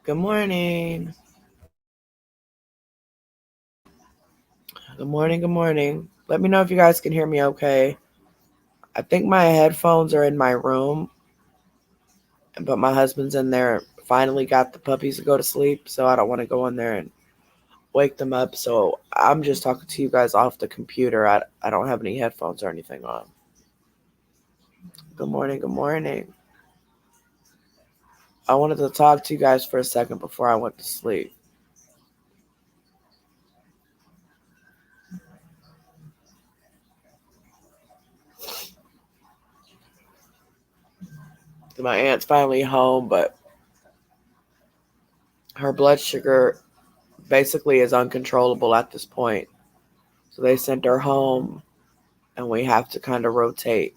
Good morning. Good morning. Good morning. Let me know if you guys can hear me okay. I think my headphones are in my room, but my husband's in there. Finally got the puppies to go to sleep, so I don't want to go in there and wake them up. So I'm just talking to you guys off the computer. I don't have any headphones or anything on. Good morning. Good morning. I wanted to talk to you guys for a second before I went to sleep. My aunt's finally home, but her blood sugar basically is uncontrollable at this point. So they sent her home, and we have to kind of rotate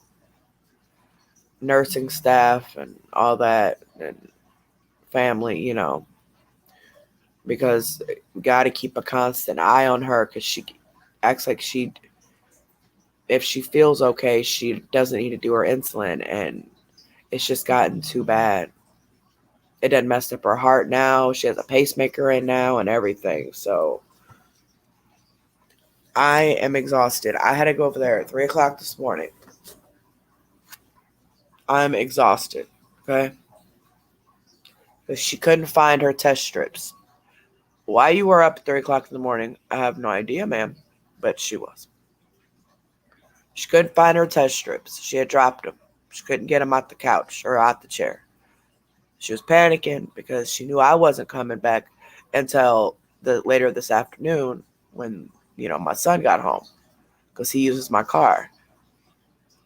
nursing staff and all that and family, because we got to keep a constant eye on her because she acts like if she feels okay, she doesn't need to do her insulin, and it's just gotten too bad. It done messed up her heart now. She has a pacemaker in now and everything. So I am exhausted. I had to go over there at 3 o'clock this morning. I'm exhausted. Okay. Because she couldn't find her test strips. Why you were up at 3 o'clock in the morning, I have no idea, ma'am. But she was. She couldn't find her test strips. She had dropped them. She couldn't get them out the couch or out the chair. She was panicking because she knew I wasn't coming back until later this afternoon when, my son got home because he uses my car.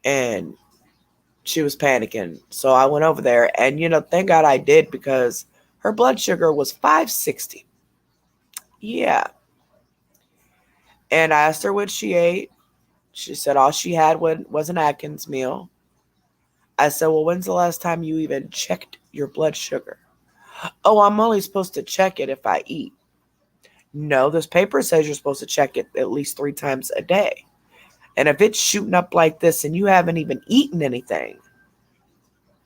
And she was panicking. So I went over there and, thank God I did because her blood sugar was 560. Yeah. And I asked her what she ate. She said all she had was an Atkins meal. I said, well, when's the last time you even checked your blood sugar? Oh, I'm only supposed to check it if I eat. No, this paper says you're supposed to check it at least 3 times a day. And if it's shooting up like this and you haven't even eaten anything,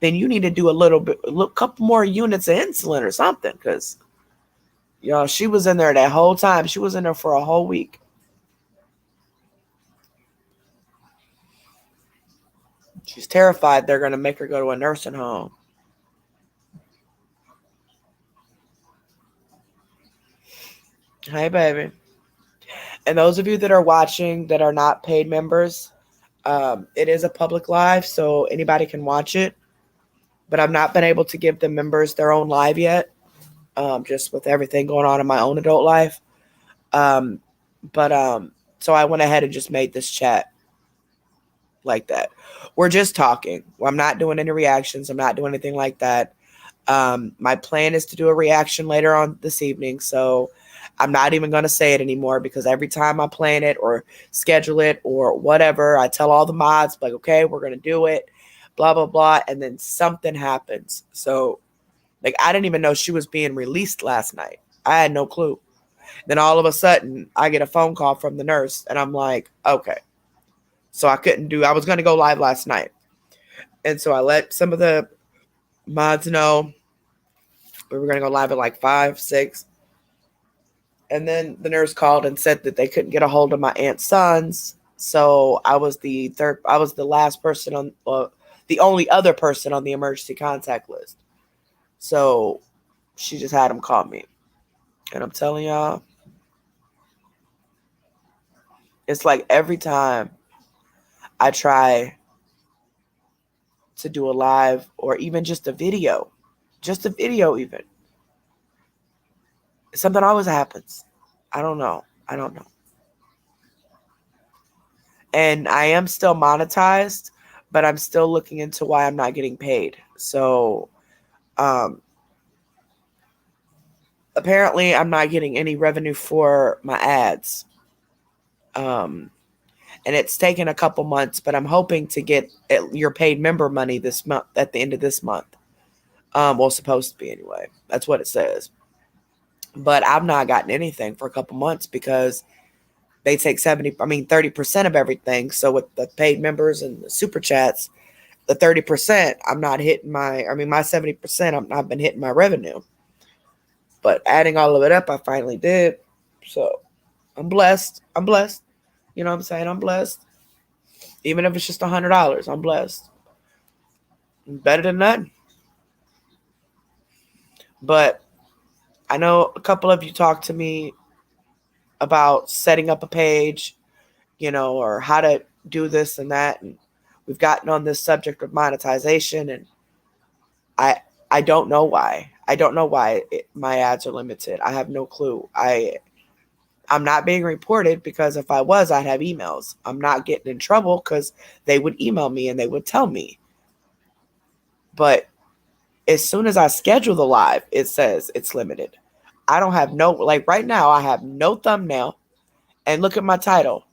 then you need to do a couple more units of insulin or something. Because, she was in there that whole time. She was in there for a whole week. She's terrified they're going to make her go to a nursing home. Hey, baby. And those of you that are watching that are not paid members, it is a public live, so anybody can watch it. But I've not been able to give the members their own live yet, just with everything going on in my own adult life. Um, but so I went ahead and just made this chat like that. We're just talking. I'm not doing any reactions. I'm not doing anything like that. My plan is to do a reaction later on this evening, so I'm not even going to say it anymore because every time I plan it or schedule it or whatever, I tell all the mods, like, okay, we're going to do it, blah, blah, blah, and then something happens. So, like, I didn't even know she was being released last night. I had no clue. Then all of a sudden, I get a phone call from the nurse, and I'm like, okay. So I was going to go live last night. And so I let some of the mods know we were going to go live at like 5, 6. And then the nurse called and said that they couldn't get a hold of my aunt's sons. So I was the last person the only other person on the emergency contact list. So she just had them call me. And I'm telling y'all, it's like every time I try to do a live or even just a video even, something always happens. I don't know. And I am still monetized, but I'm still looking into why I'm not getting paid. So, apparently I'm not getting any revenue for my ads. And it's taken a couple months, but I'm hoping to get your paid member money this month at the end of this month. Well, supposed to be anyway. That's what it says. But I've not gotten anything for a couple months because they take 30% of everything. So with the paid members and the super chats, the 30%, I'm not hitting my 70%, I've been hitting my revenue. But adding all of it up, I finally did. So I'm blessed. I'm blessed. You know what I'm saying? I'm blessed. Even if it's just $100, I'm blessed. Better than nothing. But I know a couple of you talked to me about setting up a page, or how to do this and that. And we've gotten on this subject of monetization, and I I don't know why. I don't know why my ads are limited. I have no clue. I'm not being reported because if I was, I'd have emails. I'm not getting in trouble because they would email me and they would tell me. But as soon as I schedule the live, it says it's limited. I don't have like right now, I have no thumbnail. And look at my title.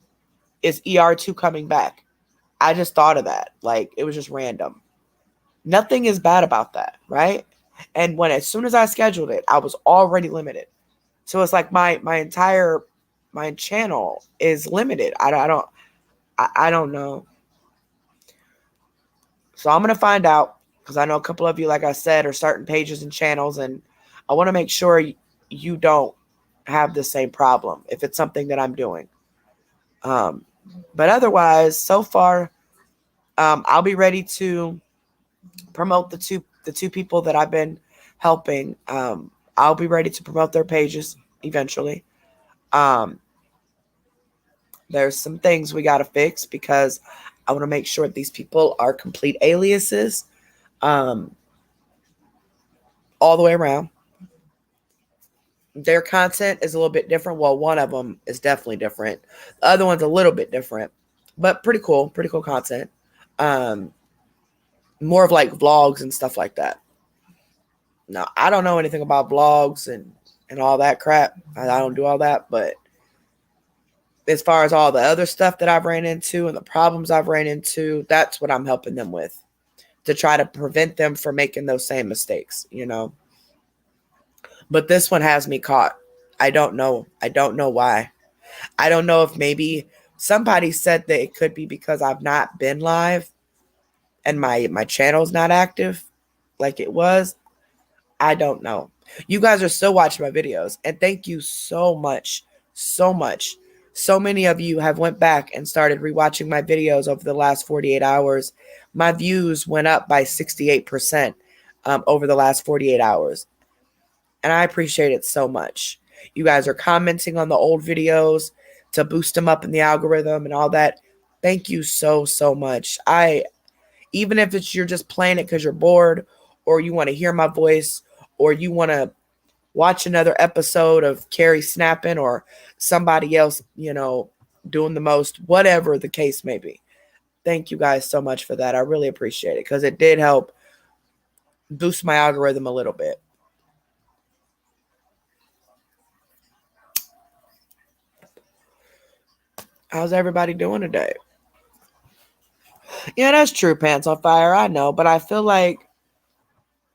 It's ER2 Coming Back. I just thought of that. Like, it was just random. Nothing is bad about that, right? And as soon as I scheduled it, I was already limited. So it's like my entire my channel is limited. I don't know. So I'm gonna find out because I know a couple of you, like I said, are starting pages and channels, and I want to make sure you don't have the same problem if it's something that I'm doing. But otherwise, so far, I'll be ready to promote the two people that I've been helping. I'll be ready to promote their pages eventually. Um, there's some things we got to fix because I want to make sure these people are complete aliases, um, all the way around. Their content is a little bit different. Well, one of them is definitely different. The other one's a little bit different, but pretty cool. Pretty cool content. Um, More of like vlogs and stuff like that. Now, I don't know anything about vlogs and all that crap. I don't do all that, but as far as all the other stuff that I've ran into and the problems I've ran into, that's what I'm helping them with to try to prevent them from making those same mistakes. But this one has me caught. I don't know. I don't know why. I don't know if maybe somebody said that it could be because I've not been live and my channel's not active like it was. I don't know. You guys are still watching my videos, and thank you so much, so much. So many of you have went back and started rewatching my videos over the last 48 hours. My views went up by 68% over the last 48 hours, and I appreciate it so much. You guys are commenting on the old videos to boost them up in the algorithm and all that. Thank you so, so much. Even if you're just playing it because you're bored or you want to hear my voice or you want to watch another episode of Carrie snapping or somebody else, doing the most, whatever the case may be. Thank you guys so much for that. I really appreciate it because it did help boost my algorithm a little bit. How's everybody doing today? Yeah, that's true, Pants on Fire. I know, but I feel like,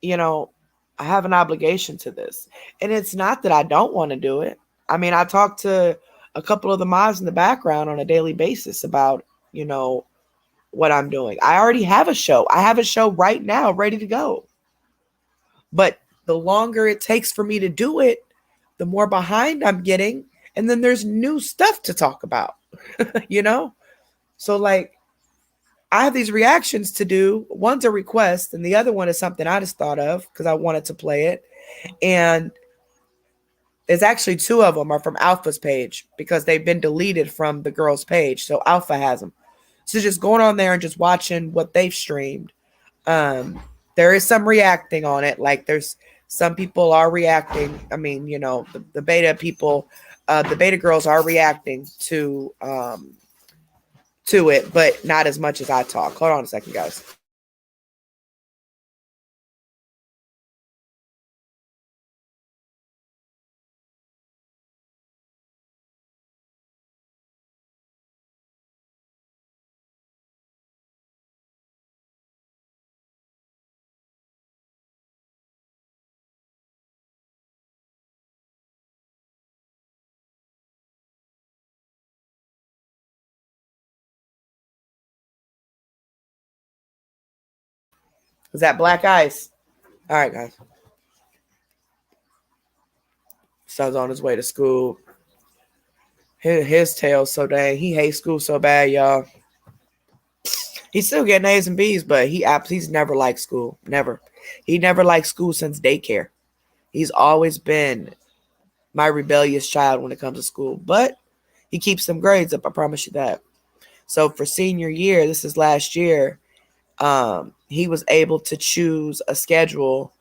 you know, I have an obligation to this. And it's not that I don't want to do it. I mean, I talk to a couple of the mods in the background on a daily basis about, what I'm doing. I already have a show. I have a show right now ready to go. But the longer it takes for me to do it, the more behind I'm getting. And then there's new stuff to talk about, you know? So, like, I have these reactions to do. One's a request, and the other one is something I just thought of because I wanted to play it. And there's actually two of them are from Alpha's page because they've been deleted from the girl's page. So Alpha has them. So just going on there and just watching what they've streamed. Um, there is some reacting on it. Like there's some people are reacting. I mean, the beta people, the beta girls are reacting to it, but not as much as I talk. Hold on a second, guys. Is that black ice? All right, guys. Son's on his way to school. His tail's so dang. He hates school so bad, y'all. He's still getting A's and B's, but he's never liked school. Never. He never liked school since daycare. He's always been my rebellious child when it comes to school. But he keeps some grades up, I promise you that. So for senior year, this is last year, he was able to choose a schedule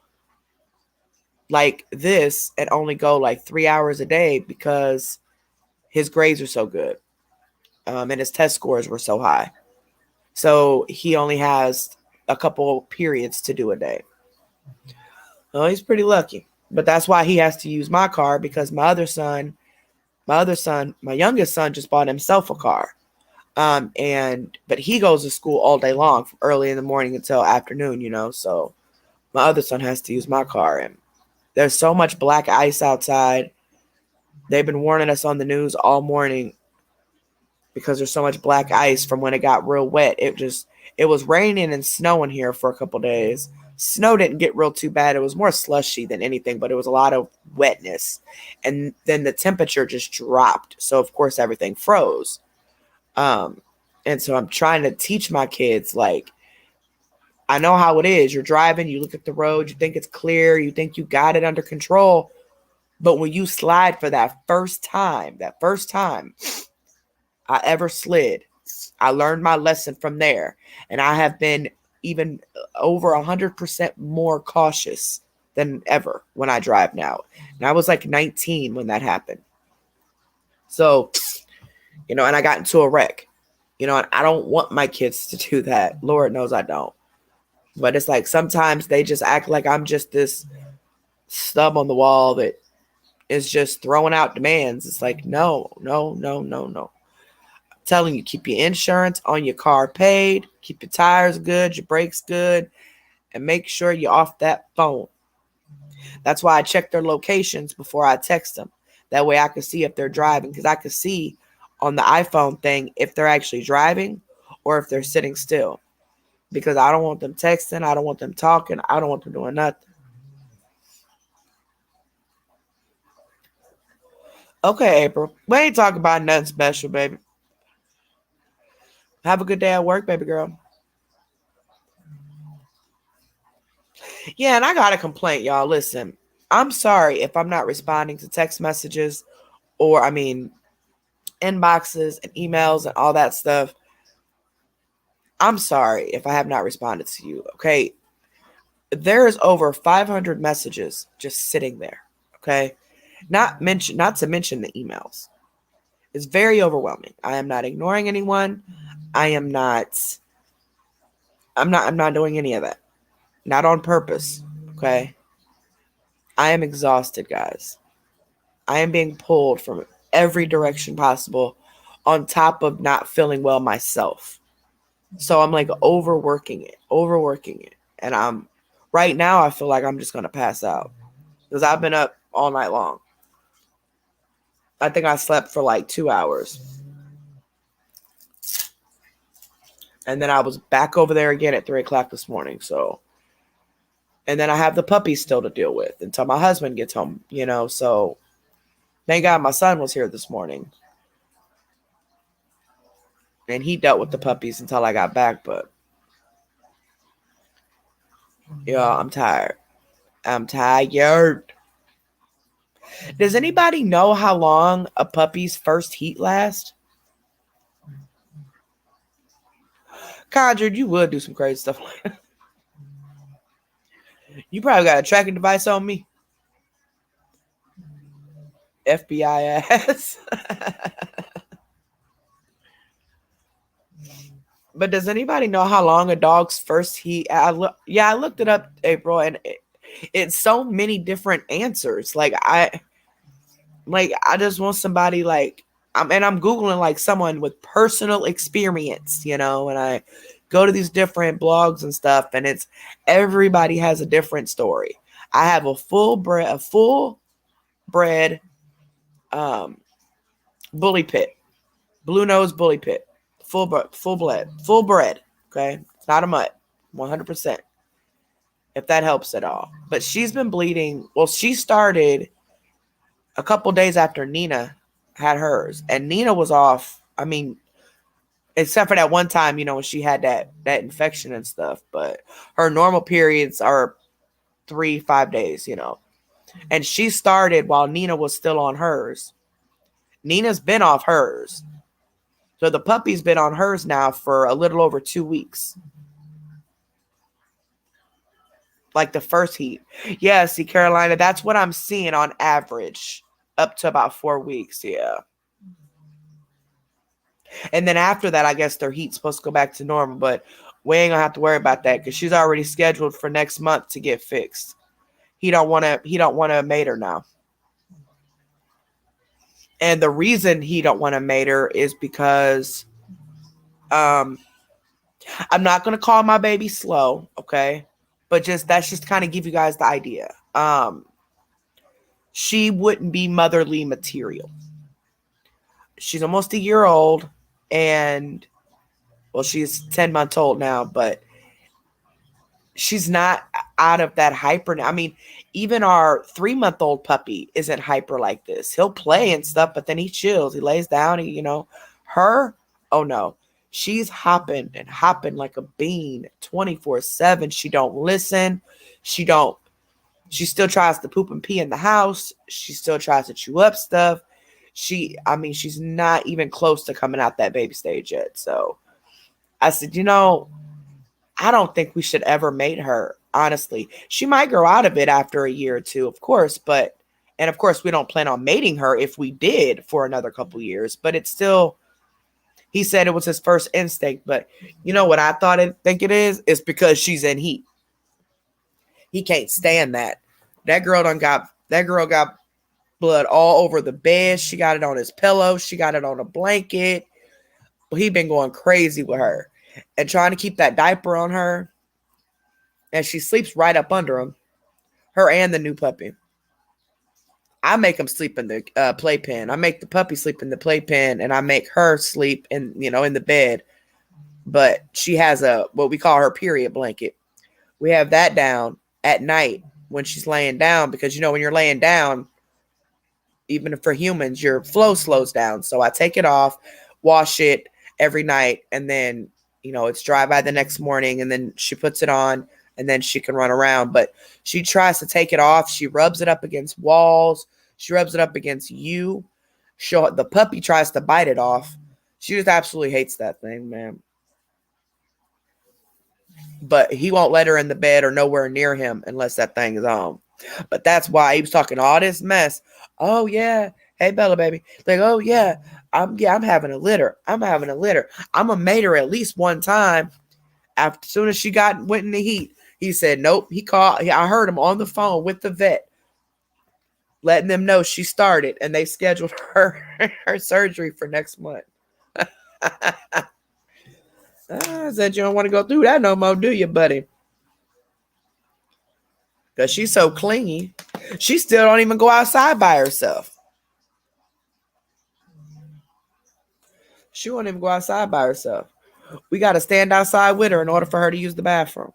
like this and only go like 3 hours a day because his grades are so good. And his test scores were so high. So he only has a couple periods to do a day. Oh, he's pretty lucky. But that's why he has to use my car because my youngest son just bought himself a car. But he goes to school all day long from early in the morning until afternoon, so my other son has to use my car. And there's so much black ice outside. They've been warning us on the news all morning because there's so much black ice from when it got real wet. It was raining and snowing here for a couple days. Snow didn't get real too bad. It was more slushy than anything, but it was a lot of wetness. And then the temperature just dropped. So, of course, everything froze. And so I'm trying to teach my kids, like, I know how it is. You're driving, you look at the road, you think it's clear, you think you got it under control. But when you slide for that first time I ever slid, I learned my lesson from there. And I have been even over 100% more cautious than ever when I drive now. And I was like 19 when that happened. So, and I got into a wreck, and I don't want my kids to do that. Lord knows I don't. But it's like sometimes they just act like I'm just this stub on the wall that is just throwing out demands. It's like, no. I'm telling you, keep your insurance on your car paid, keep your tires good, your brakes good, and make sure you're off that phone. That's why I check their locations before I text them. That way I can see if they're driving, because I can see on the iPhone thing if they're actually driving or if they're sitting still. Because I don't want them texting, I don't want them talking, I don't want them doing nothing. Okay, April. We ain't talking about nothing special, baby. Have a good day at work, baby girl. Yeah, and I got a complaint, y'all. Listen, I'm sorry if I'm not responding to text messages or, inboxes and emails and all that stuff. I'm sorry if I have not responded to you, okay? There is over 500 messages just sitting there, okay? Not to mention the emails. It's very overwhelming. I am not ignoring anyone. I'm not doing any of that. Not on purpose, okay? I am exhausted, guys. I am being pulled from every direction possible on top of not feeling well myself. So I'm like overworking it. And right now I feel like I'm just going to pass out because I've been up all night long. I think I slept for like 2 hours. And then I was back over there again at 3 o'clock this morning. So, and then I have the puppies still to deal with until my husband gets home, so thank God my son was here this morning. And he dealt with the puppies until I got back, but yeah, I'm tired. I'm tired. Does anybody know how long a puppy's first heat lasts? Conjured, you would do some crazy stuff like that. You probably got a tracking device on me. FBI ass. But does anybody know how long a dog's first heat? I looked it up, April, and it's so many different answers. I just want somebody I'm Googling like someone with personal experience, and I go to these different blogs and stuff, and it's everybody has a different story. I have a full bred bully pit, blue nose bully pit, full bred. Okay, it's not a mutt, 100%. If that helps at all. But she's been bleeding. Well, she started a couple days after Nina had hers. And Nina was off. I mean, except for that one time, when she had that infection and stuff. But her normal periods are 3-5 days. And she started while Nina was still on hers. Nina's been off hers. So the puppy's been on hers now for a little over 2 weeks. Like the first heat. Yeah, see, Carolina, that's what I'm seeing on average. Up to about 4 weeks, yeah. And then after that, I guess their heat's supposed to go back to normal, but we ain't gonna have to worry about that because she's already scheduled for next month to get fixed. He don't wanna mate her now. And the reason he don't want to mate her is because um I'm not gonna call my baby slow, okay? But that's just kind of give you guys the idea. She wouldn't be motherly material. She's almost a year old, and well, she's 10 months old now, but she's not out of that hyper. I mean, even our 3-month-old puppy isn't hyper like this. He'll play and stuff, but then he chills. He lays down. Her, oh no, she's hopping and hopping like a bean 24/7. She don't listen. She don't. She still tries to poop and pee in the house. She still tries to chew up stuff. She's not even close to coming out that baby stage yet. So I said, I don't think we should ever mate her, honestly. She might grow out of it after a year or two, of course, and of course we don't plan on mating her if we did for another couple years, but it's still, he said it was his first instinct, but you know what I think it is? It's because she's in heat. He can't stand that. That girl got blood all over the bed. She got it on his pillow. She got it on a blanket. Well, he been going crazy with her and trying to keep that diaper on her. And she sleeps right up under him, her and the new puppy. I make them sleep in the playpen. I make the puppy sleep in the playpen, and I make her sleep in the bed. But she has what we call her period blanket. We have that down at night when she's laying down, because when you're laying down, even for humans, your flow slows down. So I take it off, wash it every night, and then it's dry by the next morning, and then she puts it on, and then she can run around. But she tries to take it off. She rubs it up against walls. She rubs it up against you. The puppy tries to bite it off. She just absolutely hates that thing, man. But he won't let her in the bed or nowhere near him unless that thing is on. But that's why he was talking all this mess. Oh yeah, hey Bella baby, like, oh yeah, I'm having a litter. I'm having a litter. I'm gonna mate her at least one time. As soon as she went in the heat, he said nope. He called. I heard him on the phone with the vet, letting them know she started, and they scheduled her surgery for next month. I said, you don't want to go through that no more, do you, buddy? Because she's so clingy. She still don't even go outside by herself. She won't even go outside by herself. We got to stand outside with her in order for her to use the bathroom.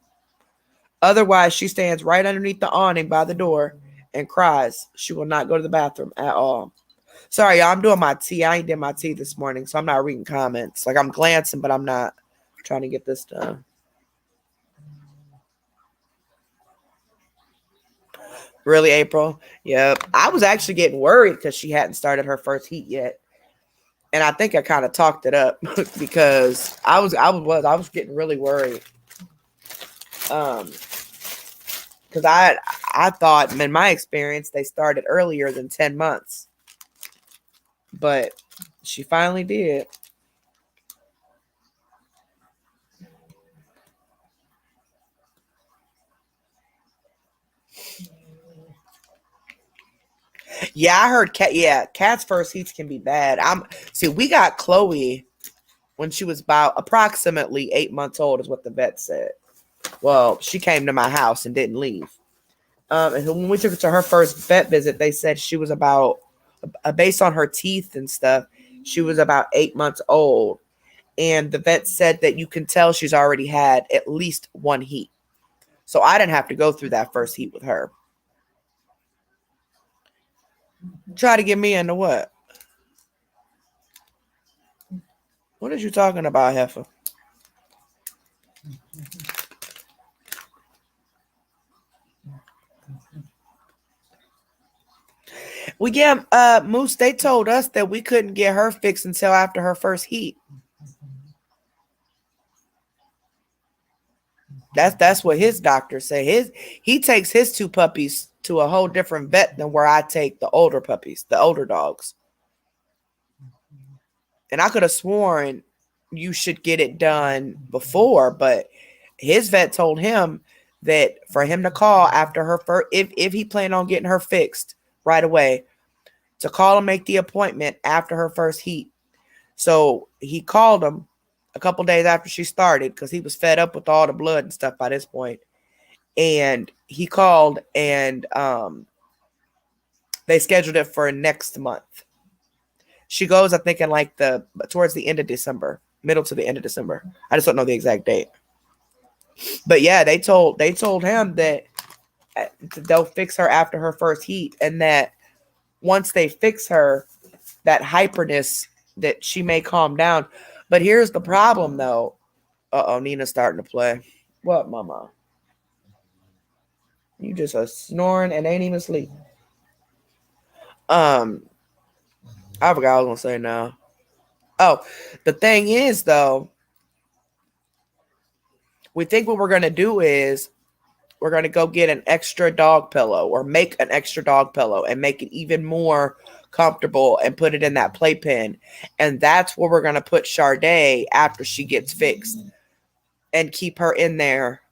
Otherwise, she stands right underneath the awning by the door and cries. She will not go to the bathroom at all. Sorry, y'all, I'm doing my tea. I ain't did my tea this morning, so I'm not reading comments. Like, I'm glancing, but I'm not trying to get this done. Really, April? Yep. I was actually getting worried because she hadn't started her first heat yet. And I think I kind of talked it up because I was getting really worried. Because I thought, in my experience, they started earlier than 10 months. But she finally did. Yeah, I heard cats' first heats can be bad. We got Chloe when she was about approximately 8 months old, is what the vet said. Well, she came to my house and didn't leave. And when we took her to her first vet visit, they said she was about, based on her teeth and stuff, she was about 8 months old. And the vet said that you can tell she's already had at least one heat. So I didn't have to go through that first heat with her. Try to get me into what? What are you talking about, Heifer? Well, yeah, Moose, they told us that we couldn't get her fixed until after her first heat. That's what his doctor said. He takes his two puppies to a whole different vet than where I take the older puppies, the older dogs. And I could have sworn you should get it done before, but his vet told him that for him to call after her first, if he planned on getting her fixed right away, to call and make the appointment after her first heat. So he called him a couple days after she started because he was fed up with all the blood and stuff by this point. And he called and they scheduled it for next month. She goes, I think, in like towards the end of December, middle to the end of December. I just don't know the exact date. But yeah, they told him that they'll fix her after her first heat, and that once they fix her, that hyperness that she may calm down. But here's the problem, though. Nina's starting to play. What, Mama? You just are snoring and ain't even asleep. I forgot what I was gonna say now. Oh, the thing is, though, we think what we're gonna do is we're gonna go get an extra dog pillow or make an extra dog pillow and make it even more comfortable and put it in that playpen. And that's where we're gonna put Sade after she gets fixed and keep her in there.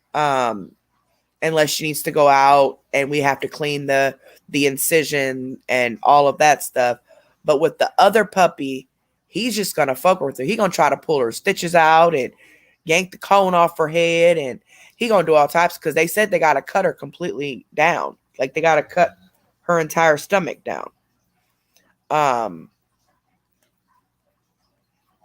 Unless she needs to go out and we have to clean the incision and all of that stuff. But with the other puppy, he's just gonna fuck with her. He gonna try to pull her stitches out and yank the cone off her head, and he gonna do all types because they said they gotta cut her completely down. Like they gotta cut her entire stomach down.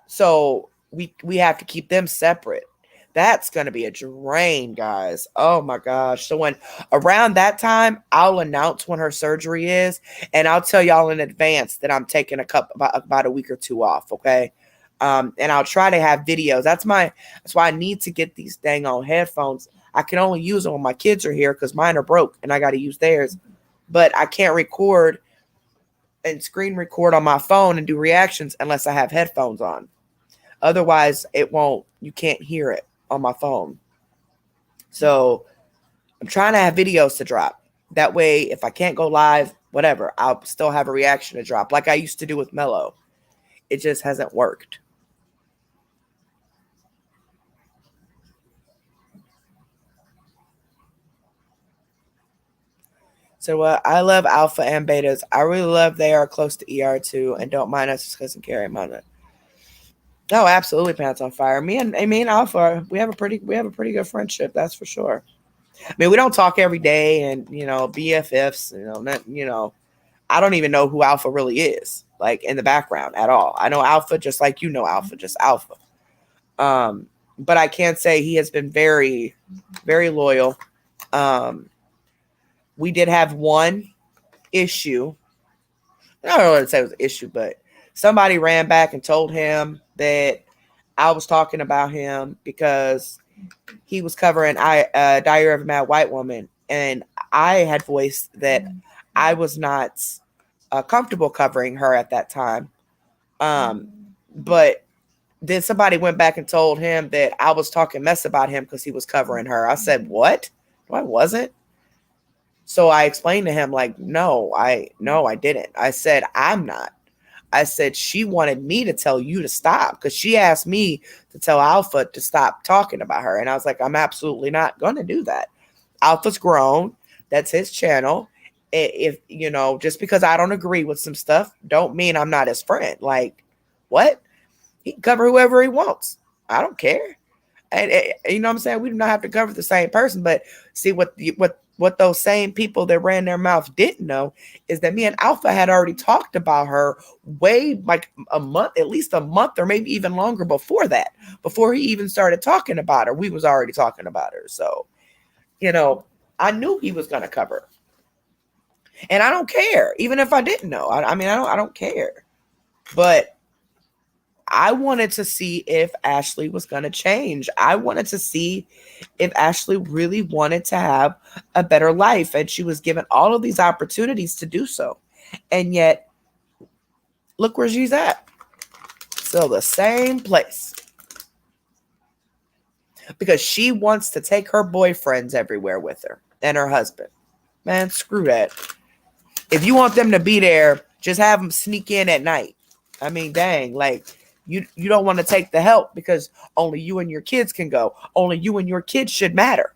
So we have to keep them separate. That's going to be a drain, guys. Oh my gosh. So when around that time, I'll announce when her surgery is, and I'll tell y'all in advance that I'm taking about a week or two off, okay? And I'll try to have videos. That's why I need to get these dang on headphones. I can only use them when my kids are here because mine are broke and I got to use theirs. But I can't record and screen record on my phone and do reactions unless I have headphones on. Otherwise, you can't hear it on my phone. So I'm trying to have videos to drop. That way, if I can't go live, whatever, I'll still have a reaction to drop like I used to do with Mello. It just hasn't worked. So I love alpha and betas. I really love they are close to ER2 and don't mind us discussing carry mine. No, absolutely, pants on fire. Me and Alpha, we have a pretty good friendship. That's for sure. I mean, we don't talk every day, and BFFs. I don't even know who Alpha really is, like in the background at all. I know Alpha just like Alpha, just Alpha. But I can say he has been very, very loyal. We did have one issue. I don't know what to say it was an issue, but somebody ran back and told him that I was talking about him because he was covering Diary of a Mad White Woman, and I had voiced that I was not comfortable covering her at that time. But then somebody went back and told him that I was talking mess about him because he was covering her. I said, "What? No, I wasn't." So I explained to him, like, no, I didn't. I said, I'm not. I said, she wanted me to tell you to stop because she asked me to tell Alpha to stop talking about her. And I was like, I'm absolutely not going to do that. Alpha's grown. That's his channel. If, just because I don't agree with some stuff, don't mean I'm not his friend. Like, what? He can cover whoever he wants. I don't care. And you know what I'm saying? We do not have to cover the same person, but see what those same people that ran their mouth didn't know is that me and Alpha had already talked about her way like a month, at least a month or maybe even longer before that. Before he even started talking about her, we was already talking about her. So, I knew he was going to cover her. And I don't care, even if I didn't know. I mean, I don't care. But I wanted to see if Ashley was going to change. I wanted to see if Ashley really wanted to have a better life. And she was given all of these opportunities to do so. And yet, look where she's at. Still the same place. Because she wants to take her boyfriends everywhere with her and her husband. Man, screw that. If you want them to be there, just have them sneak in at night. I mean, dang, like you don't want to take the help because only you and your kids can go. Only you and your kids should matter.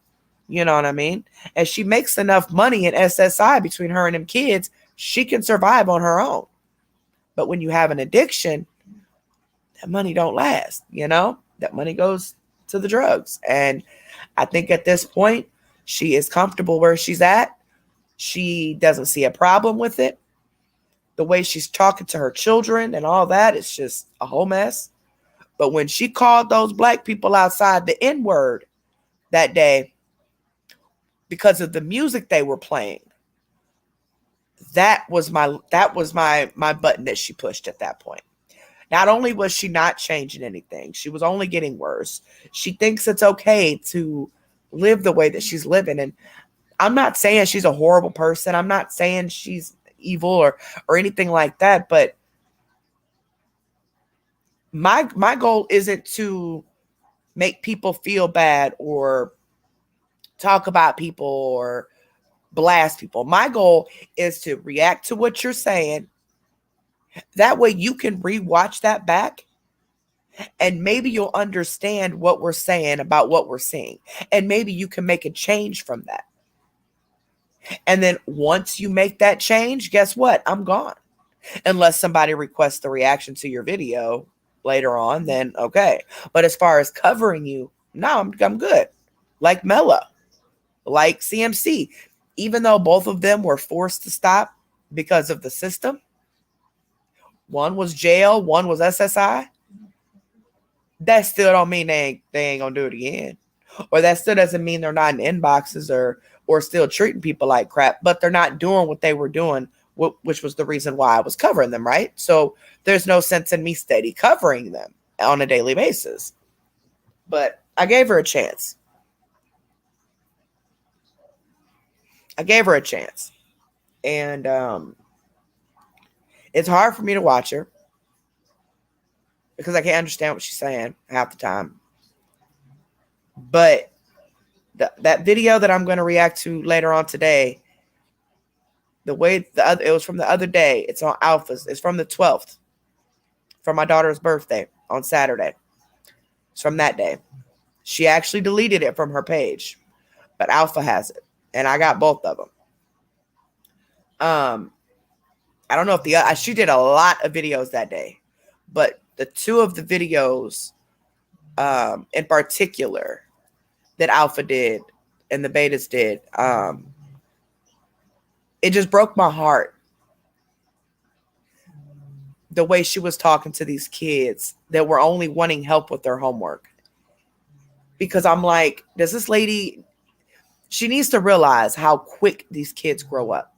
You know what I mean? And she makes enough money in SSI between her and them kids, she can survive on her own. But when you have an addiction, that money don't last, you know? That money goes to the drugs. And I think at this point, she is comfortable where she's at. She doesn't see a problem with it. The way she's talking to her children and all that, it's just a whole mess. But when she called those black people outside the N-word that day because of the music they were playing, that was my button that she pushed at that point. Not only was she not changing anything, she was only getting worse. She thinks it's okay to live the way that she's living. And I'm not saying she's a horrible person. I'm not saying she's evil or anything like that. But my goal isn't to make people feel bad or talk about people or blast people. My goal is to react to what you're saying. That way you can rewatch that back and maybe you'll understand what we're saying about what we're seeing. And maybe you can make a change from that. And then once you make that change, guess what? I'm gone. Unless somebody requests the reaction to your video later on, then okay. But as far as covering you, no, I'm good. Like Mella, like CMC. Even though both of them were forced to stop because of the system, one was jail, one was SSI, that still don't mean they ain't gonna do it again. Or that still doesn't mean they're not in inboxes or still treating people like crap, but they're not doing what they were doing, which was the reason why I was covering them, right? So there's no sense in me steady covering them on a daily basis. But I gave her a chance. And it's hard for me to watch her because I can't understand what she's saying half the time. But that video that I'm going to react to later on today, it was from the other day. It's on Alpha's. It's from the 12th, from my daughter's birthday on Saturday. It's from that day. She actually deleted it from her page, but Alpha has it, and I got both of them. I don't know if she did a lot of videos that day, but the two of the videos, in particular, that Alpha did and the betas did, it just broke my heart. The way she was talking to these kids that were only wanting help with their homework. Because I'm like, does this lady, she needs to realize how quick these kids grow up.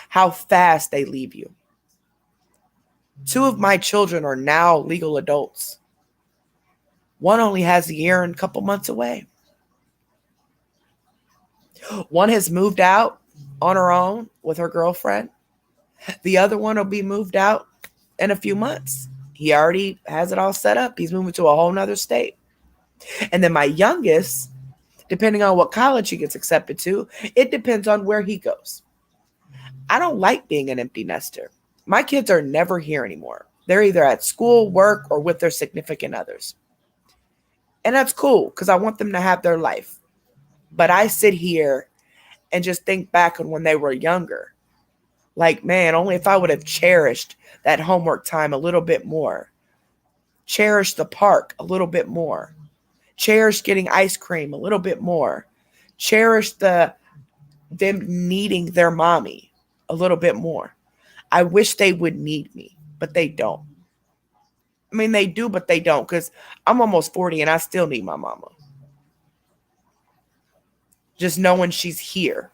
How fast they leave you. 2 of my children are now legal adults. One only has a year and a couple months away. One has moved out on her own with her girlfriend. The other one will be moved out in a few months. He already has it all set up. He's moving to a whole nother state. And then my youngest, depending on what college he gets accepted to, it depends on where he goes. I don't like being an empty nester. My kids are never here anymore. They're either at school, work, or with their significant others. And that's cool because I want them to have their life. But I sit here and just think back on when they were younger. Like, man, only if I would have cherished that homework time a little bit more. Cherished the park a little bit more. Cherished getting ice cream a little bit more. Cherished them needing their mommy a little bit more. I wish they would need me, but they don't. I mean, they do, but they don't, because I'm almost 40 and I still need my mama. Just knowing she's here.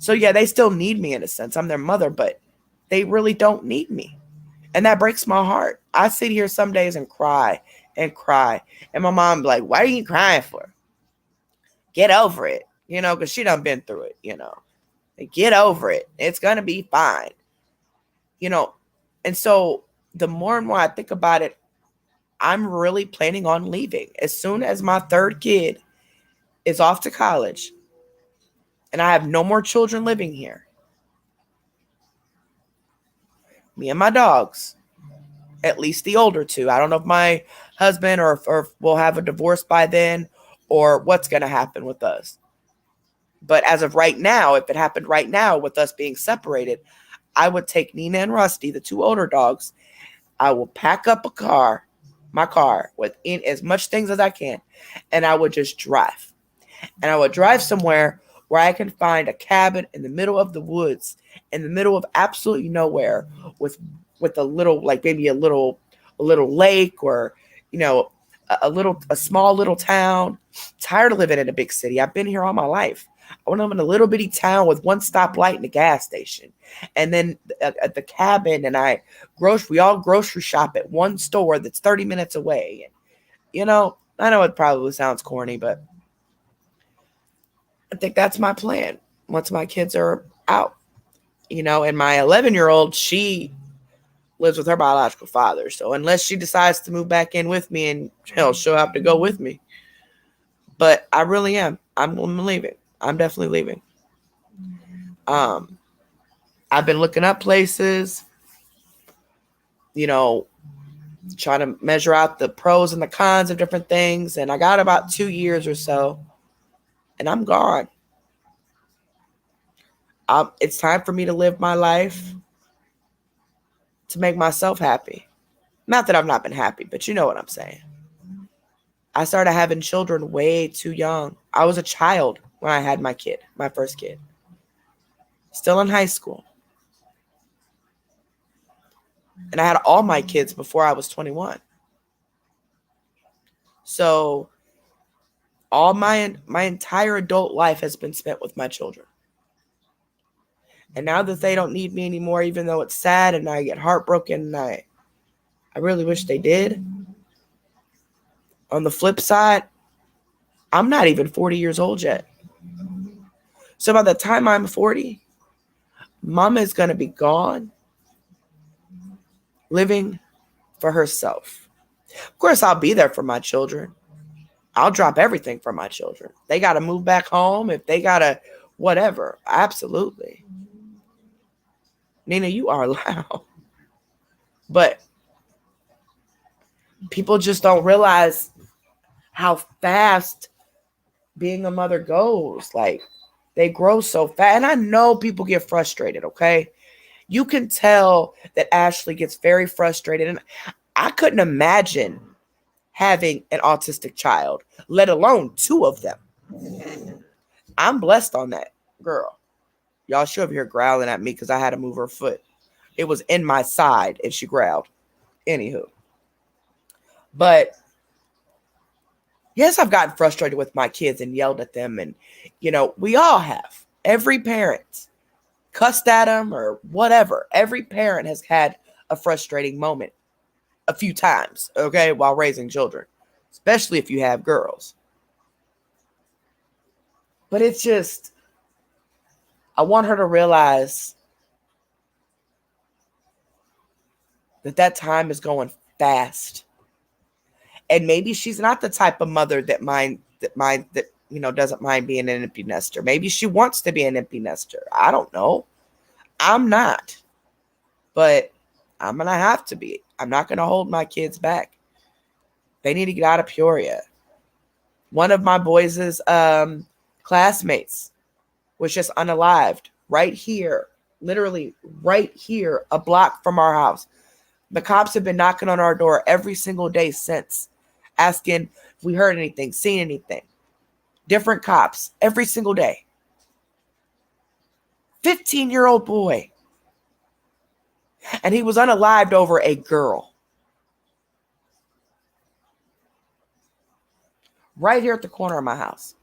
So yeah, they still need me in a sense. I'm their mother, but they really don't need me. And that breaks my heart. I sit here some days and cry and cry. And my mom be like, why are you crying for? Get over it. Because she done been through it. Get over it. It's going to be fine. You know, and so the more and more I think about it, I'm really planning on leaving. As soon as my third kid is off to college and I have no more children living here, me and my dogs, at least the older two. I don't know if my husband or we'll have a divorce by then or what's going to happen with us. But as of right now, if it happened right now with us being separated, I would take Nina and Rusty, the two older dogs. I will pack up my car with as much things as I can, and I would just drive. And I would drive somewhere where I can find a cabin in the middle of the woods, in the middle of absolutely nowhere, with a little, like maybe a little lake, or a small little town. Tired of living in a big city. I've been here all my life. I want to live in a little bitty town with one stoplight and a gas station, and then at the cabin, and we all grocery shop at one store that's 30 minutes away. And I know it probably sounds corny, but I think that's my plan once my kids are out. And my 11-year-old, she lives with her biological father. So unless she decides to move back in with me, and hell, she'll have to go with me. But I really am. I'm leaving. I'm definitely leaving. I've been looking up places, trying to measure out the pros and the cons of different things. And I got about 2 years or so, and I'm gone. It's time for me to live my life to make myself happy. Not that I've not been happy, but you know what I'm saying. I started having children way too young. I was a child when I had my first kid. Still in high school. And I had all my kids before I was 21. So all my entire adult life has been spent with my children. And now that they don't need me anymore, even though it's sad and I get heartbroken, and I really wish they did. On the flip side, I'm not even 40 years old yet. So by the time I'm 40, Mama is going to be gone, living for herself. Of course, I'll be there for my children. I'll drop everything for my children. They got to move back home. If they got to whatever, absolutely. Nina, you are loud. But people just don't realize how fast being a mother goes. Like, they grow so fast. And I know people get frustrated, okay? You can tell that Ashley gets very frustrated. And I couldn't imagine having an autistic child, let alone two of them. I'm blessed on that girl. Y'all, she over here growling at me because I had to move her foot. It was in my side and she growled. Anywho. But yes, I've gotten frustrated with my kids and yelled at them. And, we all have. Every parent cussed at them or whatever. Every parent has had a frustrating moment a few times, okay, while raising children, especially if you have girls. But it's just, I want her to realize that time is going fast. And maybe she's not the type of mother that doesn't mind being an empty nester. Maybe she wants to be an empty nester. I don't know. I'm not. But I'm going to have to be. I'm not going to hold my kids back. They need to get out of Peoria. One of my boys' classmates was just unalived right here, literally right here, a block from our house. The cops have been knocking on our door every single day since, asking if we heard anything, seen anything. Different cops every single day. 15-year-old boy. And he was unalived over a girl. Right here at the corner of my house.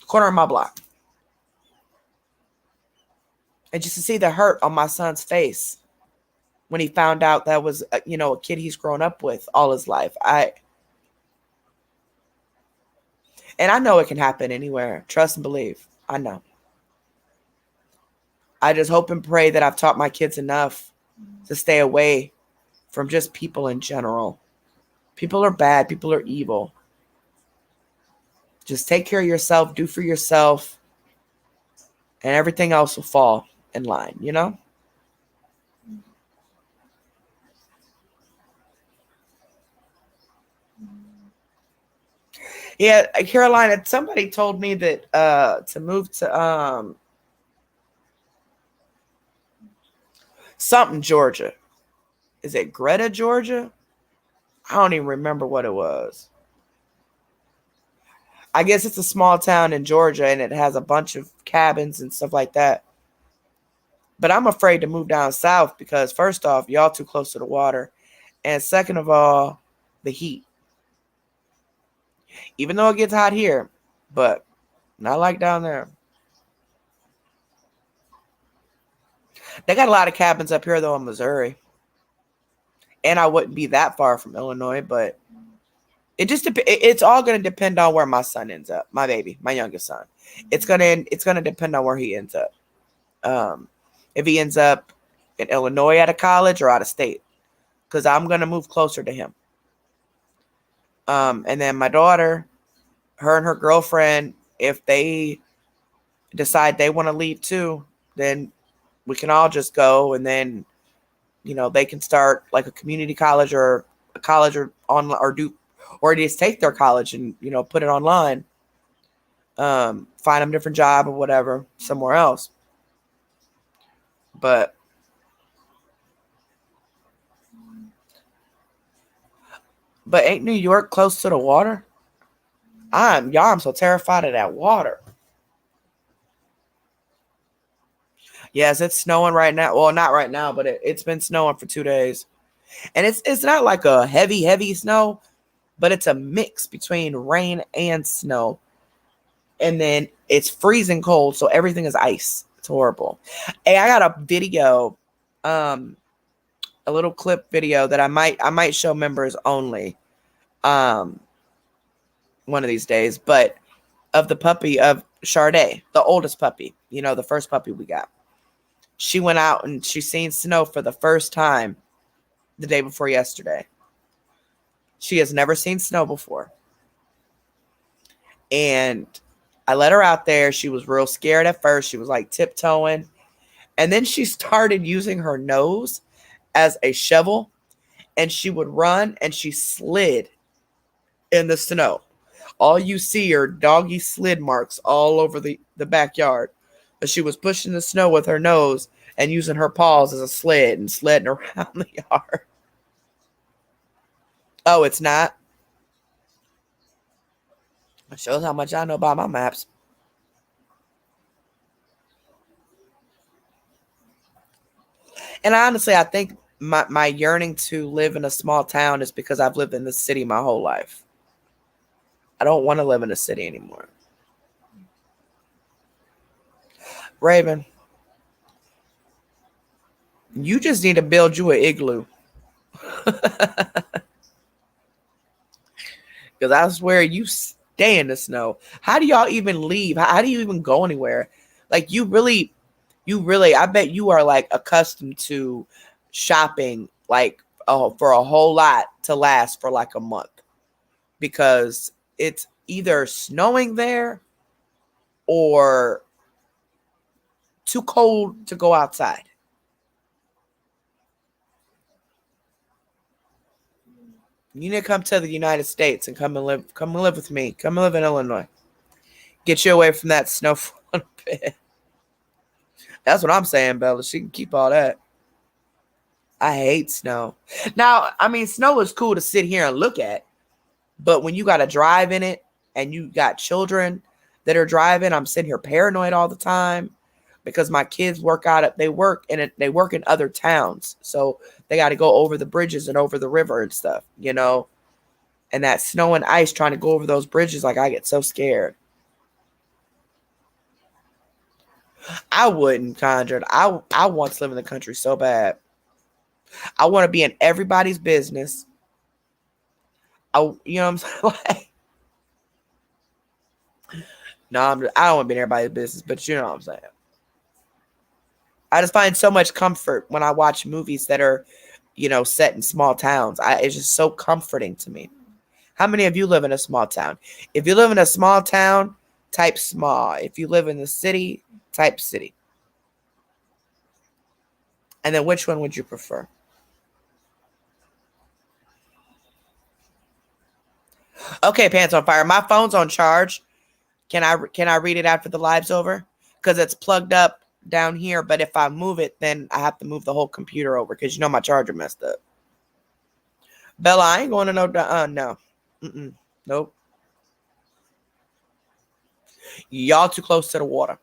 Corner of my block. And just to see the hurt on my son's face when he found out that was, a kid he's grown up with all his life. And I know it can happen anywhere. Trust and believe. I know. I just hope and pray that I've taught my kids enough to stay away from just people in general. People are bad. People are evil. Just take care of yourself. Do for yourself. And everything else will fall in line, Yeah, Carolina, somebody told me that to move to something Georgia. Is it Greta, Georgia? I don't even remember what it was. I guess it's a small town in Georgia and it has a bunch of cabins and stuff like that. But I'm afraid to move down south because first off, y'all too close to the water. And second of all, the heat. Even though it gets hot here, but not like down there. They got a lot of cabins up here though in Missouri. And I wouldn't be that far from Illinois, but it's all going to depend on where my son ends up, my baby, my youngest son. It's going to depend on where he ends up. If he ends up in Illinois at a college or out of state, because I'm going to move closer to him. And then my daughter, her and her girlfriend, if they decide they want to leave too, then we can all just go, and then they can start like a community college or a college or online or just take their college and put it online. Find them a different job or whatever somewhere else. But ain't New York close to the water? I'm so terrified of that water. Yes, it's snowing right now. Well, not right now, but it's been snowing for 2 days. And it's not like a heavy snow, but it's a mix between rain and snow. And then it's freezing cold, so everything is ice. It's horrible. Hey, I got a video, a little clip video that I might show members only one of these days, but of the puppy of Sade, the oldest puppy, the first puppy we got. She went out and she seen snow for the first time the day before yesterday. She has never seen snow before. And I let her out there. She was real scared at first. She was like tiptoeing. And then she started using her nose as a shovel. And she would run and she slid in the snow. All you see are doggy slid marks all over the backyard. But she was pushing the snow with her nose and using her paws as a sled and sledding around the yard. Oh, it's not? It shows how much I know about my maps. And honestly, I think my yearning to live in a small town is because I've lived in the city my whole life. I don't want to live in a city anymore. Raven, you just need to build you an igloo. Because I swear you stay in the snow. How do y'all even leave? How do you even go anywhere? Like you really, I bet you are like accustomed to shopping like for a whole lot to last for like a month. Because it's either snowing there or too cold to go outside. You need to come to the United States and come and live with me. Come and live in Illinois. Get you away from that snow for a little bit. That's what I'm saying, Bella. She can keep all that. I hate snow. Now, I mean, snow is cool to sit here and look at, but when you got to drive in it and you got children that are driving, I'm sitting here paranoid all the time because my kids they work in other towns. So they got to go over the bridges and over the river and stuff, and that snow and ice trying to go over those bridges. Like I get so scared. I wouldn't, Conjured. I want to live in the country so bad. I want to be in everybody's business. You know what I'm saying? Like, no, I don't want to be in everybody's business, but you know what I'm saying. I just find so much comfort when I watch movies that are, set in small towns. It's just so comforting to me. How many of you live in a small town? If you live in a small town, type small. If you live in the city, type city. And then which one would you prefer? Okay, Pants on Fire. My phone's on charge. Can I read it after the live's over? Because it's plugged up down here, but if I move it, then I have to move the whole computer over because my charger messed up. Bella, I ain't going to no. Nope. Y'all too close to the water.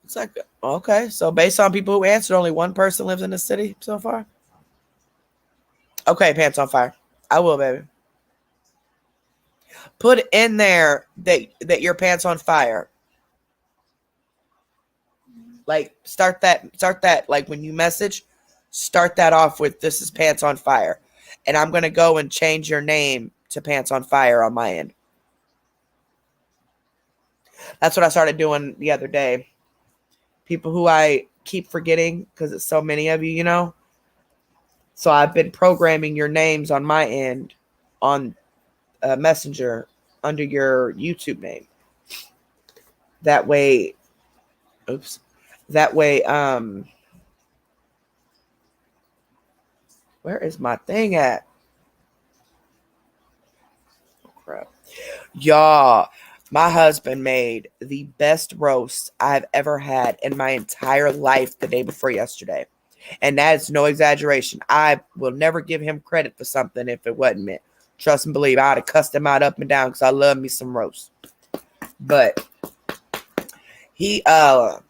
It's like, okay, so based on people who answered, only one person lives in the city so far. Okay, Pants on Fire. I will, baby. Put in there that your pants on fire. Like start that like when you message, start that off with this is Pants on Fire. And I'm gonna go and change your name to Pants on Fire on my end. That's what I started doing the other day. People who I keep forgetting because it's so many of you. So I've been programming your names on my end on Messenger under your YouTube name. That way, oops. That way, where is my thing at? Oh, crap. Y'all, my husband made the best roast I've ever had in my entire life the day before yesterday. And that is no exaggeration. I will never give him credit for something if it wasn't meant. Trust and believe, I'd have cussed him out up and down because I love me some roast. But he had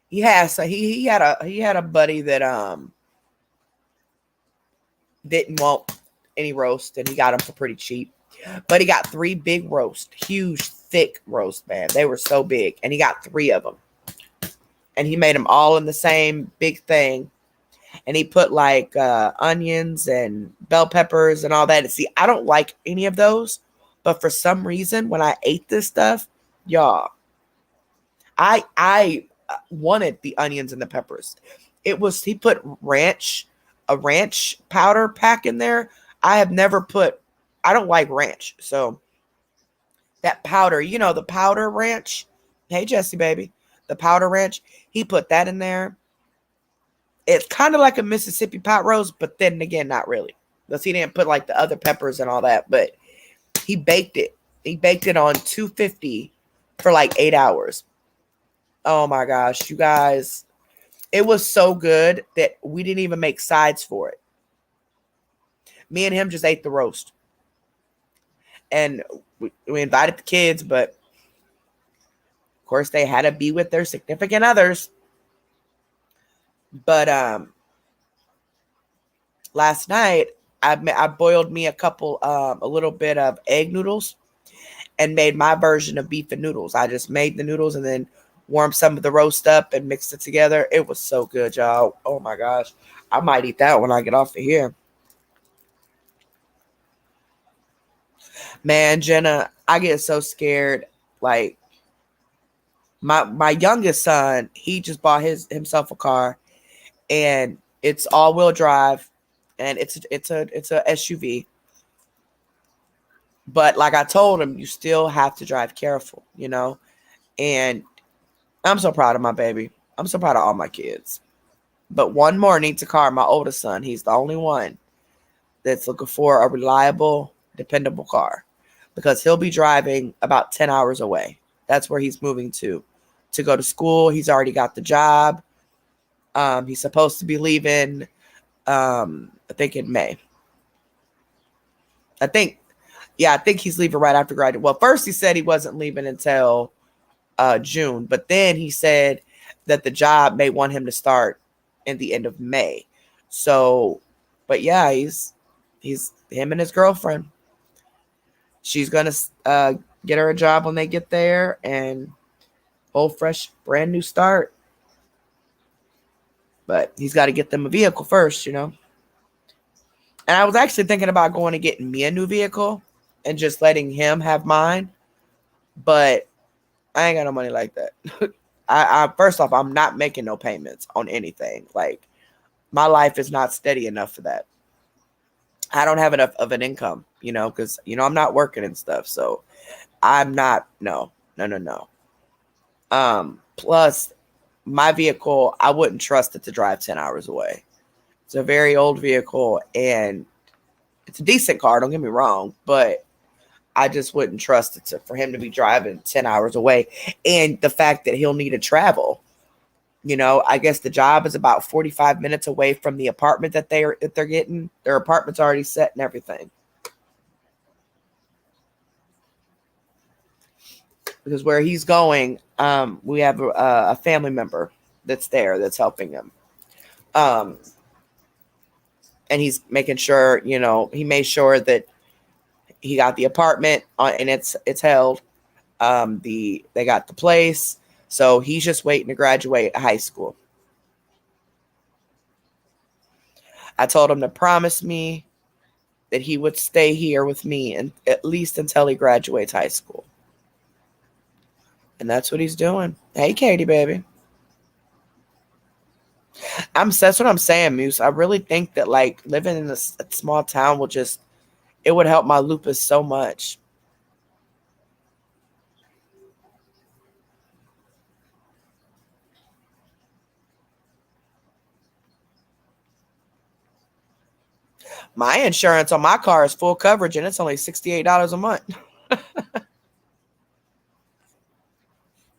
a buddy that didn't want any roast, and he got them for pretty cheap. But he got 3 big roast, huge, thick roast, man. They were so big, and he got 3 of them. And he made them all in the same big thing. And he put like onions and bell peppers and all that. And see, I don't like any of those, but for some reason, when I ate this stuff, y'all, I wanted the onions and the peppers. He put a ranch powder pack in there. I don't like ranch. So that powder, the powder ranch. Hey, Jesse, baby. The powder ranch. He put that in there. It's kind of like a Mississippi pot roast, but then again, not really. Because he didn't put like the other peppers and all that. But he baked it. He baked it on 250 for like 8 hours. Oh my gosh, you guys. It was so good that we didn't even make sides for it. Me and him just ate the roast. And we invited the kids, but of course they had to be with their significant others. But last night I boiled me a little bit of egg noodles and made my version of beef and noodles. I just made the noodles and then warmed some of the roast up and mixed it together. It was so good, y'all. Oh my gosh. I might eat that when I get off of here. Man, Jenna, I get so scared. Like my youngest son, he just bought himself a car, and it's all-wheel drive, and it's a SUV. But like I told him, you still have to drive careful, And I'm so proud of my baby. I'm so proud of all my kids. But one more needs a car. My oldest son, he's the only one that's looking for a reliable, dependable car because he'll be driving about 10 hours away. That's where he's moving to go to school. He's already got the job. He's supposed to be leaving, I think in May. I think he's leaving right after graduation. Well, first he said he wasn't leaving until June, but then he said that the job may want him to start in the end of May. So, but yeah, he's him and his girlfriend. She's going to get her a job when they get there and whole fresh, brand new start. But he's got to get them a vehicle first, you know. And I was actually thinking about going and getting me a new vehicle and just letting him have mine. But I ain't got no money like that. I first off, I'm not making no payments on anything. Like, my life is not steady enough for that. I don't have enough of an income, you know, because, you know, I'm not working and stuff. So I'm not, no. Plus, my vehicle, I wouldn't trust it to drive 10 hours away. It's a very old vehicle, and it's a decent car, don't get me wrong, but I just wouldn't trust it for him to be driving 10 hours away. And the fact that he'll need to travel. You know, I guess the job is about 45 minutes away from the apartment that they're getting. Their apartment's already set and everything. Because where he's going, we have a family member that's there that's helping him. And he's making sure, you know, he made sure that he got the apartment and it's held. They got the place. So he's just waiting to graduate high school. I told him to promise me that he would stay here with me and at least until he graduates high school. And that's what he's doing. Hey, Katie, baby. That's what I'm saying, Muse. I really think that, like, living in a small town it would help my lupus so much. My insurance on my car is full coverage, and it's only $68 a month.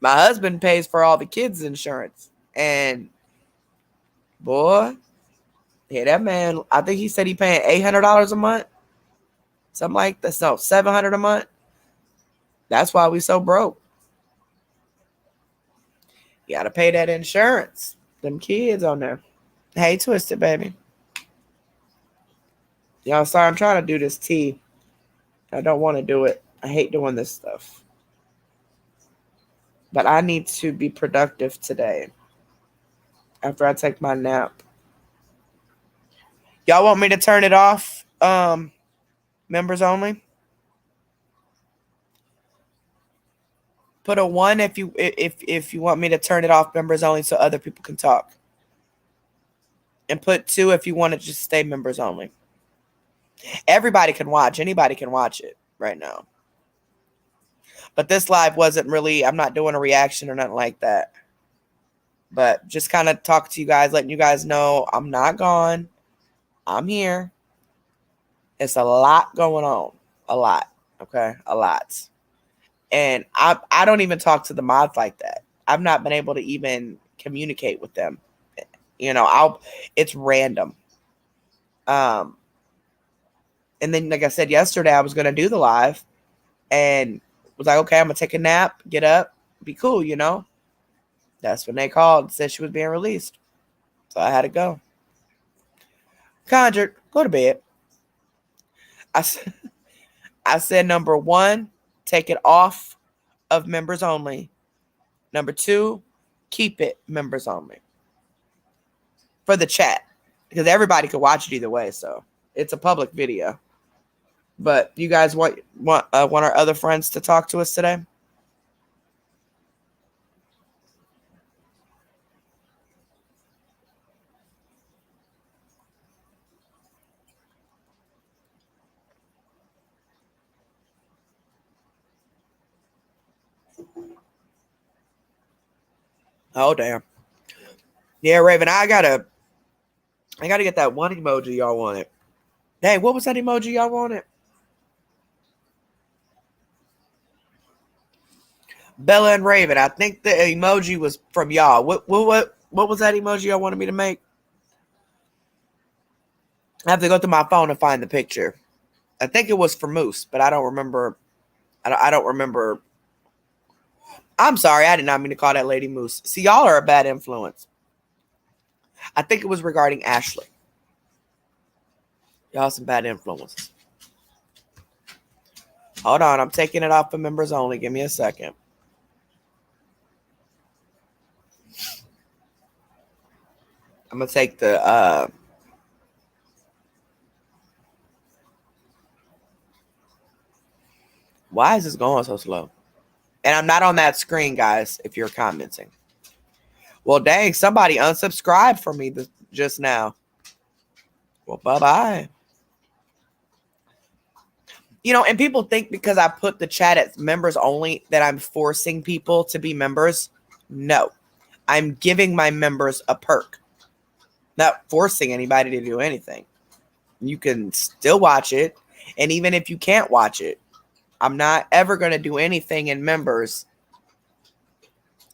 My husband pays for all the kids' insurance. And, boy, yeah, that man, I think he said he paying $800 a month. Something like that. No, $700 a month. That's why we so broke. You got to pay that insurance. Them kids on there. Hey, Twisted, baby. Y'all, sorry, I'm trying to do this tea. I don't want to do it. I hate doing this stuff. But I need to be productive today after I take my nap. Y'all want me to turn it off? Members only? Put a 1 if you want me to turn it off, members only, so other people can talk. And put 2 if you want to just stay members only. Everybody can watch. Anybody can watch it right now. But this live wasn't really, I'm not doing a reaction or nothing like that. But just kind of talk to you guys, letting you guys know I'm not gone. I'm here. It's a lot going on. A lot. Okay? A lot. And I don't even talk to the mods like that. I've not been able to even communicate with them. You know, it's random. And then, like I said yesterday, I was going to do the live and was like, okay, I'm going to take a nap, get up, be cool, you know. That's when they called and said she was being released. So I had to go. Conjured, go to bed. I said, number 1, take it off of members only. Number 2, keep it members only. For the chat. Because everybody could watch it either way, so it's a public video. But you guys want our other friends to talk to us today? Oh, damn. Yeah, Raven, I gotta get that one emoji y'all wanted. Hey, what was that emoji y'all wanted? Bella and Raven. I think the emoji was from y'all. What was that emoji y'all wanted me to make? I have to go through my phone and find the picture. I think it was for Moose, but I don't remember. I don't remember. I'm sorry. I did not mean to call that lady Moose. See, y'all are a bad influence. I think it was regarding Ashley. Y'all some bad influences. Hold on, I'm taking it off for members only. Give me a second. I'm gonna take the why is this going so slow? And I'm not on that screen, guys, if you're commenting. Well, dang, somebody unsubscribed from me just now. Well, bye-bye. You know, and people think because I put the chat at members only that I'm forcing people to be members. No, I'm giving my members a perk. Not forcing anybody to do anything. You can still watch it. And even if you can't watch it, I'm not ever going to do anything in members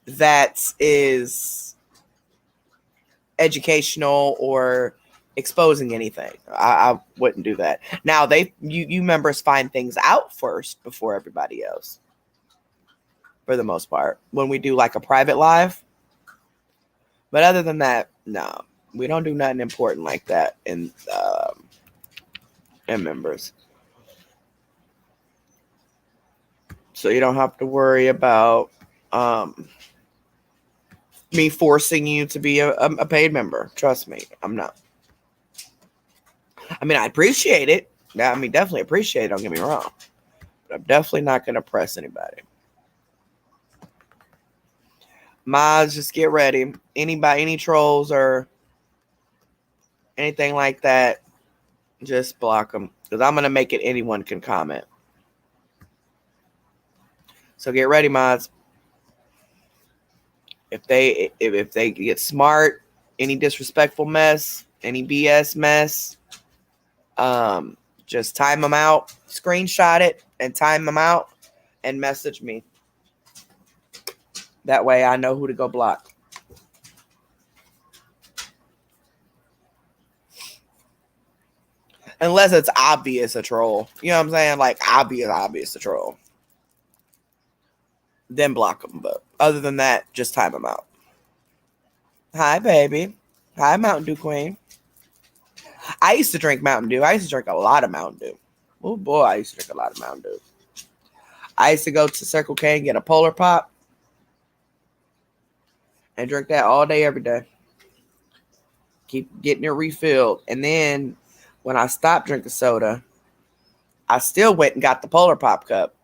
that is educational or exposing anything. I wouldn't do that. Now you members find things out first before everybody else. For the most part, when we do like a private live. But other than that, no, we don't do nothing important like that in members. So you don't have to worry about me forcing you to be a paid member. Trust me, I'm not. I mean, I appreciate it. Yeah, I mean, definitely appreciate it. Don't get me wrong. But I'm definitely not going to press anybody. Mods, just get ready. Any trolls or anything like that, just block them. Because I'm going to make it anyone can comment. So get ready, mods. If they get smart, any disrespectful mess, any BS mess, just time them out, screenshot it, and time them out, and message me. That way I know who to go block. Unless it's obvious a troll. You know what I'm saying? Like, obvious a troll. Then block them. But other than that, just time them out. Hi, baby. Hi, Mountain Dew Queen. I used to drink Mountain Dew. I used to drink a lot of Mountain Dew. Oh, boy, I used to drink a lot of Mountain Dew. I used to go to Circle K and get a Polar Pop and drink that all day, every day. Keep getting it refilled. And then when I stopped drinking soda, I still went and got the Polar Pop cup.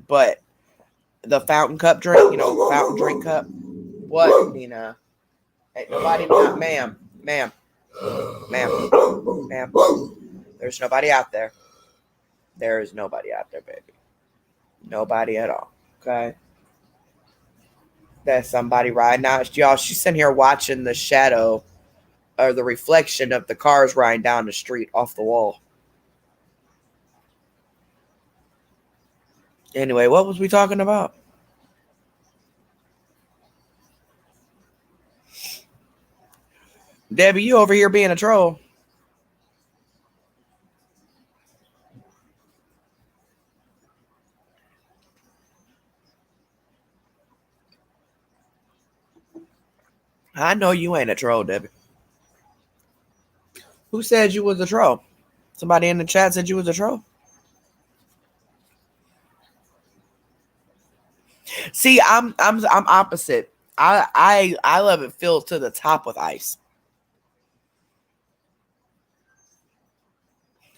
But the fountain cup drink, fountain drink cup. What, Nina? Hey, nobody, ma'am. There's nobody out there. There is nobody out there, baby. Nobody at all. Okay? That's somebody riding out. Y'all, she's sitting here watching the shadow or the reflection of the cars riding down the street off the wall. Anyway, what was we talking about? Debbie, you over here being a troll. I know you ain't a troll, Debbie. Who said you was a troll? Somebody in the chat said you was a troll. See, I'm opposite. I love it filled to the top with ice.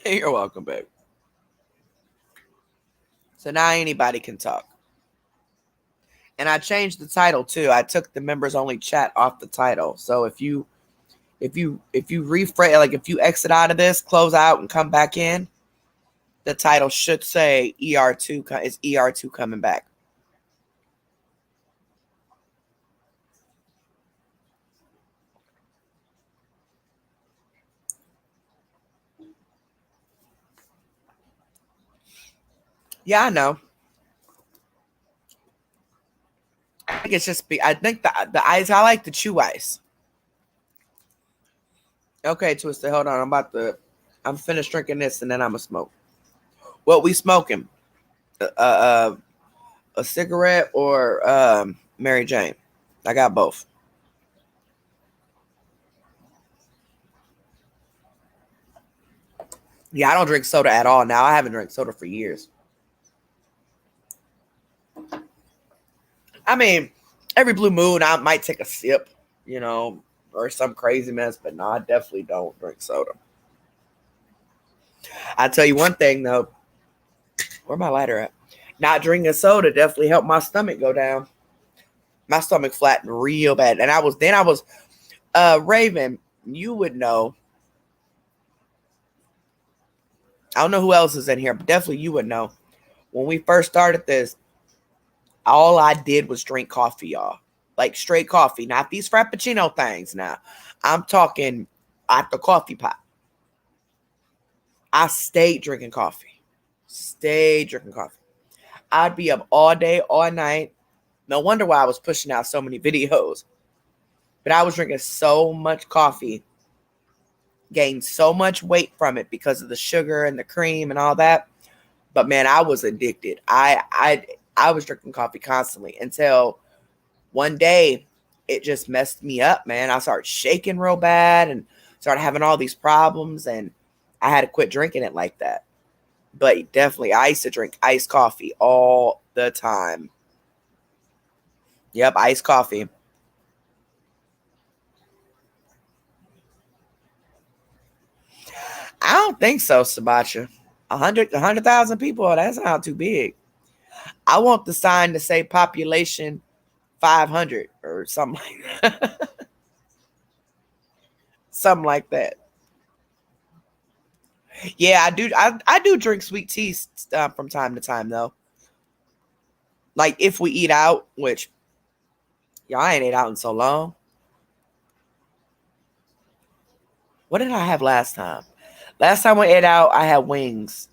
You're welcome, babe. So now anybody can talk. And I changed the title too. I took the members only chat off the title. So if you refresh, like if you exit out of this, close out and come back in, the title should say ER2 is ER2 coming back. Yeah, I know. I think it's just I think the ice, I like the chew ice. Okay, Twister, hold on. I'm finished drinking this and then I'm gonna smoke. What we smoking? A cigarette or Mary Jane? I got both. Yeah, I don't drink soda at all now. I haven't drank soda for years. I mean, every blue moon, I might take a sip, or some crazy mess, but no, I definitely don't drink soda. I tell you one thing though, where my lighter at? Not drinking soda definitely helped my stomach go down. My stomach flattened real bad, and I was Raven. You would know. I don't know who else is in here, but definitely you would know. When we first started this, all I did was drink coffee, y'all. Like straight coffee, not these Frappuccino things now. I'm talking at the coffee pot. I stayed drinking coffee. Stayed drinking coffee. I'd be up all day, all night. No wonder why I was pushing out so many videos. But I was drinking so much coffee, gained so much weight from it because of the sugar and the cream and all that. But man, I was addicted. I was drinking coffee constantly until one day it just messed me up, man. I started shaking real bad and started having all these problems, and I had to quit drinking it like that. But definitely, I used to drink iced coffee all the time. Yep, iced coffee. I don't think so, Sabacha. 100,000 people, that's not too big. I want the sign to say population 500 or something like that. Something like that. Yeah, I do. I do drink sweet tea from time to time, though. Like if we eat out, which y'all ain't ate out in so long. What did I have last time? Last time we ate out, I had wings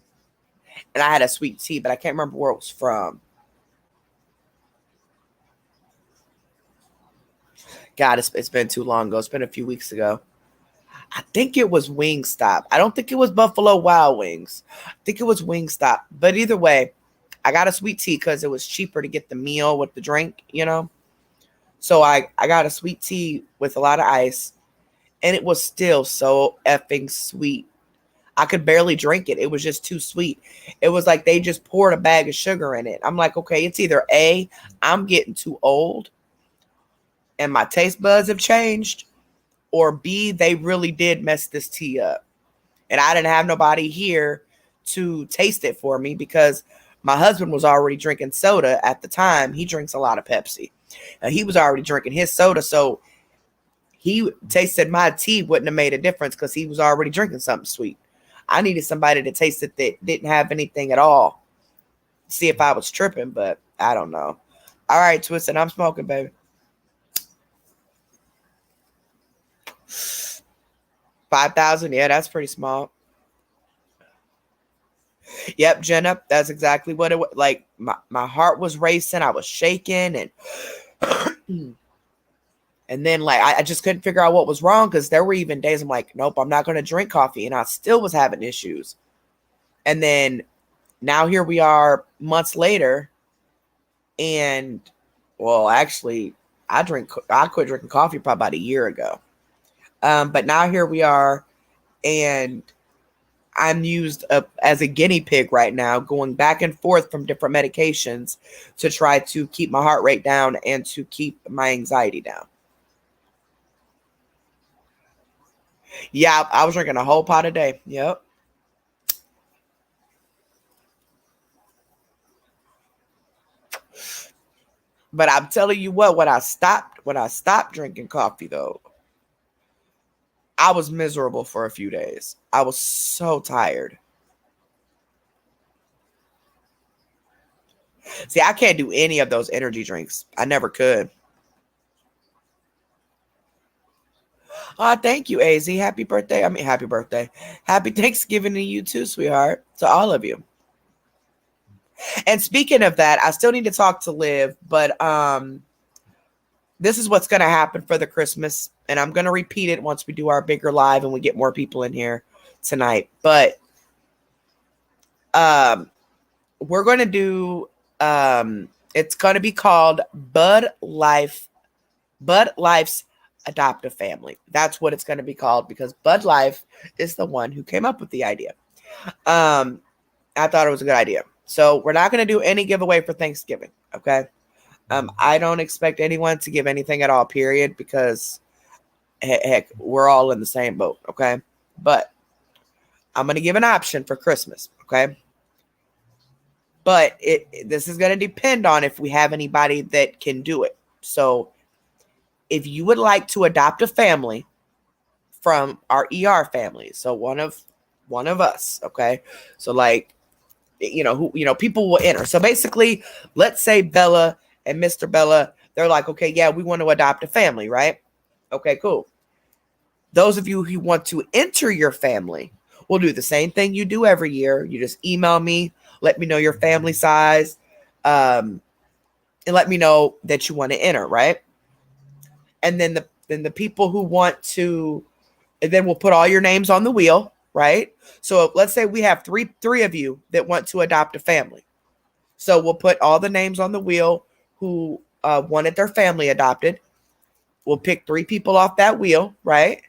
and I had a sweet tea, but I can't remember where it was from. God, it's been too long ago. It's been a few weeks ago. I think it was Wingstop. I don't think it was Buffalo Wild Wings. I think it was Wingstop. But either way, I got a sweet tea because it was cheaper to get the meal with the drink. So I got a sweet tea with a lot of ice, and it was still so effing sweet. I could barely drink it. It was just too sweet. It was like they just poured a bag of sugar in it. I'm like, okay, it's either A, I'm getting too old and my taste buds have changed, or B, they really did mess this tea up. And I didn't have nobody here to taste it for me because my husband was already drinking soda at the time. He drinks a lot of Pepsi. He was already drinking his soda, so he tasted my tea wouldn't have made a difference because he was already drinking something sweet. I needed somebody to taste it that didn't have anything at all. See if I was tripping, but I don't know. All right, Twisted, I'm smoking, baby. 5,000, yeah, that's pretty small. Yep, Jenna, that's exactly what it was. Like my heart was racing, I was shaking, and and then like I just couldn't figure out what was wrong because there were even days I'm like, nope, I'm not going to drink coffee, and I still was having issues. And then now here we are months later, and well, actually, I quit drinking coffee probably about a year ago. But now here we are, and I'm used as a guinea pig right now, going back and forth from different medications to try to keep my heart rate down and to keep my anxiety down. Yeah, I was drinking a whole pot a day. Yep. But I'm telling you what, when I stopped drinking coffee though, I was miserable for a few days. I was so tired. See, I can't do any of those energy drinks. I never could. Oh, thank you, AZ. Happy birthday. I mean, happy birthday. Happy Thanksgiving to you too, sweetheart. To all of you. And speaking of that, I still need to talk to Liv, but this is what's going to happen for the Christmas, and I'm going to repeat it once we do our bigger live and we get more people in here tonight. But we're going to do it's going to be called Bud Life's Adoptive Family. That's what it's going to be called because Bud Life is the one who came up with the idea. I thought it was a good idea. So we're not going to do any giveaway for Thanksgiving, okay? I don't expect anyone to give anything at all, period, because heck, we're all in the same boat, okay? But I'm going to give an option for Christmas, okay? But this is going to depend on if we have anybody that can do it. So if you would like to adopt a family from our ER family, so one of us, okay? So like, people will enter. So basically, let's say Bella and Mr. Bella, they're like, okay, yeah, we want to adopt a family, right? Okay, cool. Those of you who want to enter your family will do the same thing you do every year. You just email me, let me know your family size, and let me know that you want to enter, right? And then the people who want to, and then we'll put all your names on the wheel, right? So let's say we have three of you that want to adopt a family. So we'll put all the names on the wheel who wanted their family adopted. We'll pick 3 people off that wheel, right?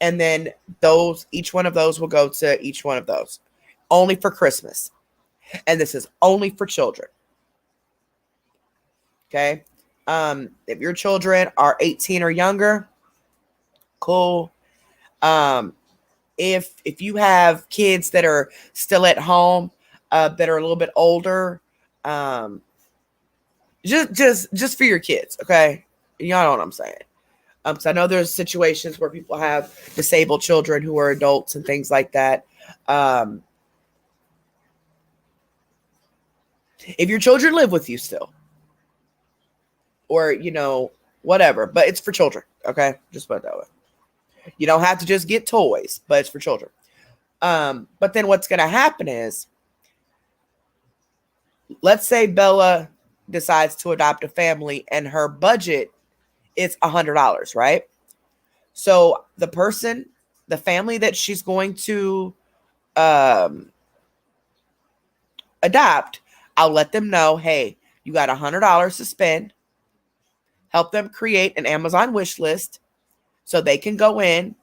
And then each one of those will go to each one of those. Only for Christmas. And this is only for children. Okay? If your children are 18 or younger, cool. If you have kids that are still at home, that are a little bit older, just for your kids, okay? Y'all know what I'm saying. Because I know there's situations where people have disabled children who are adults and things like that. If your children live with you still, or whatever, but it's for children, okay? Just put it that way. You don't have to just get toys, but it's for children. But then what's going to happen is, let's say Bella decides to adopt a family and her budget is $100, right? So the family that she's going to adopt, I'll let them know, hey, you got $100 to spend. Help them create an Amazon wish list so they can go in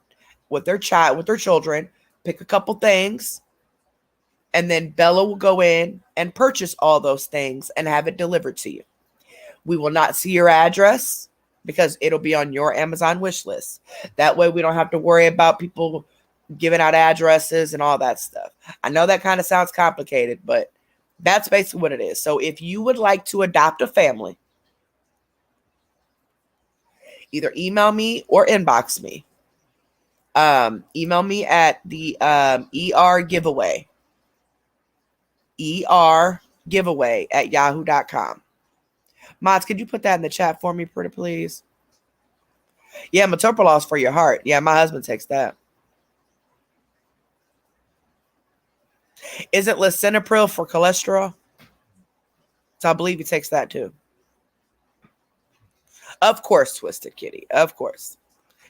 with their children, pick a couple things, and then Bella will go in and purchase all those things and have it delivered to you. We will not see your address because it'll be on your Amazon wish list. That way we don't have to worry about people giving out addresses and all that stuff. I know that kind of sounds complicated, but that's basically what it is. So if you would like to adopt a family, either email me or inbox me. Email me at the ER giveaway. ER giveaway at yahoo.com. Mods, could you put that in the chat for me, pretty please? Yeah, metoprolol is for your heart. Yeah, my husband takes that. Isn't lisinopril for cholesterol? So I believe he takes that too. Of course, Twisted Kitty. Of course.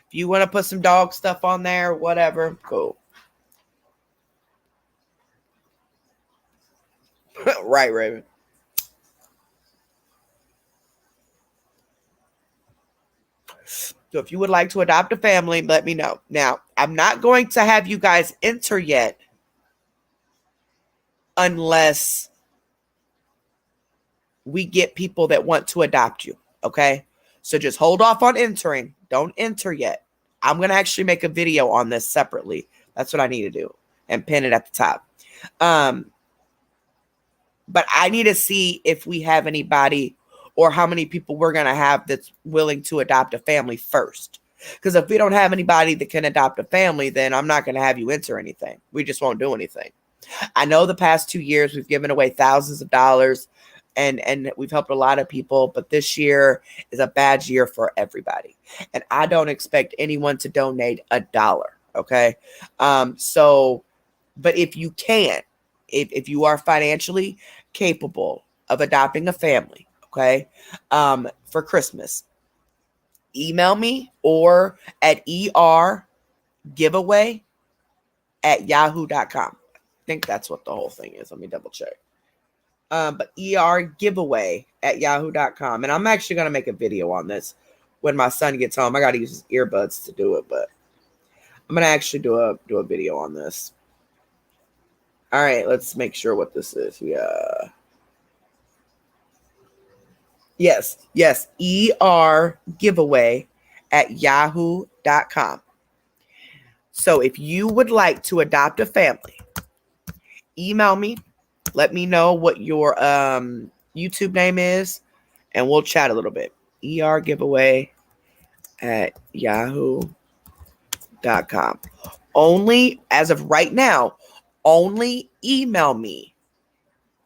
If you want to put some dog stuff on there, whatever, cool. Right, Raven. So if you would like to adopt a family, let me know. Now, I'm not going to have you guys enter yet unless we get people that want to adopt you, okay? So just hold off on entering. Don't enter yet. I'm going to actually make a video on this separately. That's what I need to do and pin it at the top. But I need to see if we have anybody or how many people we're going to have that's willing to adopt a family first. Because if we don't have anybody that can adopt a family, then I'm not going to have you enter anything. We just won't do anything. I know the past 2 years we've given away thousands of dollars and we've helped a lot of people, but this year is a bad year for everybody. And I don't expect anyone to donate $1, okay? But if you can, if you are financially capable of adopting a family, okay, for Christmas, email me or at giveaway at yahoo.com. I think that's what the whole thing is. Let me double check. But giveaway at yahoo.com. And I'm actually going to make a video on this when my son gets home. I got to use his earbuds to do it, but I'm going to actually do a video on this. All right, let's make sure what this is. Yeah. Yes, yes, ER giveaway at yahoo.com. So if you would like to adopt a family, email me. Let me know what your YouTube name is, and we'll chat a little bit. ER giveaway at yahoo.com. Only, as of right now, only email me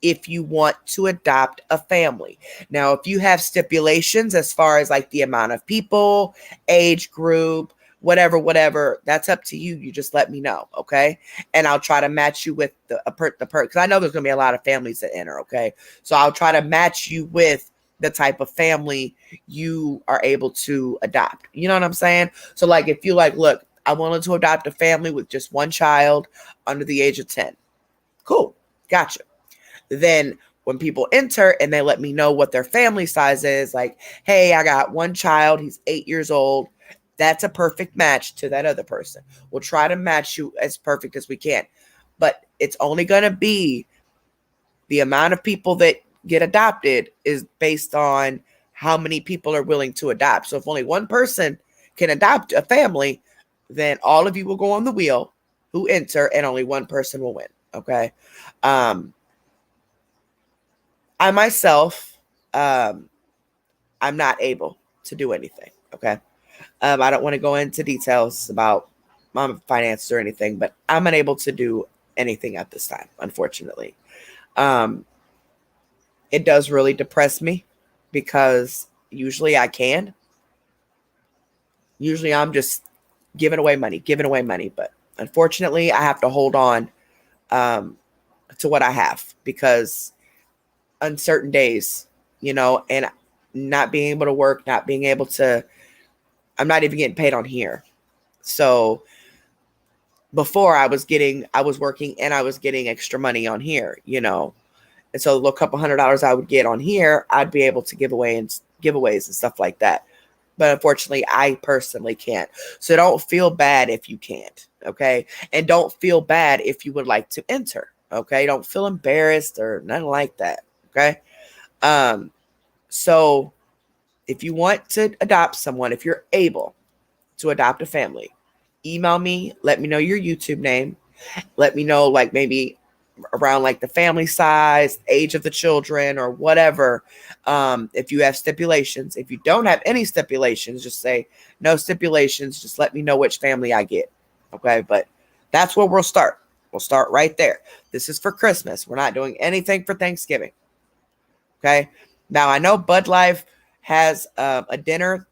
if you want to adopt a family. Now, if you have stipulations as far as like the amount of people, age group, whatever, that's up to you. You just let me know, okay? And I'll try to match you with the because I know there's gonna be a lot of families that enter, okay? So I'll try to match you with the type of family you are able to adopt. You know what I'm saying? So like if you like, look, I wanted to adopt a family with just one child under the age of 10. Cool. Gotcha. Then when people enter and they let me know what their family size is, like, hey, I got one child, he's 8 years old. That's a perfect match to that other person. We'll try to match you as perfect as we can. But it's only going to be the amount of people that get adopted is based on how many people are willing to adopt. So if only one person can adopt a family, then all of you will go on the wheel who enter and only one person will win. Okay. I myself, I'm not able to do anything. Okay. I don't want to go into details about my finances or anything, but I'm unable to do anything at this time, unfortunately. Um, it does really depress me because usually I can. Usually I'm just giving away money, but unfortunately I have to hold on um, to what I have because uncertain days, and not being able to work, not being able to, I'm not even getting paid on here. So before I was working and I was getting extra money on here, And so the little couple $100 I would get on here, I'd be able to give away and giveaways and stuff like that. But unfortunately, I personally can't. So don't feel bad if you can't. Okay. And don't feel bad if you would like to enter. Okay. Don't feel embarrassed or nothing like that. Okay. So if you want to adopt someone, if you're able to adopt a family, email me, let me know your YouTube name, let me know like maybe around like the family size, age of the children or whatever. If you have stipulations, if you don't have any stipulations, just say no stipulations, just let me know which family I get. Okay. But that's where we'll start. We'll start right there. This is for Christmas. We're not doing anything for Thanksgiving. Okay. Now I know Bud Life has a dinner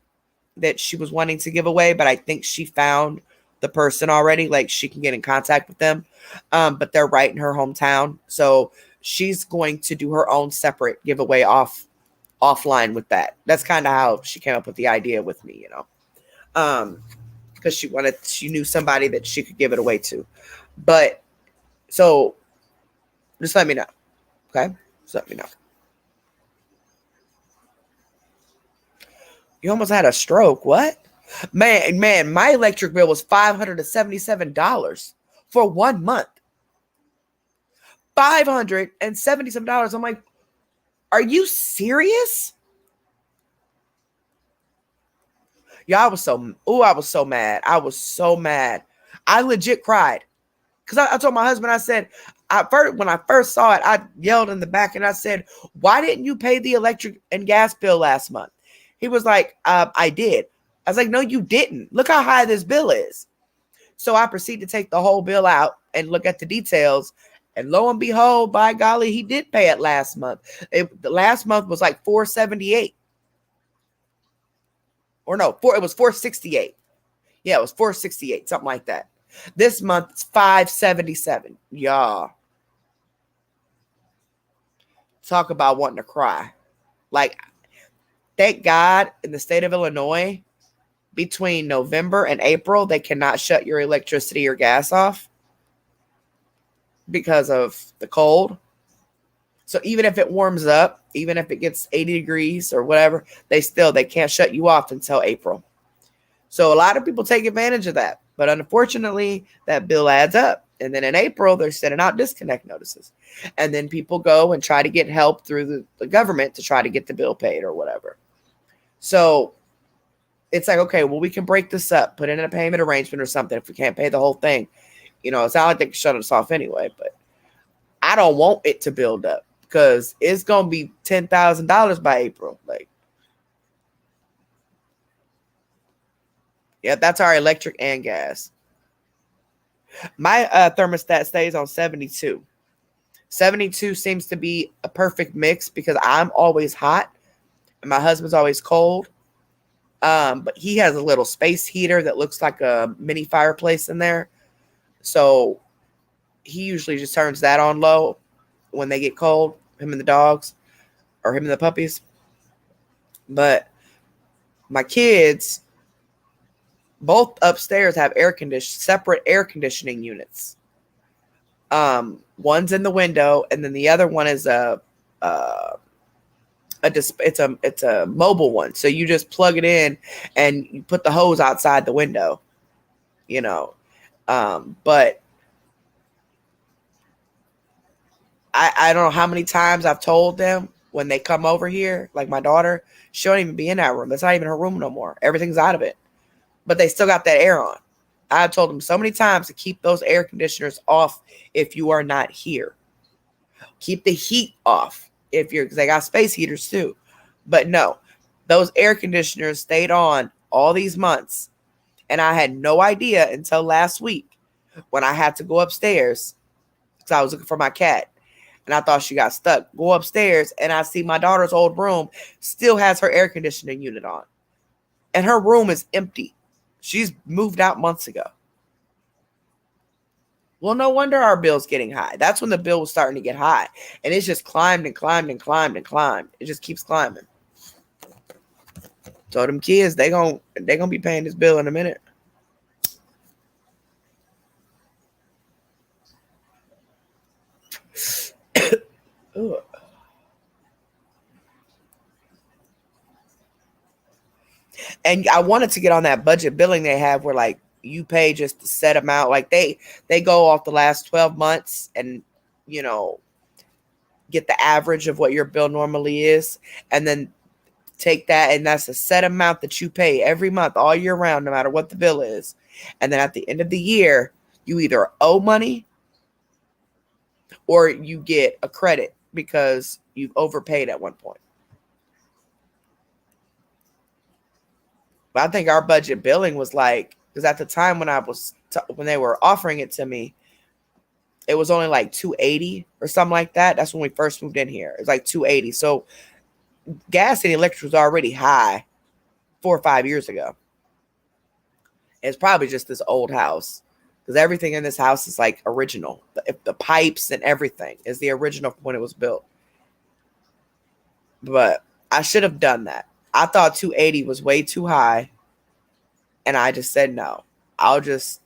that she was wanting to give away, but I think she found the person already. Like she can get in contact with them. But they're right in her hometown. So she's going to do her own separate giveaway offline with that. That's kind of how she came up with the idea with me, because she knew somebody that she could give it away to. But so just let me know. Okay. Just let me know. You almost had a stroke. What? Man, my electric bill was $577 for 1 month. $577. I'm like, are you serious? Yeah, I was so mad. I was so mad. I legit cried. Because I told my husband, I said, when I first saw it, I yelled in the back and I said, why didn't you pay the electric and gas bill last month? He was like, I did. I was like, no, you didn't. Look how high this bill is. So I proceeded to take the whole bill out and look at the details. And lo and behold, by golly, he did pay it last month. The last month was like $478. Or no, it was $468. Yeah, it was $468, something like that. This month it's $577. Y'all. Talk about wanting to cry. Like, thank God in the state of Illinois, between November and April, they cannot shut your electricity or gas off because of the cold. So even if it warms up, even if it gets 80 degrees or whatever, they can't shut you off until April. So a lot of people take advantage of that. But unfortunately, that bill adds up. And then in April, they're sending out disconnect notices. And then people go and try to get help through the government to try to get the bill paid or whatever. So it's like, okay, well, we can break this up, put in a payment arrangement or something if we can't pay the whole thing. You know, it's not like they can shut us off anyway, but I don't want it to build up because it's going to be $10,000 by April. Like, yeah, that's our electric and gas. My thermostat stays on 72. 72 seems to be a perfect mix because I'm always hot and my husband's always cold. But he has a little space heater that looks like a mini fireplace in there. So he usually just turns that on low when they get cold, him and the dogs or him and the puppies. But my kids, both upstairs, have separate air conditioning units. One's in the window, and then the other one is it's a mobile one. So you just plug it in and you put the hose outside the window, you know. But I don't know how many times I've told them when they come over here, like my daughter, she don't even be in that room. That's not even her room no more. Everything's out of it. But they still got that air on. I've told them so many times to keep those air conditioners off if you are not here. Keep the heat off because they got space heaters too. But no, those air conditioners stayed on all these months. And I had no idea until last week when I had to go upstairs because I was looking for my cat. And I thought she got stuck. Go upstairs and I see my daughter's old room still has her air conditioning unit on. And her room is empty. She's moved out months ago. Well, no wonder our bill's getting high. That's when the bill was starting to get high. And it's just climbed and climbed and climbed and climbed. It just keeps climbing. So them kids, they gonna be paying this bill in a minute. And I wanted to get on that budget billing they have where like you pay just a set amount. Like they go off the last 12 months and, you know, get the average of what your bill normally is. And then take that. And that's a set amount that you pay every month, all year round, no matter what the bill is. And then at the end of the year, you either owe money or you get a credit because you've overpaid at one point. But I think our budget billing was like, because at the time when when they were offering it to me, it was only like $280 or something like that. That's when we first moved in here. It's like $280. So gas and electric was already high 4 or 5 years ago. It's probably just this old house because everything in this house is like original. The pipes and everything is the original from when it was built. But I should have done that. I thought 280 was way too high. And I just said no.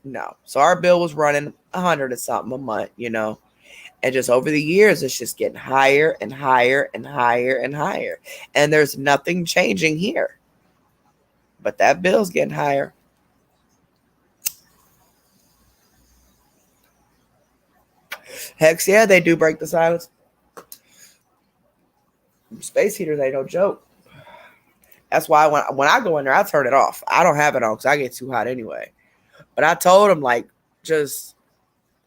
No. So our bill was running 100 or something a month, you know. And just over the years, it's just getting higher and higher and higher and higher. And there's nothing changing here. But that bill's getting higher. Heck yeah, they do break the silence. Space heaters ain't no joke. That's why when I go in there, I turn it off. I don't have it on because I get too hot anyway. But I told him, like,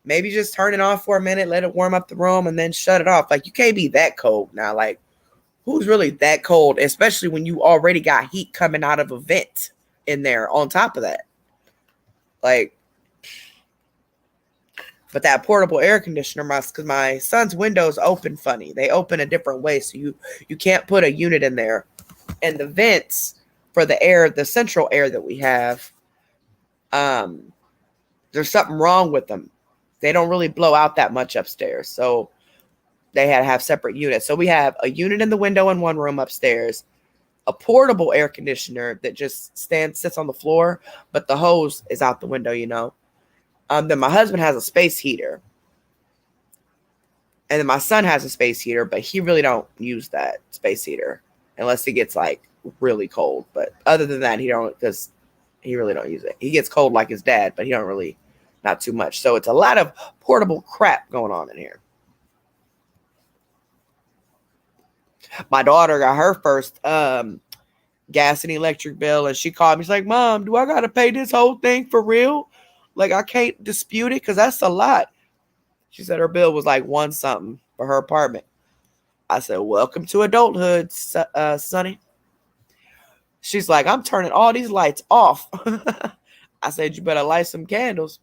maybe just turn it off for a minute, let it warm up the room, and then shut it off. Like, you can't be that cold now. Like, who's really that cold, especially when you already got heat coming out of a vent in there on top of that? Like, but that portable air conditioner, because my son's windows open funny. They open a different way, so you can't put a unit in there. And the vents for the air, the central air that we have, there's something wrong with them. They don't really blow out that much upstairs. So they had to have separate units. So we have a unit in the window in one room upstairs, a portable air conditioner that just sits on the floor, but the hose is out the window, you know. Then my husband has a space heater. And then my son has a space heater, but he really don't use that space heater unless it gets like really cold. But other than that, he really don't use it. He gets cold like his dad, but he don't really not too much. So it's a lot of portable crap going on in here. My daughter got her first gas and electric bill, and she called me. She's like, Mom, do I got to pay this whole thing for real? Like, I can't dispute it because that's a lot. She said her bill was like one something for her apartment. I said, welcome to adulthood, Sonny. She's like, I'm turning all these lights off. I said, you better light some candles.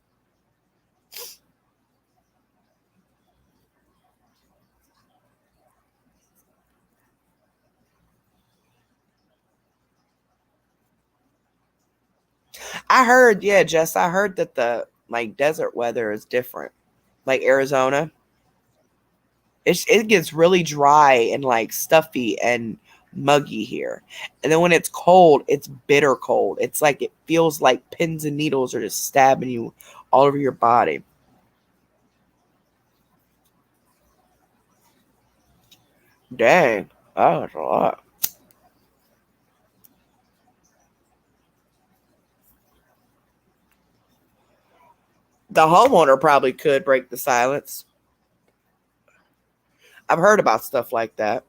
I heard, yeah, Jess, I heard that the like desert weather is different. Like Arizona, it gets really dry and like stuffy and muggy here. And then when it's cold, it's bitter cold. It's like it feels like pins and needles are just stabbing you all over your body. Dang. Oh, that's a lot. The homeowner probably could break the silence. I've heard about stuff like that.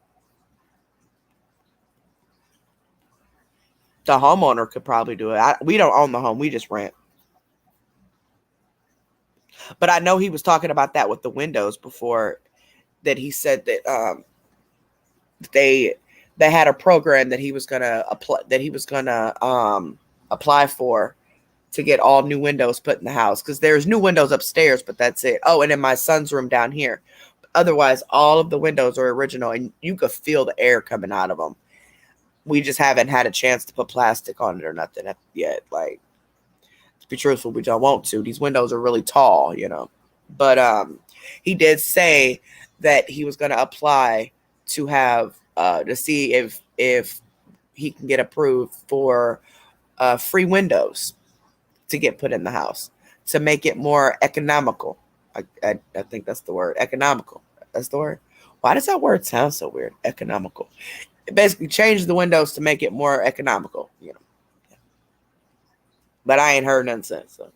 The homeowner could probably do it. We don't own the home. We just rent. But I know he was talking about that with the windows before, that he said that they they had a program that he was gonna apply for to get all new windows put in the house, because there's new windows upstairs, but that's it. Oh, and in my son's room down here. Otherwise, all of the windows are original, and you could feel the air coming out of them. We just haven't had a chance to put plastic on it or nothing yet. Like, to be truthful, we don't want to. These windows are really tall, you know. But he did say that he was going to apply to have to see if he can get approved for free windows to get put in the house to make it more economical. I think that's the word, economical. That's the word. Why does that word sound so weird? Economical. It basically changed the windows to make it more economical, you know. But I ain't heard nothing since. So.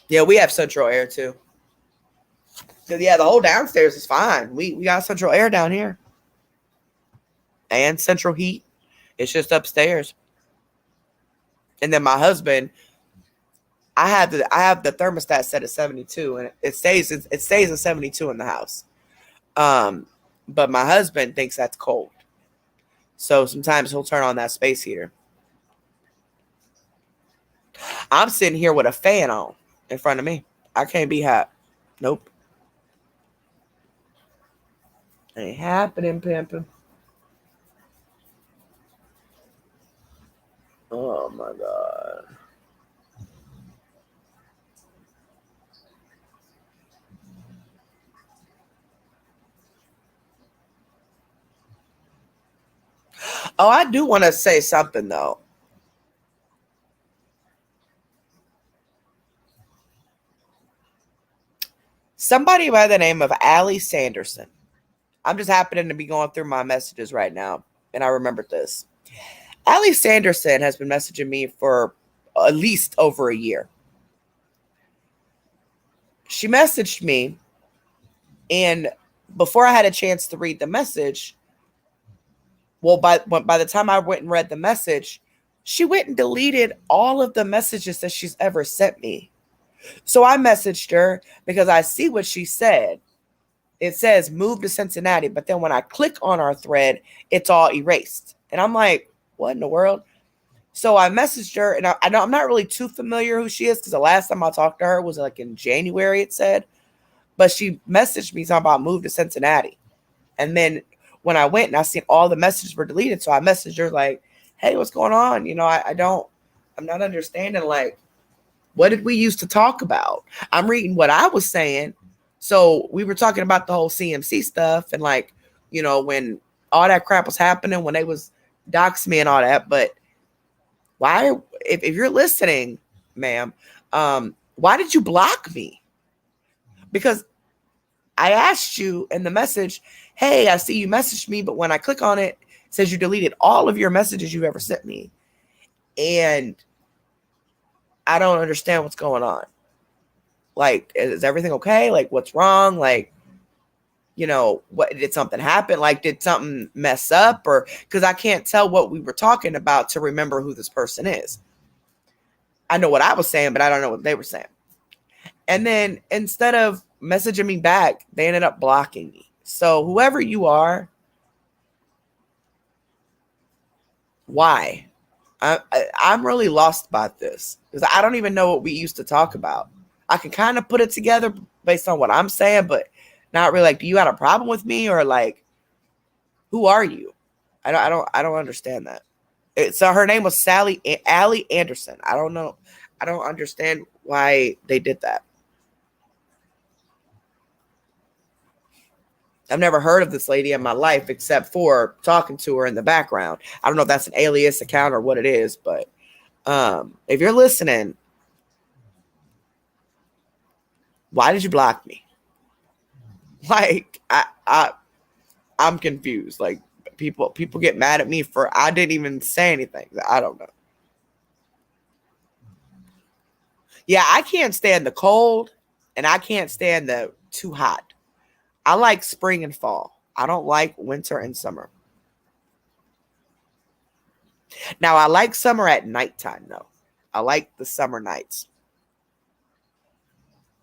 Yeah, we have central air too. So yeah, the whole downstairs is fine. We got central air down here and central heat. It's just upstairs. And then my husband, I have the thermostat set at 72, and it stays at 72 in the house. Um, but my husband thinks that's cold, so sometimes he'll turn on that space heater. I'm sitting here with a fan on in front of me. I can't be hot. Nope, ain't happening, pimping. Oh my god. Oh, I do want to say something though. Somebody by the name of Allie Sanderson. I'm just happening to be going through my messages right now, and I remembered this. Allie Sanderson has been messaging me for at least over a year. She messaged me, and before I had a chance to read the message, well, by the time I went and read the message, she went and deleted all of the messages that she's ever sent me. So I messaged her because I see what she said. It says move to Cincinnati, but then when I click on our thread, it's all erased. And I'm like, what in the world? So I messaged her, and I know I'm not really too familiar who she is, because the last time I talked to her was like in January, it said. But she messaged me talking about move to Cincinnati. And then when I went and I seen all the messages were deleted, so I messaged her like, hey, what's going on? You know, I'm not understanding, like, what did we used to talk about? I'm reading what I was saying. So we were talking about the whole CMC stuff, and like, you know, when all that crap was happening, when they was doxing me and all that. But why, if you're listening, ma'am, why did you block me? Because I asked you in the message, hey, I see you messaged me, but when I click on it, it says you deleted all of your messages you've ever sent me. And I don't understand what's going on. Like, is everything okay? Like, what's wrong? Like, what did something happen? Like, did something mess up? Or because I can't tell what we were talking about to remember who this person is. I know what I was saying, but I don't know what they were saying. And then instead of messaging me back, they ended up blocking me. So whoever you are, why? I'm really lost about this because I don't even know what we used to talk about. I can kind of put it together based on what I'm saying, but not really. Like, do you have a problem with me, or like, who are you? I don't understand that. So her name was Allie Anderson. I don't know. I don't understand why they did that. I've never heard of this lady in my life except for talking to her in the background. I don't know if that's an alias account or what it is, but if you're listening, why did you block me? Like, I'm confused. Like, people get mad at me for I didn't even say anything. I don't know. Yeah, I can't stand the cold, and I can't stand the too hot. I like spring and fall. I don't like winter and summer. Now, I like summer at nighttime, though. I like the summer nights.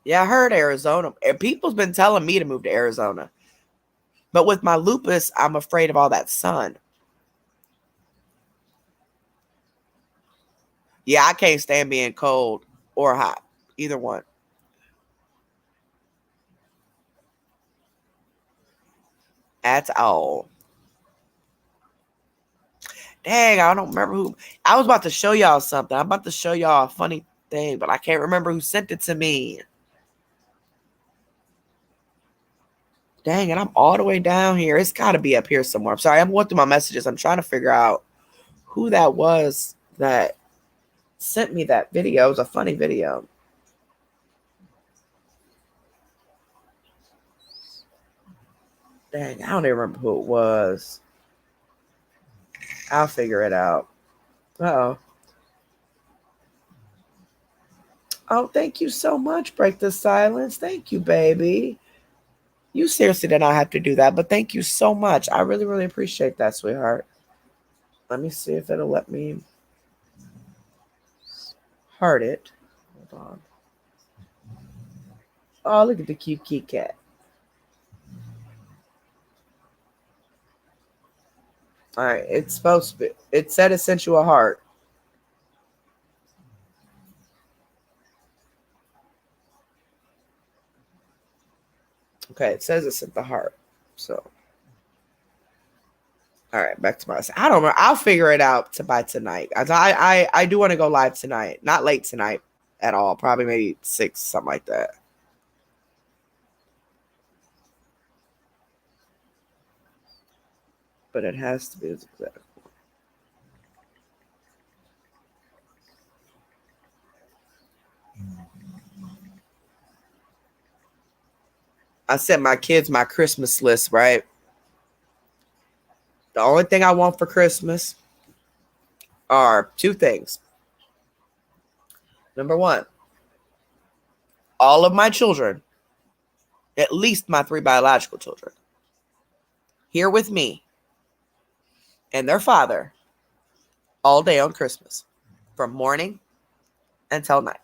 Yeah, I heard Arizona. And people's been telling me to move to Arizona. But with my lupus, I'm afraid of all that sun. Yeah, I can't stand being cold or hot. Either one. At all. Dang, I don't remember who. I was about to show y'all something. I'm about to show y'all a funny thing, but I can't remember who sent it to me. Dang, and I'm all the way down here. It's got to be up here somewhere. I'm sorry. I'm going through my messages. I'm trying to figure out who that was that sent me that video. It was a funny video. Dang, I don't even remember who it was. I'll figure it out. Oh. Oh, thank you so much, Break the Silence. Thank you, baby. You seriously did not have to do that, but thank you so much. I really, really appreciate that, sweetheart. Let me see if it'll let me heart it. Hold on. Oh, look at the cute kitty cat. All right, it's supposed to be. It said it sent you a heart. Okay, it says it sent the heart. So, all right, back to my. I don't know. I'll figure it out by tonight. I do want to go live tonight. Not late tonight at all. Probably maybe 6, something like that. But it has to be as exact. I sent my kids my Christmas list, right? The only thing I want for Christmas are 2 things. Number 1, all of my children, at least my 3 biological children, here with me and their father all day on Christmas, from morning until night.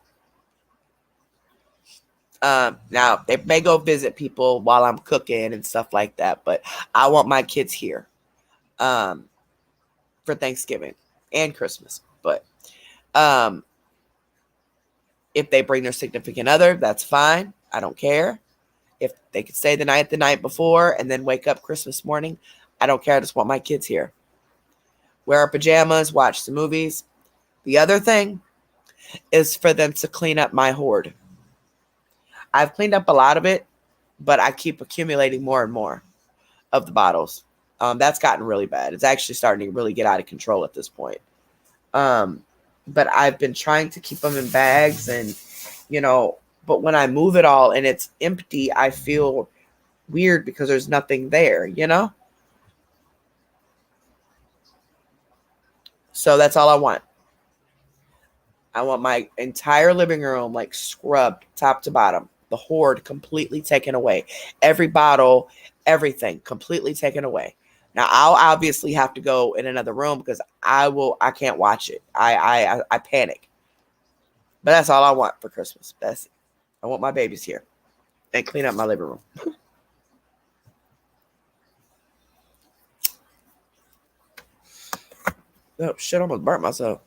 Now, they may go visit people while I'm cooking and stuff like that, but I want my kids here for Thanksgiving and Christmas. But um, if they bring their significant other, that's fine. I don't care. If they could stay the night before and then wake up Christmas morning, I don't care. I just want my kids here. Wear our pajamas, watch the movies. The other thing is for them to clean up my hoard. I've cleaned up a lot of it, but I keep accumulating more and more of the bottles. That's gotten really bad. It's actually starting to really get out of control at this point. Um, but I've been trying to keep them in bags and, but when I move it all and it's empty, I feel weird because there's nothing there. So that's all I want. I want my entire living room like scrubbed top to bottom. The hoard completely taken away. Every bottle, everything completely taken away. Now I'll obviously have to go in another room because I can't watch it. I panic. But that's all I want for Christmas. That's it. I want my babies here and clean up my living room. Oh shit, I almost burnt myself.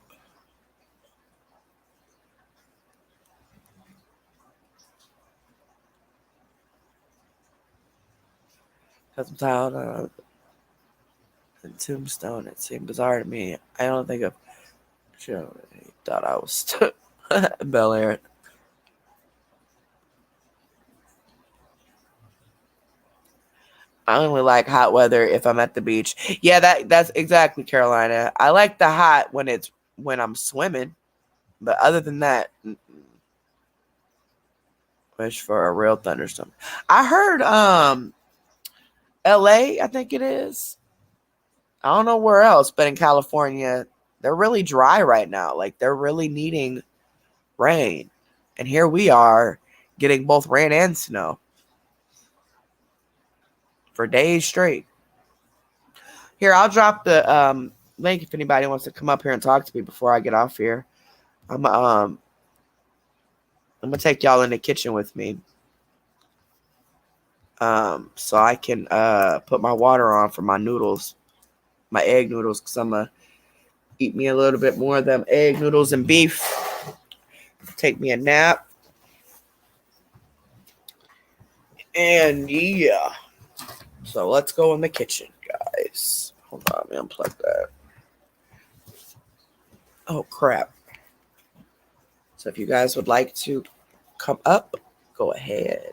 Custom tile and tombstone. It seemed bizarre to me. I don't think of. Sure, he thought I was Bel Air. I only like hot weather if I'm at the beach. Yeah, that's exactly Carolina. I like the hot when I'm swimming, but other than that, wish for a real thunderstorm. I heard LA, I think it is. I don't know where else, but in California, they're really dry right now. Like they're really needing rain. And here we are getting both rain and snow for days straight. Here, I'll drop the link if anybody wants to come up here and talk to me before I get off here. I'm gonna take y'all in the kitchen with me. So I can put my water on for my noodles, my egg noodles, because I'm gonna eat me a little bit more of them egg noodles and beef. Take me a nap. And yeah. So let's go in the kitchen, guys. Hold on, let me unplug that. Oh crap. So if you guys would like to come up, go ahead.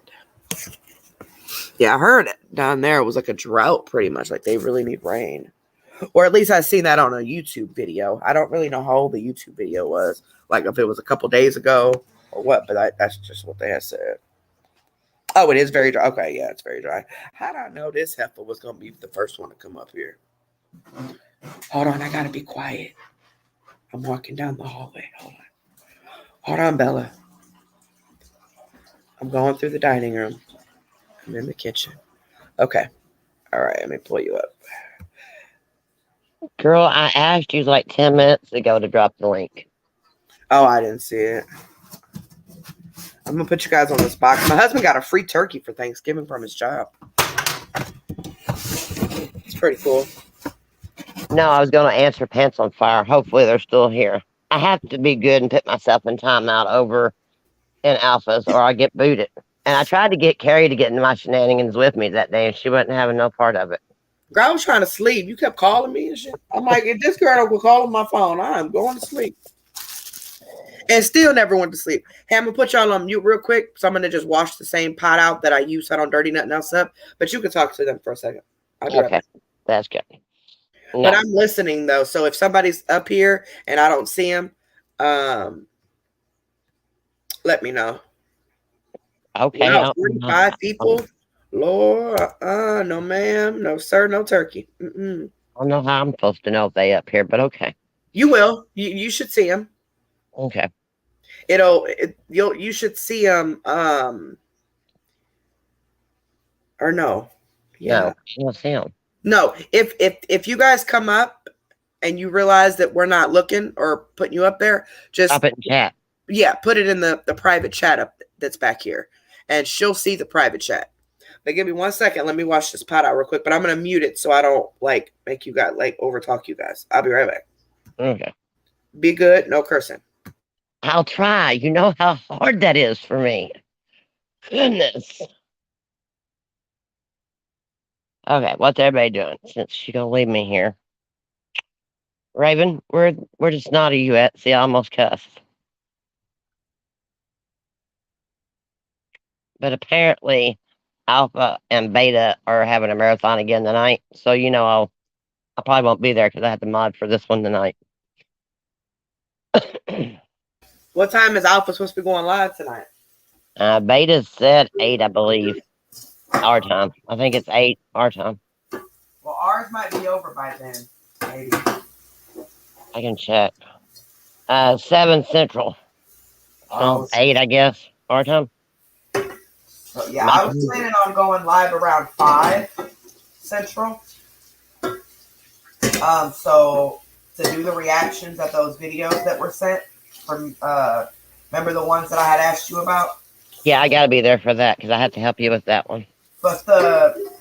Yeah, I heard down there it was like a drought pretty much. Like they really need rain. Or at least I seen that on a YouTube video. I don't really know how old the YouTube video was. Like if it was a couple days ago or what, but that's just what they had said. Oh, it is very dry. Okay, yeah, it's very dry. How did I know this heifer was going to be the first one to come up here? Hold on, I got to be quiet. I'm walking down the hallway. Hold on, Bella. I'm going through the dining room. I'm in the kitchen. Okay. All right, let me pull you up. Girl, I asked you like 10 minutes ago to drop the link. Oh, I didn't see it. I'm going to put you guys on this box. My husband got a free turkey for Thanksgiving from his job. It's pretty cool. No, I was going to answer Pants on Fire. Hopefully they're still here. I have to be good and put myself in timeout over in Alphas or I get booted. And I tried to get Carrie to get into my shenanigans with me that day, and she wasn't having no part of it. Girl, I was trying to sleep. You kept calling me and shit. I'm like, if this girl will call on my phone, I'm going to sleep. And still never went to sleep. Hey, I'm going to put y'all on mute real quick. So I'm going to just wash the same pot out that I use so I don't dirty nothing else up. But you can talk to them for a second. I'll be right back. That's good. No. But I'm listening, though. So if somebody's up here and I don't see them, let me know. Okay. Wow, 45 people? Lord, no ma'am, no sir, no turkey. I don't know how I'm supposed to know if they up here, but okay. You will. You should see them. Okay. You should see them. Or no. Yeah. No, I don't see them. No, if you guys come up and you realize that we're not looking or putting you up there, just pop it in chat. Yeah, put it in the private chat up that's back here, and she'll see the private chat. But give me 1 second. Let me wash this pot out real quick. But I'm gonna mute it so I don't like make you guys like overtalk you guys. I'll be right back. Okay. Be good. No cursing. I'll try. You know how hard that is for me. Goodness. Okay, what's everybody doing since she gonna leave me here? Raven, where does Snotty you at? See, I almost cussed. But apparently Alpha and Beta are having a marathon again tonight. So I probably won't be there because I have to mod for this one tonight. What time is Alpha supposed to be going live tonight? Beta said 8, I believe. Our time. I think it's 8 our time. Well, ours might be over by then. Maybe. I can check. 7 Central. So Oh, 8, I guess, our time. so yeah, My I was time. planning on going live around 5 Central. So to do the reactions of those videos that were sent from, remember the ones that I had asked you about? Yeah, I gotta be there for that because I have to help you with that one. But the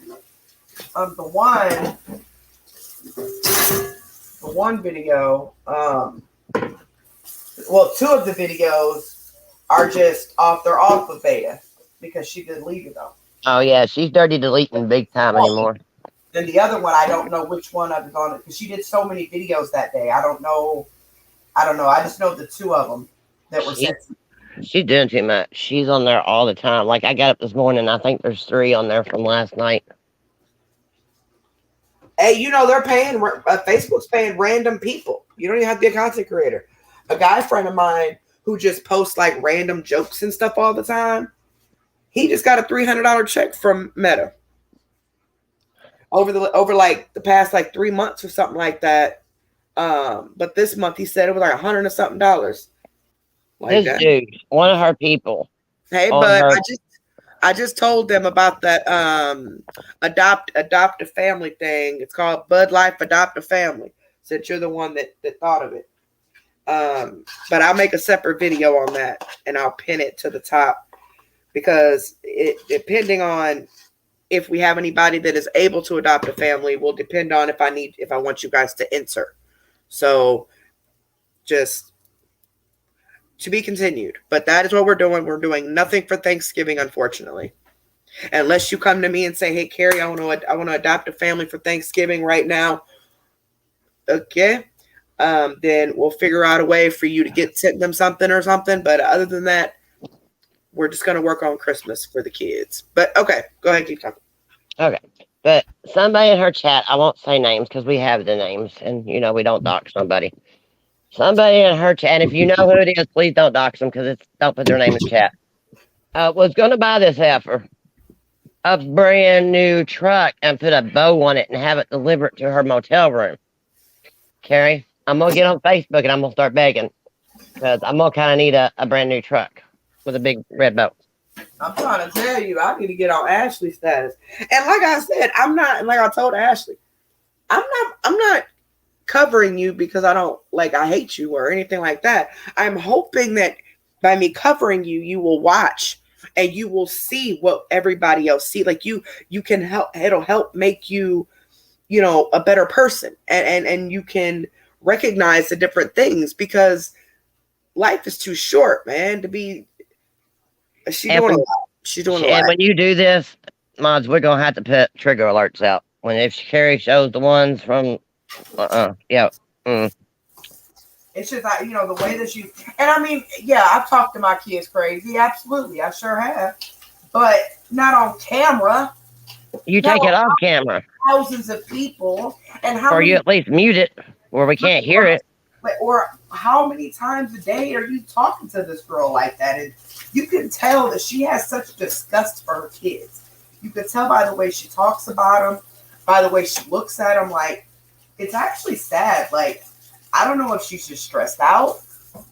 one video, well, two of the videos are just off. They're off of beta because she deleted them. Oh yeah, she's dirty deleting big time anymore. Then the other one, I don't know which one of is on it because she did so many videos that day. I don't know. I don't know. I just know the two of them that were She sent. she's doing too much. She's on there all the time. Like I got up this morning, I think there's 3 on there from last night. Hey, they're paying. Facebook's paying random people. You don't even have to be a content creator. A guy friend of mine who just posts like random jokes and stuff all the time. He just got a $300 check from Meta over like the past like 3 months or something like that. But this month he said it was like $100 and something like This that. dude, one of her people Hey, on but her. I just told them about that adopt a family thing. It's called Bud Life Adopt a Family. Since you're the one that thought of it. But I'll make a separate video on that and I'll pin it to the top because it depending on if we have anybody that is able to adopt a family will depend on if I want you guys to enter. So just to be continued. But that is what we're doing. We're doing nothing for Thanksgiving, unfortunately. Unless you come to me and say, "Hey, Carrie, I want to adopt a family for Thanksgiving right now." Okay, then we'll figure out a way for you to send them something or something. But other than that, we're just gonna work on Christmas for the kids. But okay, go ahead, keep talking. Okay, but somebody in her chat, I won't say names because we have the names, and we don't dox somebody. Somebody in her chat, and if you know who it is, please don't dox them because it's don't put their name in chat. Was going to buy this heifer a brand new truck and put a bow on it and have it delivered to her motel room. Carrie, I'm gonna get on Facebook and I'm gonna start begging because I'm gonna kind of need a brand new truck with a big red bow. I'm trying to tell you, I need to get on Ashley's status. And like I said, I'm not. Like I told Ashley, I'm not covering you because I hate you or anything like that. I'm hoping that by me covering you, you will watch and you will see what everybody else see. Like you can help. It'll help make you, a better person, and you can recognize the different things because life is too short, man, to be. She's And doing a when lot. She's doing a lot. and when you do this, mods, we're gonna have to put trigger alerts out when if Carrie shows the ones from yeah. Mm. It's just like, the way that you, and I mean, yeah, I've talked to my kids crazy. Absolutely. I sure have. But not on camera. You Not take it on off camera, thousands of people. And how or you many, at least mute it where we can't hear it. or how many times a day are you talking to this girl like that? And you can tell that she has such disgust for her kids. You can tell by the way she talks about them, by the way she looks at them. Like, it's actually sad. Like, I don't know if she's just stressed out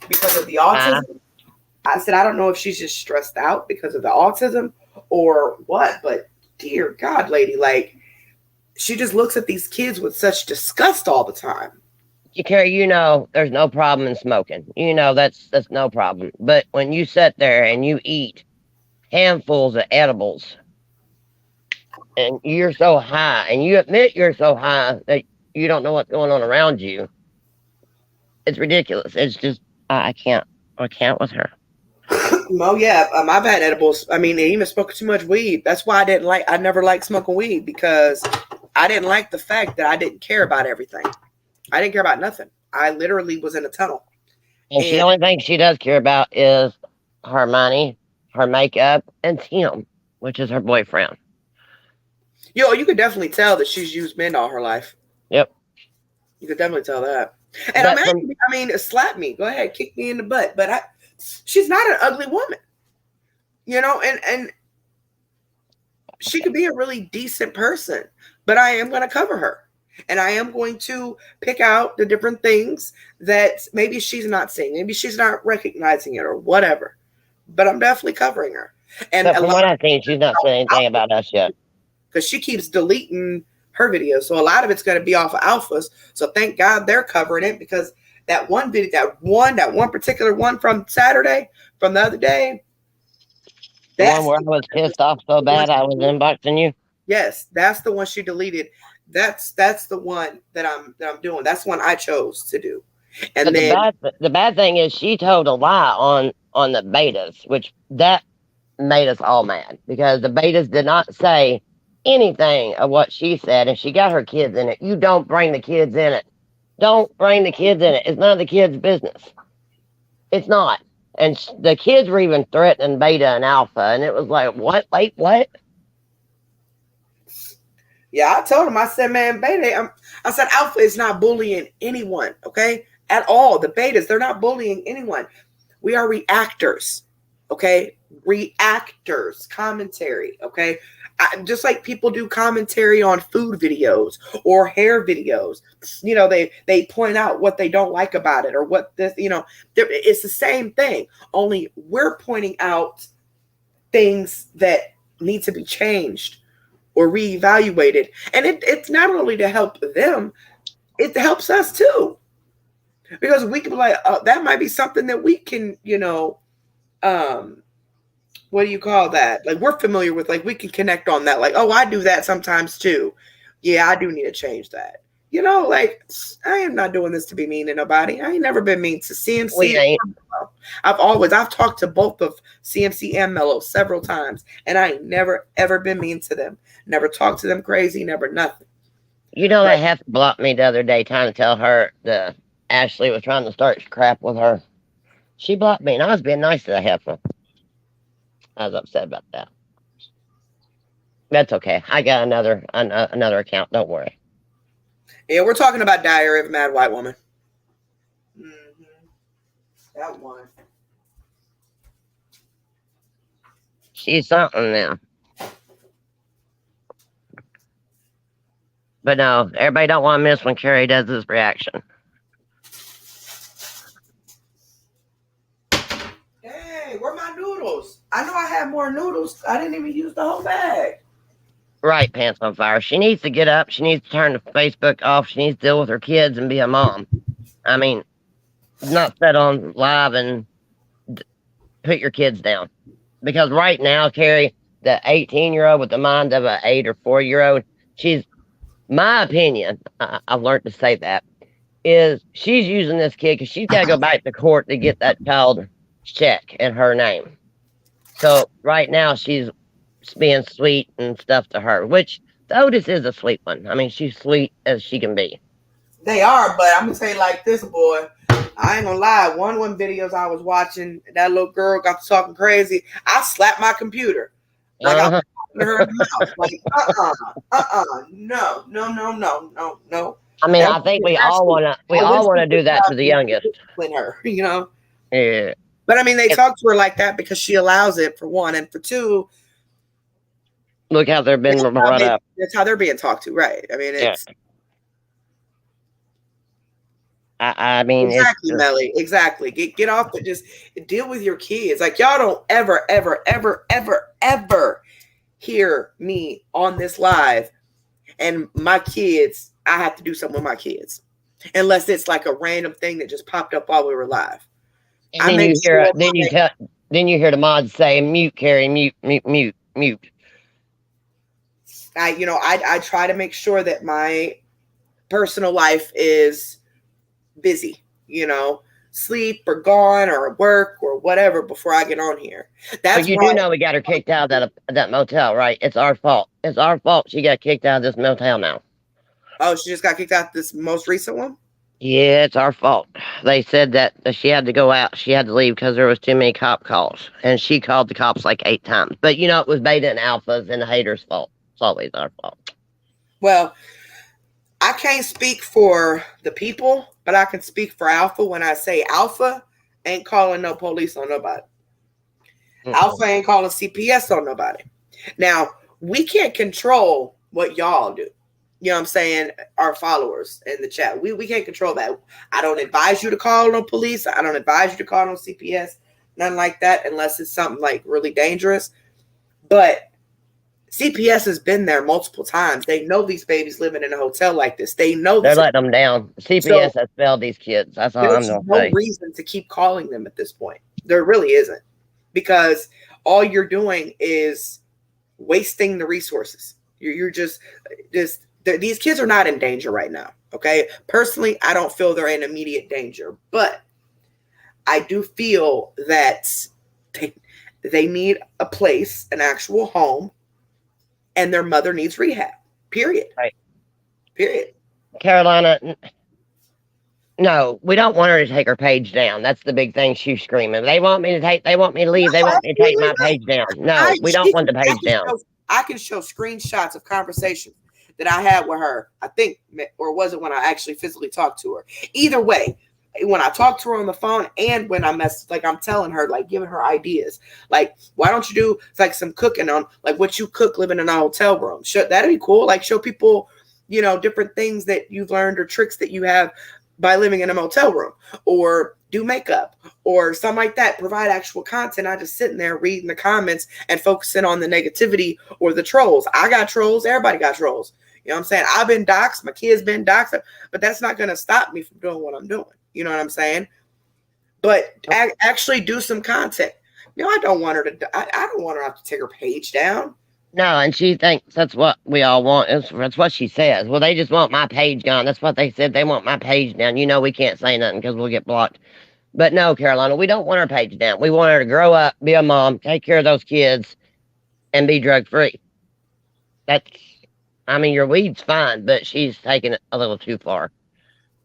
because of the autism. I said, I don't know if she's just stressed out because of the autism or what, but dear God, lady, like, she just looks at these kids with such disgust all the time. Carrie, there's no problem in smoking. That's no problem. But when you sit there and you eat handfuls of edibles and you're so high and you admit you're so high that you don't know what's going on around you, it's ridiculous. It's just I can't with her. Oh yeah, I've had edibles. I mean, they even smoked too much weed. That's why I never liked smoking weed because I didn't like the fact that I didn't care about everything. I didn't care about nothing. I literally was in a tunnel. And the And only thing she does care about is her money, her makeup, and Tim, which is her boyfriend. you could definitely tell that she's used men all her life. Yep. You could definitely tell that. And But from I mean, slap me. Go ahead, kick me in the butt. But she's not an ugly woman. And she could be a really decent person, but I am going to cover her. And I am going to pick out the different things that maybe she's not seeing, maybe she's not recognizing it or whatever. But I'm definitely covering her. And But a from lot what I've seen, she's not saying anything of about us yet. because she keeps deleting her videos. So a lot of it's going to be off of alphas. So thank God they're covering it because that one video, that one particular one from Saturday, from the other day, The one that's where I was pissed off so the one bad I was inboxing you. yes, that's the one she deleted. That's the one that I'm doing. That's the one I chose to do. And But then the bad thing is she told a lie on the betas, which that made us all mad because the betas did not say anything of what she said, and she got her kids in it. You don't bring the kids in it. Don't bring the kids in it. It's none of the kids' business. It's not. And the kids were even threatening beta and alpha, and it was like, what? Wait, what? yeah, I told him. I said, man, beta. I said, alpha is not bullying anyone. Okay, at all. The betas, they're not bullying anyone. We are reactors. Okay, reactors. Commentary. Okay, just like people do commentary on food videos or hair videos. They point out what they don't like about it or what this. It's the same thing. Only we're pointing out things that need to be changed or reevaluated. And it's not only to help them, it helps us too. Because we can be like, that might be something that we can, um, what do you call that? Like we're familiar with, like we can connect on that. Like, oh, I do that sometimes too. Yeah, I do need to change that. Like I am not doing this to be mean to nobody. I ain't never been mean to We CMC. ain't. I've talked to both of CMC and Mello several times, and I ain't never ever been mean to them. Never talked to them crazy, never nothing. You know, But they have blocked me the other day trying to tell her the Ashley was trying to start crap with her. She blocked me, and I was being nice to the heifer. I was upset about that. That's okay. I got another account. Don't worry. yeah, we're talking about Diary of a Mad White Woman. Mm-hmm. That one. She's something now. But no, everybody don't want to miss when Carrie does this reaction. Hey, where my noodles? I know I had more noodles. I didn't even use the whole bag. Right, Pants on Fire. She needs to get up. She needs to turn the Facebook off. She needs to deal with her kids and be a mom. I mean, not set on live and put your kids down. Because right now, Carrie, the 18-year-old with the mind of an 8 or 4-year-old, she's, my opinion, I've learned to say that, is she's using this kid because she's got to go back to court to get that child check in her name. So right now, she's being sweet and stuff to her, which the Otis is a sweet one. I mean, she's sweet as she can be. They are, but I'm gonna say like this, boy. I ain't gonna lie. One of them videos I was watching, that little girl got to talking crazy. I slapped my computer like I was talking to her in the mouth. Like, no, no, no, no, no, no. I mean, And I think we all wanna do that to the youngest. discipline her, Yeah. But I mean, they talk to her like that because she allows it for one, and for two, Look how they've been brought up. that's how they're being talked to, right? I mean, Yeah. it's I mean, it's exactly, just, Melly. Exactly. Get off, but just deal with your kids. Like y'all don't ever, ever, ever, ever, ever hear me on this live, and my kids. I have to do something with my kids, unless it's like a random thing that just popped up while we were live. and I then make you hear sure. then you hear the mods say mute, Carrie, mute, mute, mute, mute. I try to make sure that my personal life is busy. Sleep or gone or work or whatever before I get on here. But That's you why. do know we got her kicked out of that motel, right? It's our fault. It's our fault she got kicked out of this motel now. Oh, she just got kicked out this most recent one? Yeah, it's our fault. They said that she had to go out. She had to leave because there was too many cop calls. And she called the cops like 8 times. But it was beta and alphas and the haters' fault. It's always our fault. Well, I can't speak for the people, but I can speak for Alpha when I say Alpha ain't calling no police on nobody. Alpha ain't calling CPS on nobody. Now, we can't control what y'all do. You know what I'm saying? Our followers in the chat. We can't control that. I don't advise you to call on police. I don't advise you to call on CPS. Nothing like that unless it's something like really dangerous. But CPS has been there multiple times. They know these babies living in a hotel like this. They know They're this. letting them down. So CPS has failed these kids. That's all I'm there's gonna no say. reason to keep calling them at this point. There really isn't. Because all you're doing is wasting the resources. You're just these kids are not in danger right now. Okay. Personally, I don't feel they're in immediate danger, but I do feel that they, they need a place, an actual home, and their mother needs rehab. Period. Right. Period. Carolina, no, we don't want her to take her page down. That's the big thing she's screaming. They want me to leave. They No, want me to take absolutely my not. page down. No, we don't want the page down. I can show screenshots of conversations that I had with her. I think, or was it when I actually physically talked to her? Either way, when I talked to her on the phone and when I messaged, like I'm telling her, like giving her ideas, like why don't you do like some cooking on like what you cook living in a hotel room? That'd be cool. Like show people, different things that you've learned or tricks that you have by living in a motel room, or do makeup or something like that. Provide actual content. I just sitting there reading the comments and focusing on the negativity or the trolls. I got trolls. Everybody got trolls. You know what I'm saying? I've been doxxed. My kids been doxxed, but that's not going to stop me from doing what I'm doing. You know what I'm saying? But actually do some content. I don't want her to. I don't want her to have to take her page down. No, and she thinks that's what we all want. That's what she says. Well, they just want my page gone. That's what they said. They want my page down. We can't say nothing because we'll get blocked. But no, Carolina, we don't want her page down. We want her to grow up, be a mom, take care of those kids, and be drug free. Your weed's fine, but she's taking it a little too far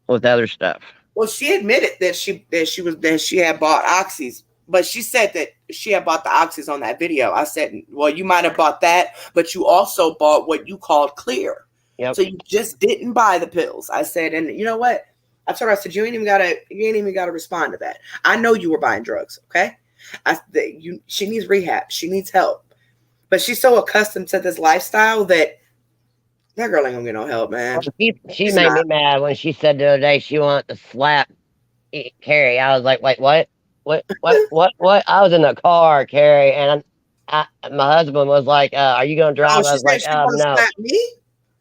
with other stuff. Well, she admitted that she had bought oxys, but she said that she had bought the oxys on that video. I said, well, you might have bought that, but you also bought what you called clear. Yep. So you just didn't buy the pills. I said, and you know what? I told her, I said, you ain't even gotta respond to that. I know you were buying drugs, okay? She needs rehab. She needs help. But she's so accustomed to this lifestyle that girl ain't gonna get no help, man. She made me mad when she said the other day she wanted to slap Carrie. I was like, wait, what? What? I was in the car, Carrie, and my husband was like, "Are you gonna drive?" I was like, "No." Slap me?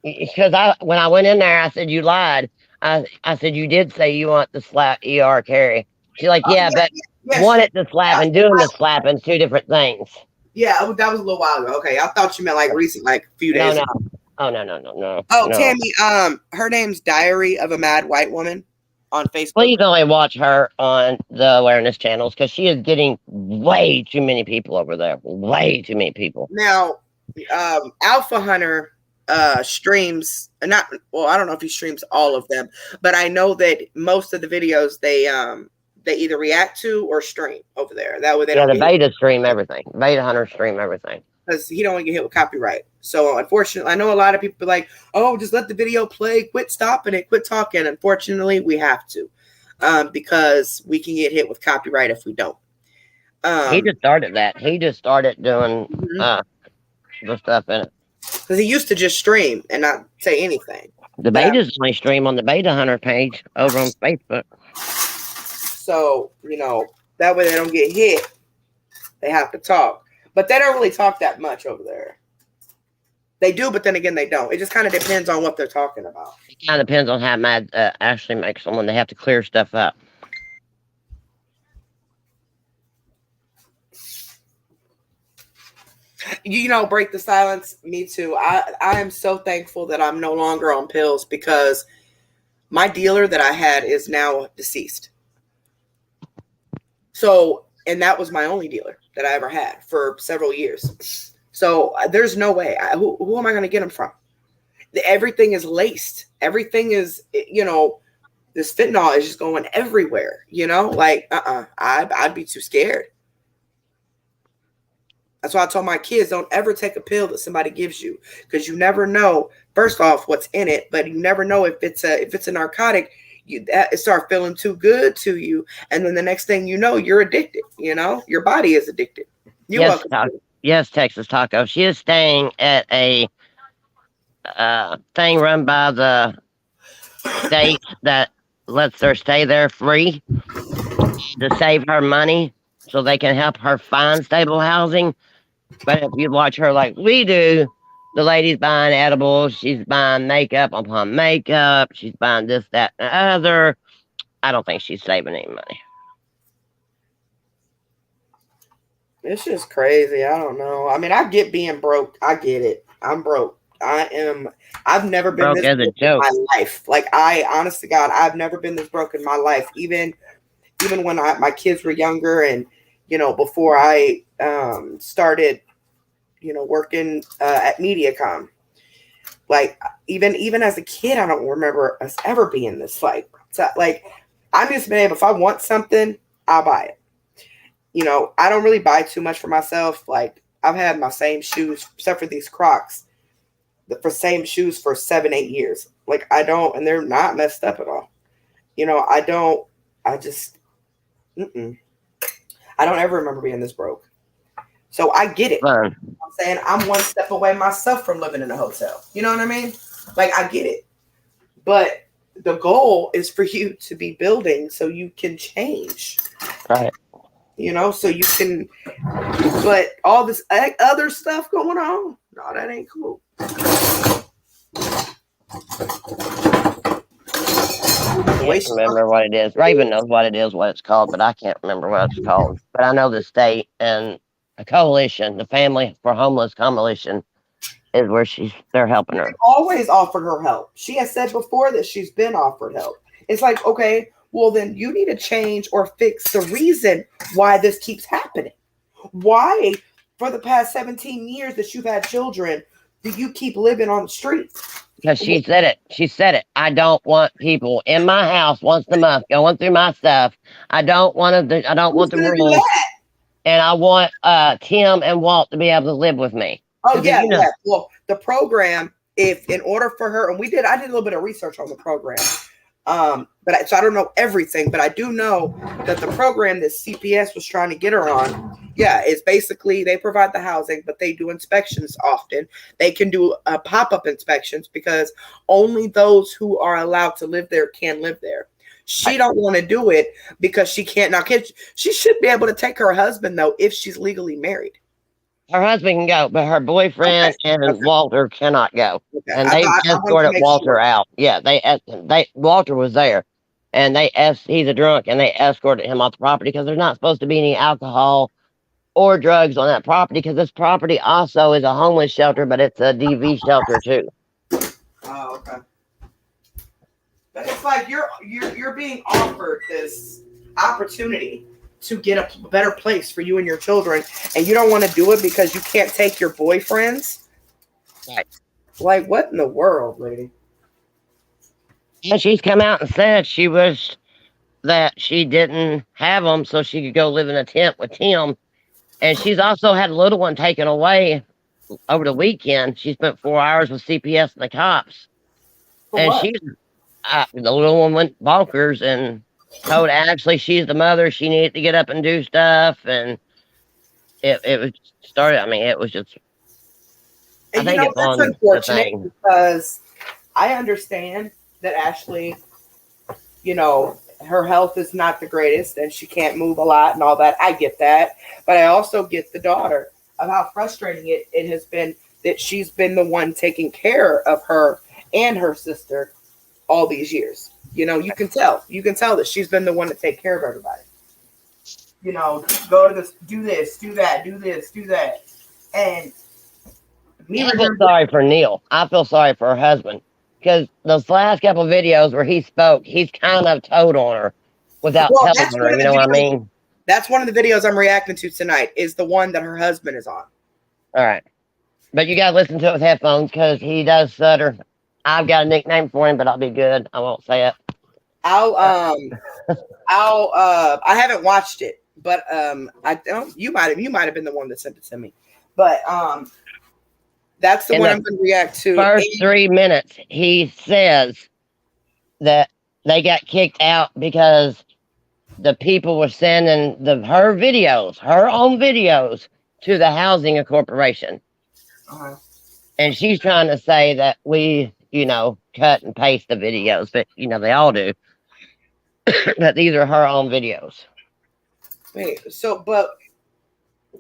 Because when I went in there, I said, "You lied." I said, "You did say you want to slap ER Carrie." She's like, "Yeah, but wanted to slap and doing the slapping, two different things." Yeah, that was a little while ago. Okay, I thought you meant like recent, like a few days. No. ago. Oh no. Oh, no. Tammy, her name's Diary of a Mad White Woman on Facebook. Please only watch her on the awareness channels because she is getting way too many people over there. Way too many people. Now, Alpha Hunter streams I don't know if he streams all of them, but I know that most of the videos they either react to or stream over there. That way they don't the beta stream everything. Beta Hunter stream everything. Because he don't want to get hit with copyright. So unfortunately, I know a lot of people are like, oh, just let the video play, quit stopping it, quit talking. Unfortunately, we have to. Because we can get hit with copyright if we don't. He just started that. He just started doing the stuff in it. Because he used to just stream and not say anything. The betas only stream on the Beta Hunter page over on Facebook. So, that way they don't get hit. They have to talk. But they don't really talk that much over there. They do, but then again, they don't. It just kind of depends on what they're talking about. It kind of depends on how mad Ashley makes them when they have to clear stuff up. Break the silence. Me too. I am so thankful that I'm no longer on pills because my dealer that I had is now deceased. So, and that was my only dealer that I ever had for several years. So there's no way. Who am I going to get them from? Everything is laced. Everything is, this fentanyl is just going everywhere, I'd be too scared. That's why I told my kids, don't ever take a pill that somebody gives you because you never know, first off, what's in it, but you never know if it's a narcotic. It start feeling too good to you, and then the next thing you know, you're addicted. Your body is addicted. Yes, Texas Taco. She is staying at a thing run by the state that lets her stay there free to save her money so they can help her find stable housing. But if you watch her like we do, the lady's buying edibles, she's buying makeup upon makeup, she's buying this, that, and the other. I don't think she's saving any money. It's just crazy. I don't know. I mean, I get being broke. I get it. I'm broke. I've never been Broke this as a broke in joke. my life. Like, honest to God, I've never been this broke in my life. Even when my kids were younger, and before I started working at MediaCom. Like, even as a kid, I don't remember us ever being this like I'm just been able, if I want something, I'll buy it. I don't really buy too much for myself. Like, I've had my same shoes, except for these Crocs, for same shoes for 7-8 years. Like, I don't, and they're not messed up at all. I don't. I just, I don't ever remember being this broke. So I get it. Fun. I'm saying I'm one step away myself from living in a hotel. You know what I mean? Like, I get it. But the goal is for you to be building so you can change. Right. So you can, but all this other stuff going on, no, that ain't cool. I can't remember what it is. Raven knows what it is, what it's called, but I can't remember what it's called. But I know the state and a coalition, the Family for Homeless Coalition, is where they're helping her. Always offered her help. She has said before that she's been offered help. It's like, okay, well, then you need to change or fix the reason why this keeps happening. Why, for the past 17 years that you've had children, do you keep living on the streets? Because she said it. She said it. I don't want people in my house once a month going through my stuff. I don't want to. I don't want the rules. And I want Tim and Walt to be able to live with me. Oh yeah, yeah. Well, the program, if in order for her, and I did a little bit of research on the program. So I don't know everything, but I do know that the program that CPS was trying to get her on, it's basically they provide the housing, but they do inspections often. They can do pop-up inspections because only those who are allowed to live there can live there. She don't want to do it because she can't. Now, she should be able to take her husband, though, if she's legally married. Her husband can go, but her boyfriend and Walter cannot go. Okay. And they escorted Walter out. Yeah, Walter was there, and he's a drunk, and they escorted him off the property because there's not supposed to be any alcohol or drugs on that property because this property also is a homeless shelter, but it's a DV shelter too. Oh, okay. But it's like you're being offered this opportunity to get a better place for you and your children, and you don't want to do it because you can't take your boyfriends. Right. Like, what in the world, lady? And she's come out and said she wished that she didn't have them so she could go live in a tent with Tim. And she's also had a little one taken away over the weekend. She spent 4 hours with CPS and the cops. For and what? The little one went bonkers and told Ashley she's the mother. She needed to get up and do stuff. And it was started. I mean, it was just. And I think it's that's unfortunate because I understand that Ashley, her health is not the greatest and she can't move a lot and all that. I get that. But I also get the daughter of how frustrating it has been that she's been the one taking care of her and her sister all these years. You can tell that she's been the one to take care of everybody. Go to this, do this, do that, do this, do that. And I feel sorry for Neil. I feel sorry for her husband because those last couple of videos where he spoke, he's kind of told on her without telling her. You know what I mean? That's one of the videos I'm reacting to tonight. Is the one that her husband is on. All right, but you got to listen to it with headphones because he does stutter. I've got a nickname for him, but I'll be good. I won't say it. I haven't watched it, but I don't. You might have been the one that sent it to me, but that's the one I'm going to react to. First 3 minutes, he says that they got kicked out because the people were sending her videos, her own videos, to the housing corporation. Uh-huh. And she's trying to say that we, cut and paste the videos, but they all do. That these are her own videos. Wait, so but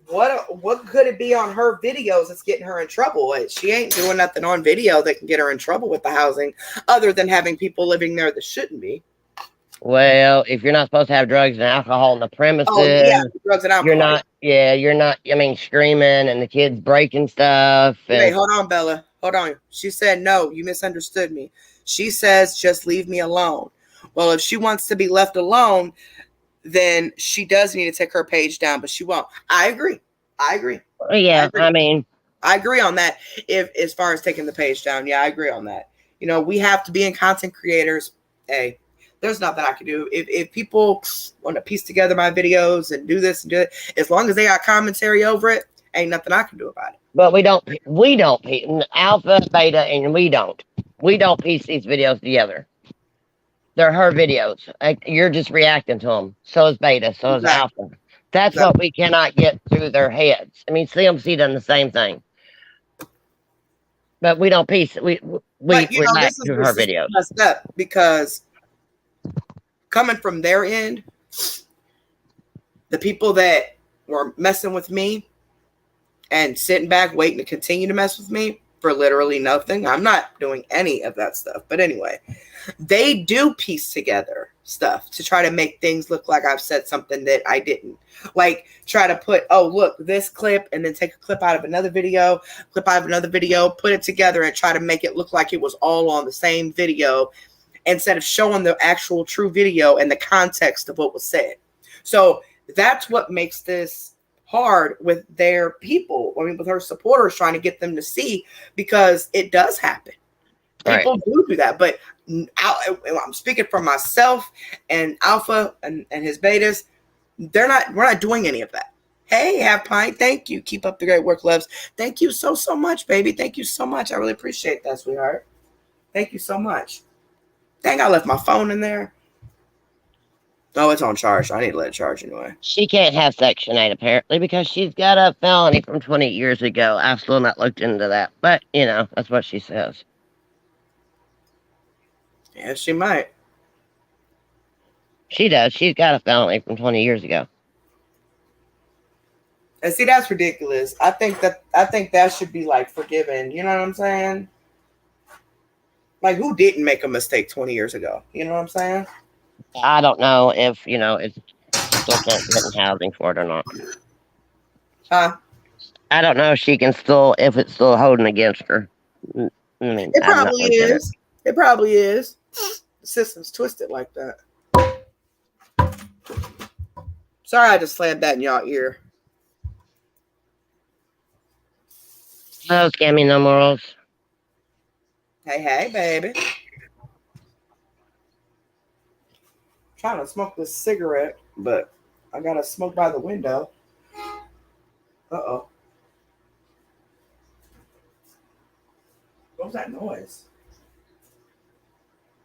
what could it be on her videos that's getting her in trouble? She ain't doing nothing on video that can get her in trouble with the housing, other than having people living there that shouldn't be. Well, if you're not supposed to have drugs and alcohol in the Oh yeah, premises, drugs and you're alcohol. not. Yeah, you're not. I mean, screaming and the kids breaking stuff Wait, and hold on, Bella. Hold on. She said no. You misunderstood me. She says just leave me alone. Well, if she wants to be left alone, then she does need to take her page down, but she won't. I agree. I agree. I yeah. agree. I mean, I agree on that. If as far as taking the page down, yeah, I agree on that. We have to be in content creators. Hey, there's nothing I can do. If people want to piece together my videos and do this and do it, as long as they got commentary over it, ain't nothing I can do about it. but alpha, beta, and we don't piece these videos together. They're her videos. You're just reacting to them. So is beta. So is Exactly. alpha. That's what Exactly. we cannot get through their heads. I mean, CMC done the same thing, but we don't piece. We But react to her this is videos. messed up because coming from their end, the people that were messing with me and sitting back waiting to continue to mess with me for literally nothing. I'm not doing any of that stuff. But anyway, they do piece together stuff to try to make things look like I've said something that I didn't. Like try to put, oh, look, this clip, and then take a clip out of another video, put it together and try to make it look like it was all on the same video instead of showing the actual true video and the context of what was said. So that's what makes this hard with their people. I mean, with her supporters, trying to get them to see, because it does happen. People do that, but I'm speaking for myself and Alpha and his betas. We're not doing any of that. Hey, Half Pint, thank you. Keep up the great work, loves. Thank you so much, baby. Thank you so much. I really appreciate that, sweetheart. Thank you so much. Dang, I left my phone in there. Oh, it's on charge. I need to let it charge anyway. She can't have Section 8 apparently because she's got a felony from 20 years ago. I've still not looked into that, but that's what she says. Yeah, she might. She does. She's got a felony from 20 years ago. And see, that's ridiculous. I think that should be like forgiven. You know what I'm saying? Like, who didn't make a mistake 20 years ago? You know what I'm saying? I don't know if if she still can't get in housing for it or not. Huh? I don't know if she can if it's still holding against her. I mean, It I've not probably looked at it. is. It probably is. The system's twisted like that. Sorry, I just slammed that in y'all ear. Oh, scammy no morals. Hey, baby. Trying to smoke this cigarette, but I gotta smoke by the window. Uh-oh. What was that noise?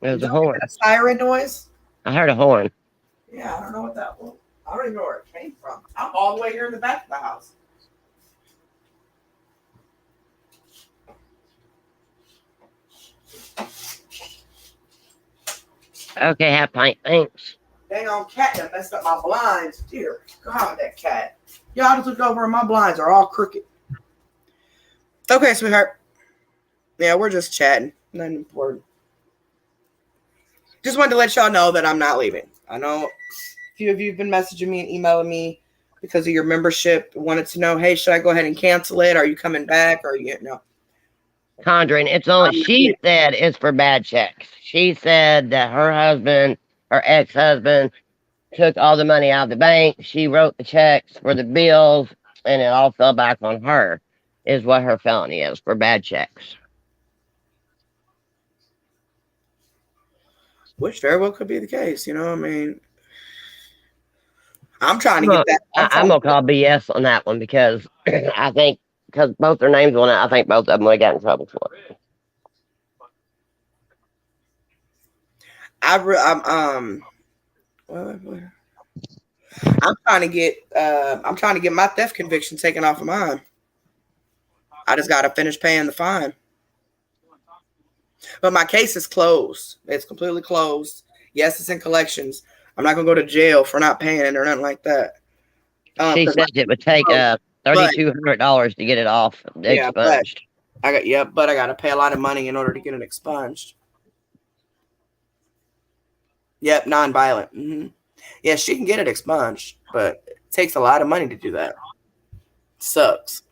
It was Did a y'all hear horn. that siren noise? I heard a horn. Yeah, I don't know what that was. I don't even know where it came from. I'm all the way here in the back of the house. Okay, half pint. Thanks. Dang on cat that messed up my blinds. Dear God, that cat. Y'all just look over and my blinds are all crooked. Okay, sweetheart. Yeah, we're just chatting. Nothing important. Just wanted to let y'all know that I'm not leaving. I know a few of you have been messaging me and emailing me because of your membership. Wanted to know, hey, should I go ahead and cancel it? Are you coming back? Or you know? Conjuring. She said it's for bad checks. She said that her ex-husband, took all the money out of the bank. She wrote the checks for the bills, and it all fell back on her. Is what her felony is for bad checks. Which very well could be the case. I mean, I'm trying to get that. I'm gonna call BS on that one because I think because both their names on it, I think both of them would have got in trouble for it. I'm trying to get my theft conviction taken off of mine. I just got to finish paying the fine. But my case is closed. It's completely closed. Yes, it's in collections. I'm not gonna go to jail for not paying it or nothing like that. She Because my said it case would is take closed. But $3,200 to get it off yeah, but expunged. I got to pay a lot of money in order to get it expunged. Yep, non-violent. Yeah, she can get it expunged, but it takes a lot of money to do that. Sucks.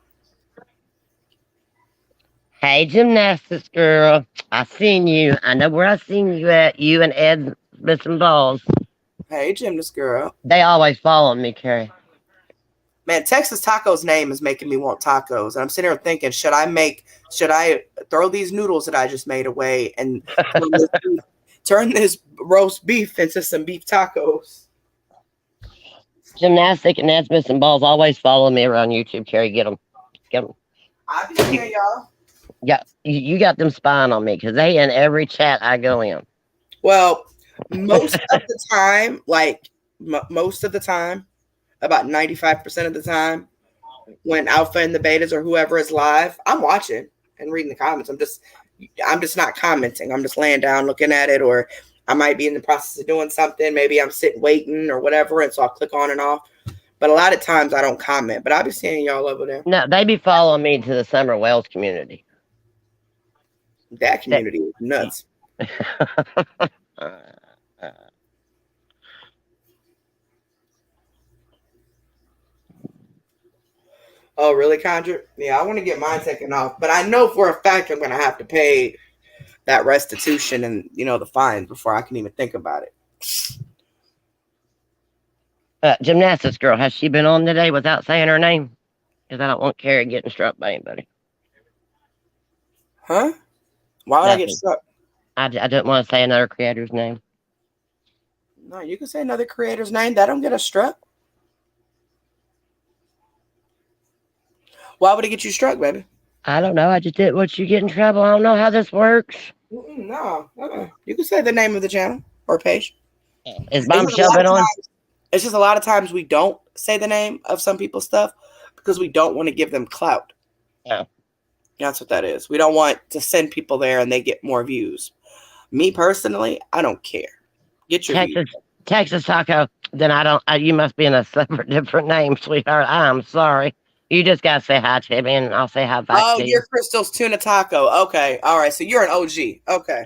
Hey, gymnastics girl, I seen you. I know where I seen you at. You and Ed missing balls. Hey, gymnast girl. They always follow me, Carrie. Man, Texas Taco's name is making me want tacos. And I'm sitting here thinking, should I throw these noodles that I just made away and turn this roast beef into some beef tacos? Gymnastic and Ed's missing balls always follow me around YouTube, Carrie. Get them. Get them. I be seeing y'all. Yeah, you got them spying on me because they in every chat I go in. Well, most of the time, most of the time, about 95% of the time, when Alpha and the Betas or whoever is live, I'm watching and reading the comments. I'm just not commenting. I'm just laying down looking at it, or I might be in the process of doing something. Maybe I'm sitting waiting or whatever, and so I'll click on and off. But a lot of times I don't comment. But I'll be seeing y'all over there. No, they be following me to the Summer Wells community. That community is nuts. Oh, really, Conjure? Yeah, I want to get mine taken off, but I know for a fact I'm going to have to pay that restitution and the fines before I can even think about it. Gymnastics girl, has she been on today without saying her name? Because I don't want Carrie getting struck by anybody. Huh? Why would I get struck? I don't want to say another creator's name. No, you can say another creator's name. That don't get us struck. Why would it get you struck, baby? I don't know. I just didn't want you to get in trouble. I don't know how this works. No. You can say the name of the channel or page. Is Bombshell been on? It's just a lot of times we don't say the name of some people's stuff because we don't want to give them clout. Yeah. That's what that is. We don't want to send people there and they get more views. Me personally, I don't care. Get your views. Texas Taco. Then I don't. You must be in a separate, different name, sweetheart. I'm sorry. You just gotta say hi to me, and I'll say hi back to you. You're Crystal's Tuna Taco. Okay, all right. So you're an OG. Okay.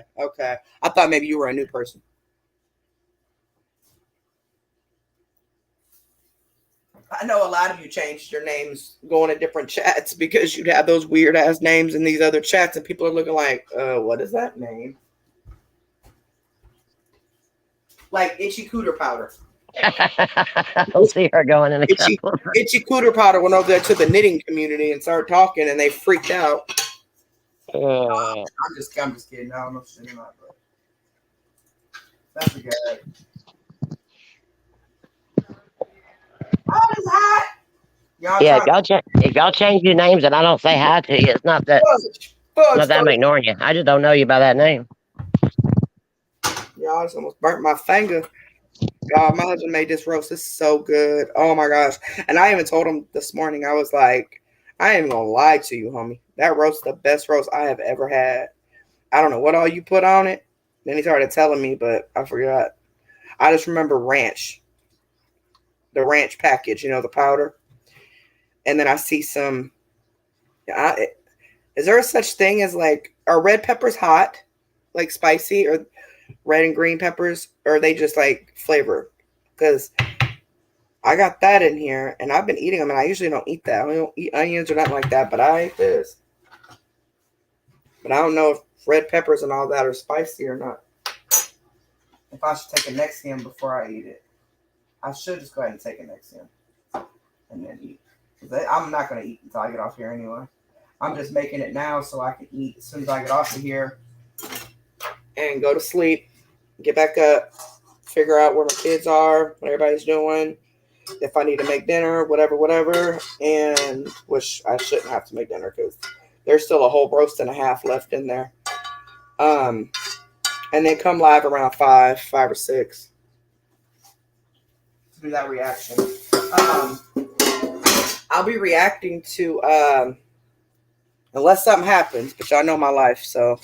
I thought maybe you were a new person. I know a lot of you changed your names going to different chats because you'd have those weird ass names in these other chats, and people are looking like, what is that name? Like Itchy Cooter Powder. I'll see her going in a couple. Itchy Cooter Powder went over there to the knitting community and started talking, and they freaked out. I'm just kidding. I don't know shit about that. That's a guy. Oh, it's hot. Yeah, if y'all change your names and I don't say hi to you, it's not that I'm ignoring you. I just don't know you by that name. Y'all, I just almost burnt my finger. God, my husband made this roast. It's so good. Oh my gosh. And I even told him this morning, I was like, I ain't even gonna lie to you, homie. That roast is the best roast I have ever had. I don't know what all you put on it. Then he started telling me, but I forgot. I just remember ranch. The ranch package, the powder. And then I see some. Is there a such thing as are red peppers hot? Like spicy, or red and green peppers? Or are they just like flavor? Because I got that in here and I've been eating them, and I usually don't eat that. I don't eat onions or nothing like that, but I ate this. But I don't know if red peppers and all that are spicy or not. If I should take a Nexium before I eat it. I should just go ahead and take a Nexium and then eat. I'm not going to eat until I get off here anyway. I'm just making it now so I can eat as soon as I get off of here and go to sleep, get back up, figure out where my kids are, what everybody's doing, if I need to make dinner, whatever, and which I shouldn't have to make dinner because there's still a whole roast and a half left in there. And then come live around 5 or 6 to do that reaction. I'll be reacting to unless something happens. But y'all know my life, so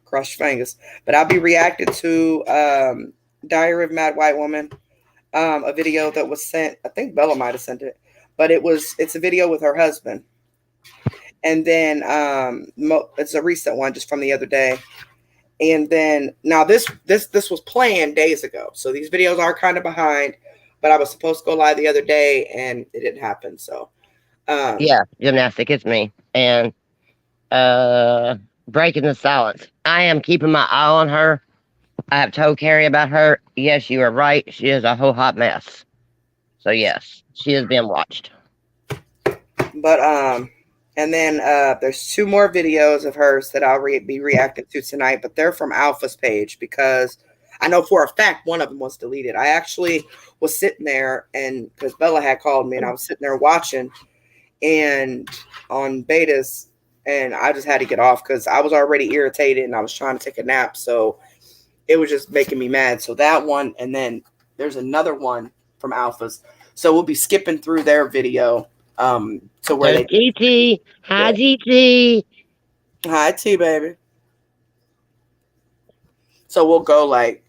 cross your fingers. But I'll be reacting to Diary of a Mad White Woman, a video that was sent. I think Bella might have sent it, but it's a video with her husband, and then it's a recent one just from the other day. And then now this was planned days ago, so these videos are kind of behind. But I was supposed to go live the other day, and it didn't happen. So um, Yeah, gymnastic, it's me. And uh breaking the silence. I am keeping my eye on her. I have told Carrie about her. Yes, you are right. She is a whole hot mess. So yes, she is being watched. but and then there's two more videos of hers that I'll be reacting to tonight, but they're from Alpha's page because I know for a fact one of them was deleted. I actually was sitting there, and because Bella had called me, and I was sitting there watching and on betas, and I just had to get off because I was already irritated and I was trying to take a nap, so it was just making me mad. So that one, and then there's another one from Alphas. So we'll be skipping through their video to where There's they GT. Hi, yeah. GT. Hi T baby. So we'll go like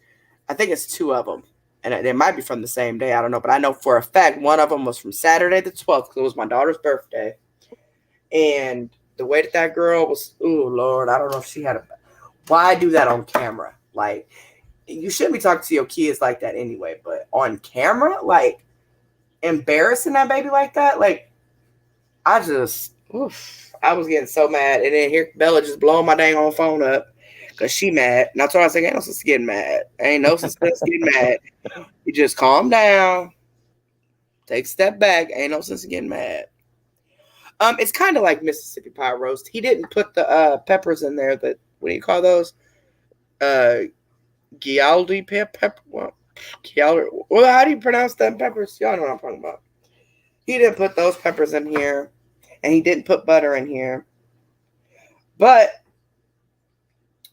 I think it's two of them. And they might be from the same day. I don't know. But I know for a fact one of them was from Saturday the 12th because it was my daughter's birthday. And the way that that girl was, oh, Lord, I don't know if she had a. Why do that on camera? Like, you shouldn't be talking to your kids like that anyway. But on camera, like, embarrassing that baby like that, like, I just, oof, I was getting so mad. And then here Bella just blowing my dang on phone up because she mad. And I told her, I said, ain't no sense getting mad. Ain't no sense getting mad. You just calm down, take a step back. Ain't no sense getting mad. It's kind of like Mississippi pie roast. He didn't put the peppers in there. That what do you call those? Uh, Gialdi pepper. Well, Gialdi. Well, how do you pronounce them peppers? Y'all know what I'm talking about. He didn't put those peppers in here, and he didn't put butter in here. But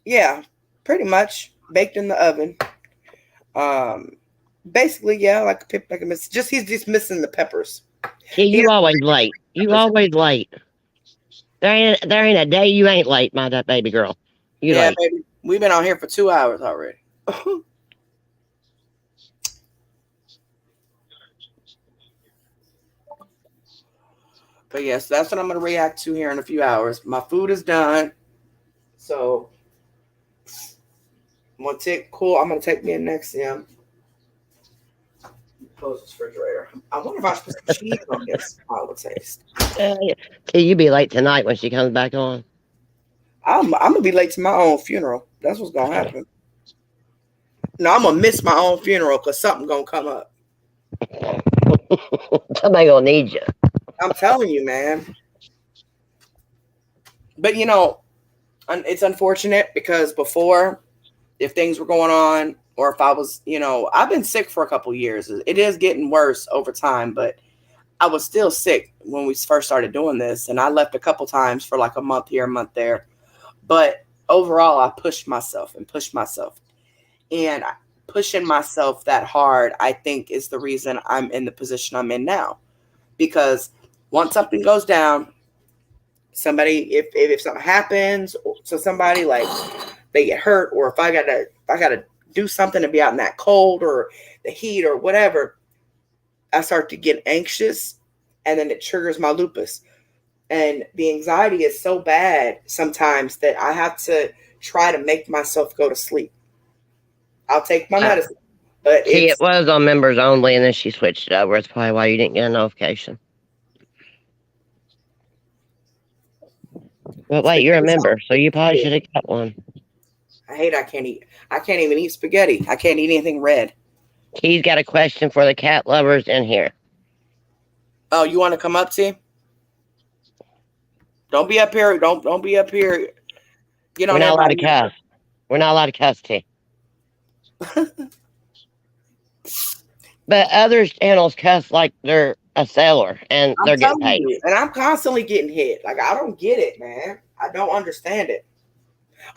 yeah, pretty much baked in the oven. Um, basically, yeah, like a miss. Just he's just missing the peppers. See, He you doesn't always like late. You peppers. always late. There ain't a day you ain't late, my that baby girl. You Yeah, late. baby, we've been on here for 2 hours already. But yes, that's what I'm gonna react to here in a few hours. My food is done, so I'm gonna take cool. I'm gonna take me a next Sim. Close this refrigerator. I wonder if I should put some cheese on this. How it would taste. Yeah. See, you be late tonight when she comes back on. I'm gonna be late to my own funeral. That's what's gonna happen. No, I'm gonna miss my own funeral because something gonna come up. Somebody gonna need you. I'm telling you, man. But it's unfortunate because before, if things were going on, or if I was, I've been sick for a couple years. It is getting worse over time, but I was still sick when we first started doing this, and I left a couple times for like a month here, a month there. But overall, I pushed myself and pushed myself, and pushing myself that hard, I think, is the reason I'm in the position I'm in now. Because once something goes down, somebody, if something happens to somebody, like they get hurt, or if I gotta do something to be out in that cold or the heat or whatever, I start to get anxious, and then it triggers my lupus. And the anxiety is so bad sometimes that I have to try to make myself go to sleep. I'll take my Uh, medicine, but See, it it's was on members only, and then she switched it over. It's probably why you didn't get a notification. But wait, you're a spaghetti sauce. member, so you probably should have got one. I hate I can't eat. I can't even eat spaghetti. I can't eat anything red. He's got a question for the cat lovers in here. Oh, you want to come up, T? Don't be up here. Don't be up here. Get We're on not allowed everybody. to cuss. We're not allowed to cuss, T. But other channels cuss like they're a sailor and I'm they're getting telling paid. you, and I'm constantly getting hit. Like I don't get it, man. I don't understand it.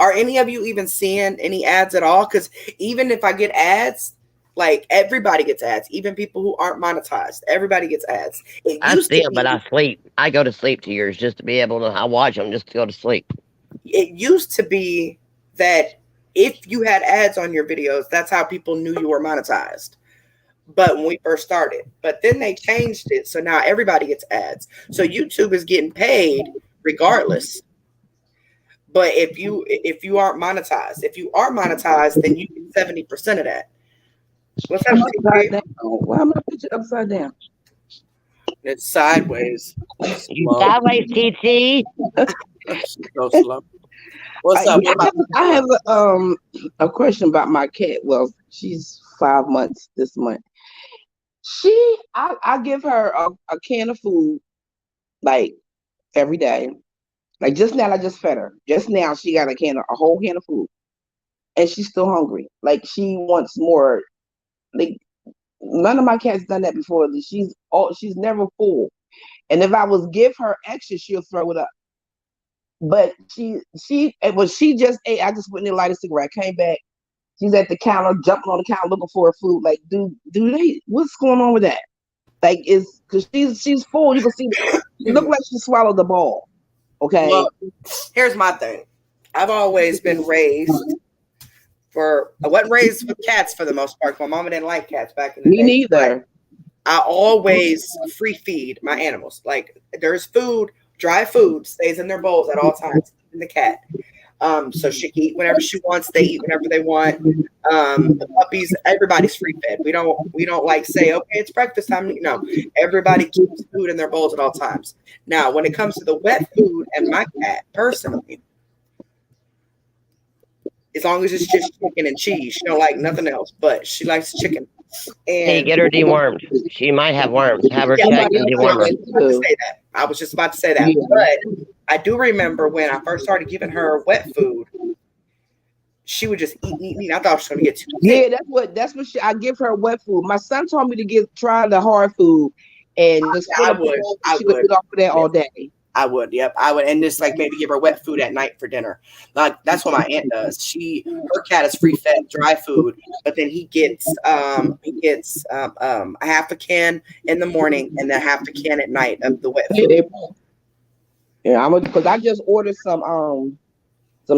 Are any of you even seeing any ads at all? Because even if I get ads, Like everybody gets ads, even people who aren't monetized. Everybody gets ads. It I used see to them, but I be, sleep. I go to sleep to yours just to be able to. I watch them just to go to sleep. it used to be that if you had ads on your videos, that's how people knew you were monetized. But when we first started, but then they changed it, so now everybody gets ads. So YouTube is getting paid regardless. But if you aren't monetized, if you are monetized, then you get 70% of that. What's up, I'm upside TT? down. Why am I picture upside down? It's sideways. You Slow. sideways, TT. So slow. What's up? What about I have a question about my cat. Well, she's 5 months this month. I give her a can of food like every day. Like just now, I just fed her. Just now, she got a whole can of food, and she's still hungry. Like she wants more. Like none of my cats done that before. She's never full. And if I was give her extra, she'll throw it up. But she just ate. I just went in there, light a cigarette, came back. She's at the counter, jumping on the counter, looking for her food. Like, do they? What's going on with that? Like, it's because she's full. You can see. It looked like she swallowed the ball. Okay. well, here's my thing. I've always been raised I wasn't raised with cats for the most part. My mama didn't like cats back in the Me day. But neither. I always free feed my animals. Like there's food, dry food stays in their bowls at all times. In the cat. So she can eat whenever she wants. They eat whenever they want. The puppies, everybody's free fed. We don't like say, okay, it's breakfast time. No, everybody keeps food in their bowls at all times. Now, when it comes to the wet food and my cat, personally, as long as it's just chicken and cheese, she don't like nothing else. But she likes chicken. Hey, And get her dewormed. She might have worms. Have her yeah, checked Somebody and else I said deworm her. was that just about to too. say that. I was just about to say that. Yeah. But I do remember when I first started giving her wet food, she would just eat, eat, eat. I thought she was gonna get too sick. Yeah, that's what I give her wet food. My son told me to try the hard food and just Yeah, fill I up the would. bowl. I She could would. eat off of that Yeah, all day. I would. Yep, I would. And just like maybe give her wet food at night for dinner. Like that's what my aunt does. Her cat is free fed dry food, but then he gets a half a can in the morning and then half a can at night of the wet Yeah, food. yeah. I'm because I just ordered some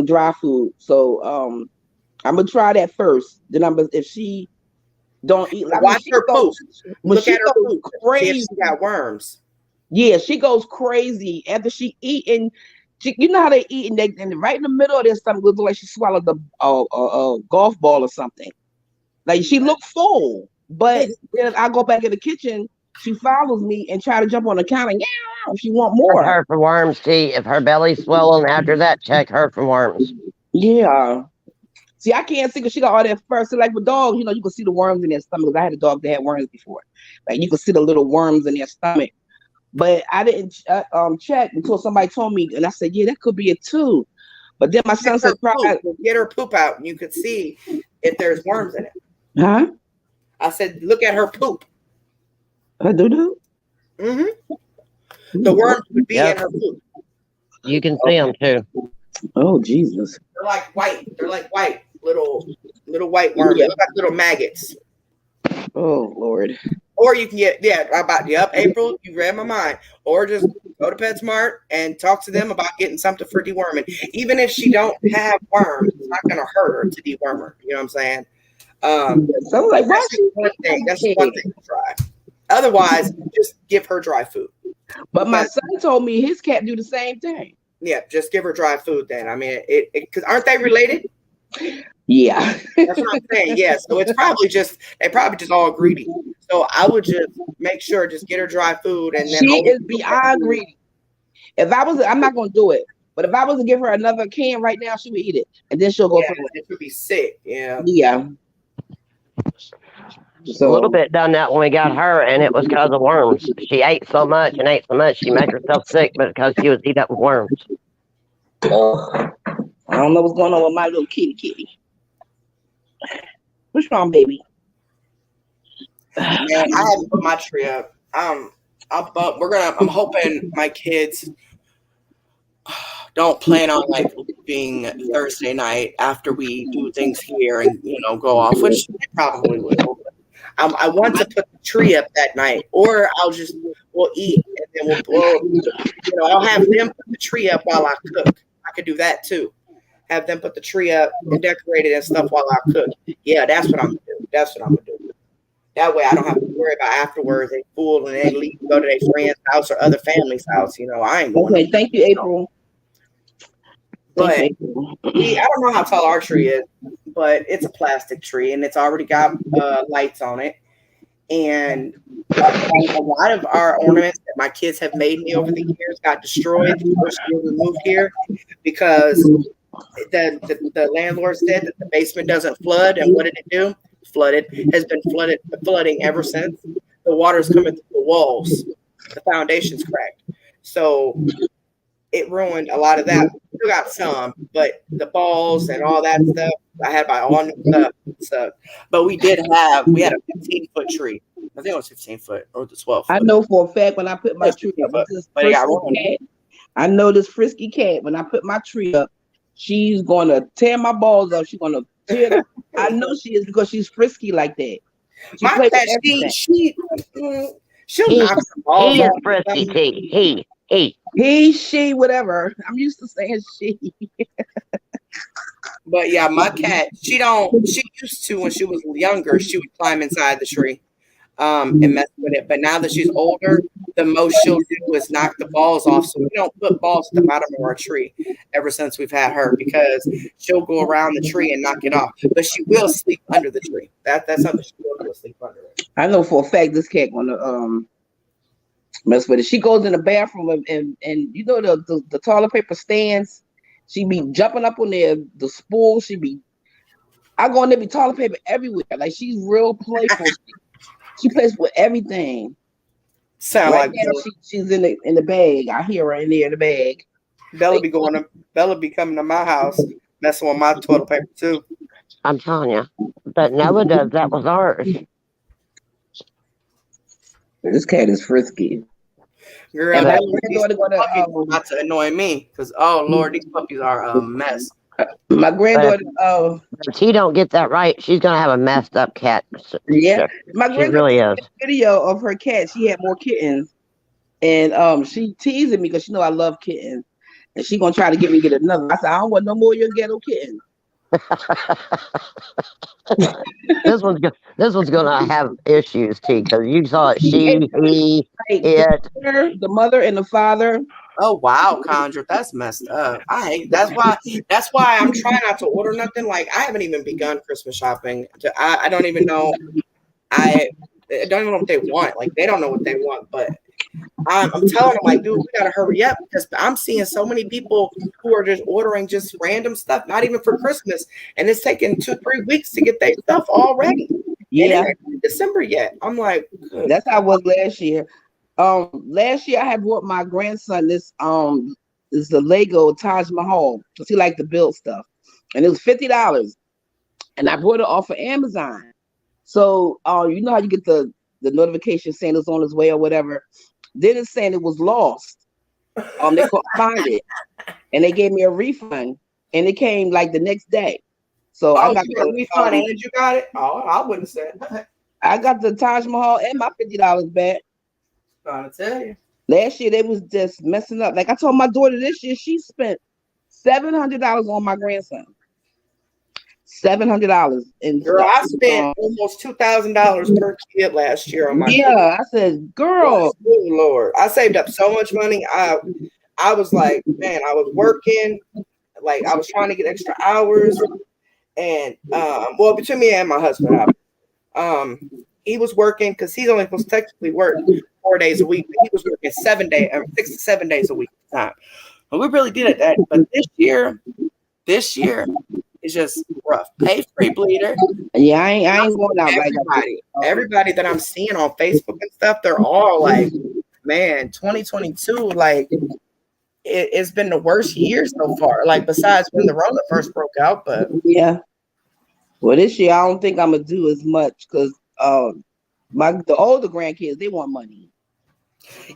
dry food, so I'm gonna try that first. Then if she don't eat, I mean Watch her poop. when Look she at her goes poop. See if crazy. she got worms. Yeah, she goes crazy after she eat and you know how they eat and right in the middle of this something looks like she swallowed the golf ball or something. Like she looked full, but then I go back in the kitchen. She follows me and try to jump on the counter. Yeah, she want Check more. her for worms, T. If her belly's swollen after that, check her for worms. Yeah. See, I can't see because she got all that fur. So, like with dogs, you can see the worms in their stomach. 'Cause I had a dog that had worms before. Like you could see the little worms in their stomach. But I didn't check until somebody told me, and I said, yeah, that could be it too. But then my Get son said, her try, poop. Get her poop out, and you could see if there's worms in it. huh? I said, look at her poop. I do. Hmm The worms would be in Yep, her poop. you can see them too. Oh Jesus. They're like white. They're like white little white worms. They Yeah. look like little maggots. Oh Lord. Or you can about April. You read my mind. Or just go to PetSmart and talk to them about getting something for deworming. Even if she don't have worms, it's not gonna hurt her to deworm her. You know what I'm saying? So I'm like, why That's just she one eat thing. like That's just one that? thing to try. Otherwise, just give her dry food. But my Because son told me his cat do the same thing. yeah, just give her dry food. Then I mean, it because aren't they related? Yeah. That's what I'm saying. Yeah, so it's probably just they probably just all greedy. So I would just make sure just get her dry food and then She only is beyond greedy. If I was, I'm not gonna do it. But if I was to give her another can right now, she would eat it, and then she'll go yeah, through it. it would be sick. Yeah. Yeah. A little So bit done that when we got her, and it was because of worms. She ate so much and ate so much, she made herself sick, but because she was eaten up with worms. I don't know what's going on with my little kitty. What's wrong, baby? Man, I haven't put my tree up. I'm hoping my kids don't plan on like leaving Thursday night after we do things here and go off, which they probably will. I want to put the tree up that night, or we'll eat and then we'll blow. I'll have them put the tree up while I cook. I could do that too. Have them put the tree up and decorate it and stuff while I cook. Yeah, that's what I'm gonna do. That's what I'm gonna do. That way I don't have to worry about afterwards. They fool and they leave to go to their friend's house or other family's house. I ain't going. Okay, thank you, April. But I don't know how tall our tree is, but it's a plastic tree and it's already got lights on it. And a lot of our ornaments that my kids have made me over the years got destroyed the first year we moved here because the landlord said that the basement doesn't flood. And what did it do? Flooded. Has been flooding ever since. The water's coming through the walls. The foundation's cracked. So it ruined a lot of that. Still got some, but the balls and all that stuff, I had my all new stuff. But we had a 15-foot tree. I think it was 15 foot or the 12 foot. I know for a fact when I put my tree up, I know this frisky cat, when I put my tree up, she's going to tear my balls up. She's going to tear them. I know she is because she's frisky like that. My cat, she'll knock some balls off. Frisky. He, she, whatever. I'm used to saying she. But yeah, my cat, she used to, when she was younger, she would climb inside the tree and mess with it. But now that she's older, the most she'll do is knock the balls off. So we don't put balls at the bottom of our tree ever since we've had her, because she'll go around the tree and knock it off. But she will sleep under the tree. That's something she will do, sleep under it. I know for a fact this cat gonna mess with it. She goes in the bathroom and the toilet paper stands. She be jumping up on there, the spool. I go in there, be toilet paper everywhere. Like, she's real playful. She plays with everything. Sound right like now, she's in the bag. I hear her in there in the bag. Bella be coming to my house, messing with my toilet paper too. I'm telling you, but Noah does that with ours. This cat is frisky. Girl, not to annoy me, because oh Lord, these puppies are a mess. My granddaughter, if she don't get that right, she's gonna have a messed up cat. Yeah, my granddaughter really is. Video of her cat. She had more kittens, and she teasing me because she know I love kittens, and she gonna try to get another. I said, I don't want no more of your ghetto kittens. This one's gonna have issues too, because you saw it. He, it, the mother and the father. Oh wow, Conjure, that's messed up. I hate that's why I'm trying not to order nothing. Like, I haven't even begun Christmas shopping. I don't even know. I don't even know what they want. Like, they don't know what they want, but I'm telling them, like, dude, we gotta hurry up, because I'm seeing so many people who are just ordering just random stuff, not even for Christmas, and it's taking 2-3 weeks to get their stuff already. Yeah, and it ain't December yet. I'm like, good. That's how it was last year. Last year I had bought my grandson this is the Lego Taj Mahal, because he liked to build stuff, and it was $50, and I bought it off of Amazon. So you know how you get the notification saying it's on its way or whatever. Then it's saying it was lost. They couldn't find it, and they gave me a refund, and it came like the next day. So I got a refund and you got it. Oh, I wouldn't say that. I got the Taj Mahal and my $50 back. Trying to tell you. Last year they was just messing up. Like I told my daughter, this year she spent $700 on my grandson. $700. And girl, I spent almost $2,000 per kid last year on my kid. I said, girl, oh, Lord, I saved up so much money. I was like, man, I was working, like I was trying to get extra hours, and well, between me and my husband, he was working because he's only supposed to technically work 4 days a week, but he was working 6 to 7 days a week at the time. And we really did it. But this year is just rough. Pay free bleeder. Yeah, I ain't going out like that. Everybody that I'm seeing on Facebook and stuff, they're all like, man, 2022, like it's been the worst year so far. Like, besides when the Rona first broke out, but yeah. Well, this year I don't think I'm gonna do as much because the older grandkids, they want money.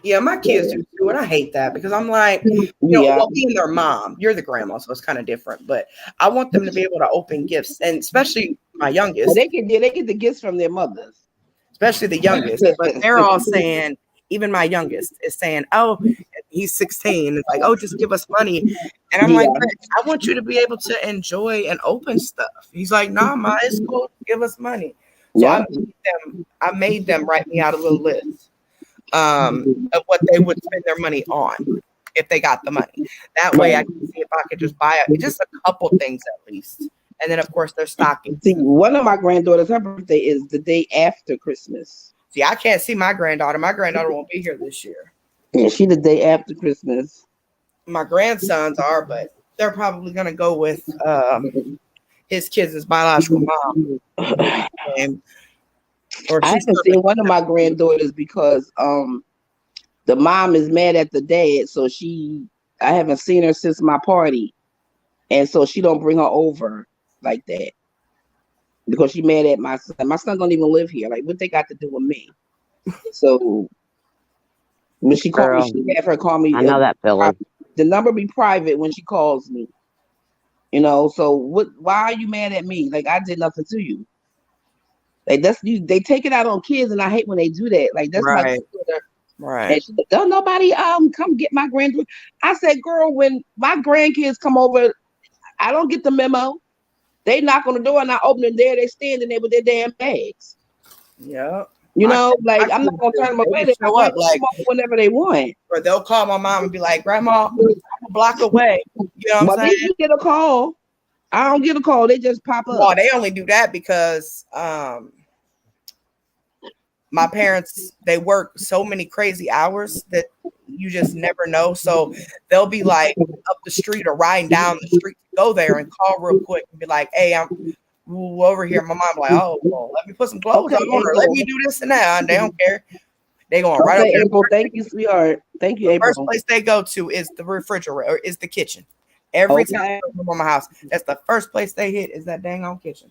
Yeah, my kids do too, and I hate that because I'm like, well, being their mom, you're the grandma, so it's kind of different. But I want them to be able to open gifts, and especially my youngest. They get the gifts from their mothers. especially the youngest. But they're all saying, even my youngest is saying, "Oh, he's 16." It's like, "Oh, just give us money." And I'm like, Yeah, "But I want you to be able to enjoy and open stuff." He's like, "Nah, ma, it's cool. Give us money." So yeah. I made them write me out a little list of what they would spend their money on if they got the money. That way, I Right. can see if I could just buy just a couple things at least, and then of course their stockings. See, one of my granddaughters, her birthday is the day after Christmas. See, I can't see my granddaughter. My granddaughter won't be here this year. Yeah, she the day after Christmas. My grandsons are, but they're probably gonna go with his kids' biological mom. And, or I she's haven't probably seen one of my granddaughters because the mom is mad at the dad, so I haven't seen her since my party, and so she don't bring her over like that because she mad at my son. My son don't even live here. Like, what they got to do with me? So when she called me, Girl, she have her call me. I know that feeling. The number be private when she calls me. So what? Why are you mad at me? Like, I did nothing to you. Like, that's you. They take it out on kids, and I hate when they do that. Like, that's my right, granddaughter. right. And she said, "Don't nobody come get my granddaughter." I said, "Girl, when my grandkids come over, I don't get the memo. They knock on the door and I open it there. They standing there with their damn bags. Yeah. Like, My I'm not kids gonna do. turn them They away. would They my show up grandkids like, come over whenever they want. or they'll call my mom and be like, "Grandma, I'm a block away." You know what I'm But they saying? do get a call. I don't get a call. They just pop No, up. they only do that because my parents, they work so many crazy hours that you just never know. So they'll be like up the street or riding down the street to go there and call real quick and be like, "Hey, I'm over here." My mom like, "Oh, well, let me put some clothes Okay, on or let April. me do this and that." And they don't care. They going right over Okay, there. April. Thank you, sweetheart. Thank you, The first April. place they go to is the refrigerator or is the kitchen. Every time Okay. I come to my house, that's the first place they hit is that dang on kitchen.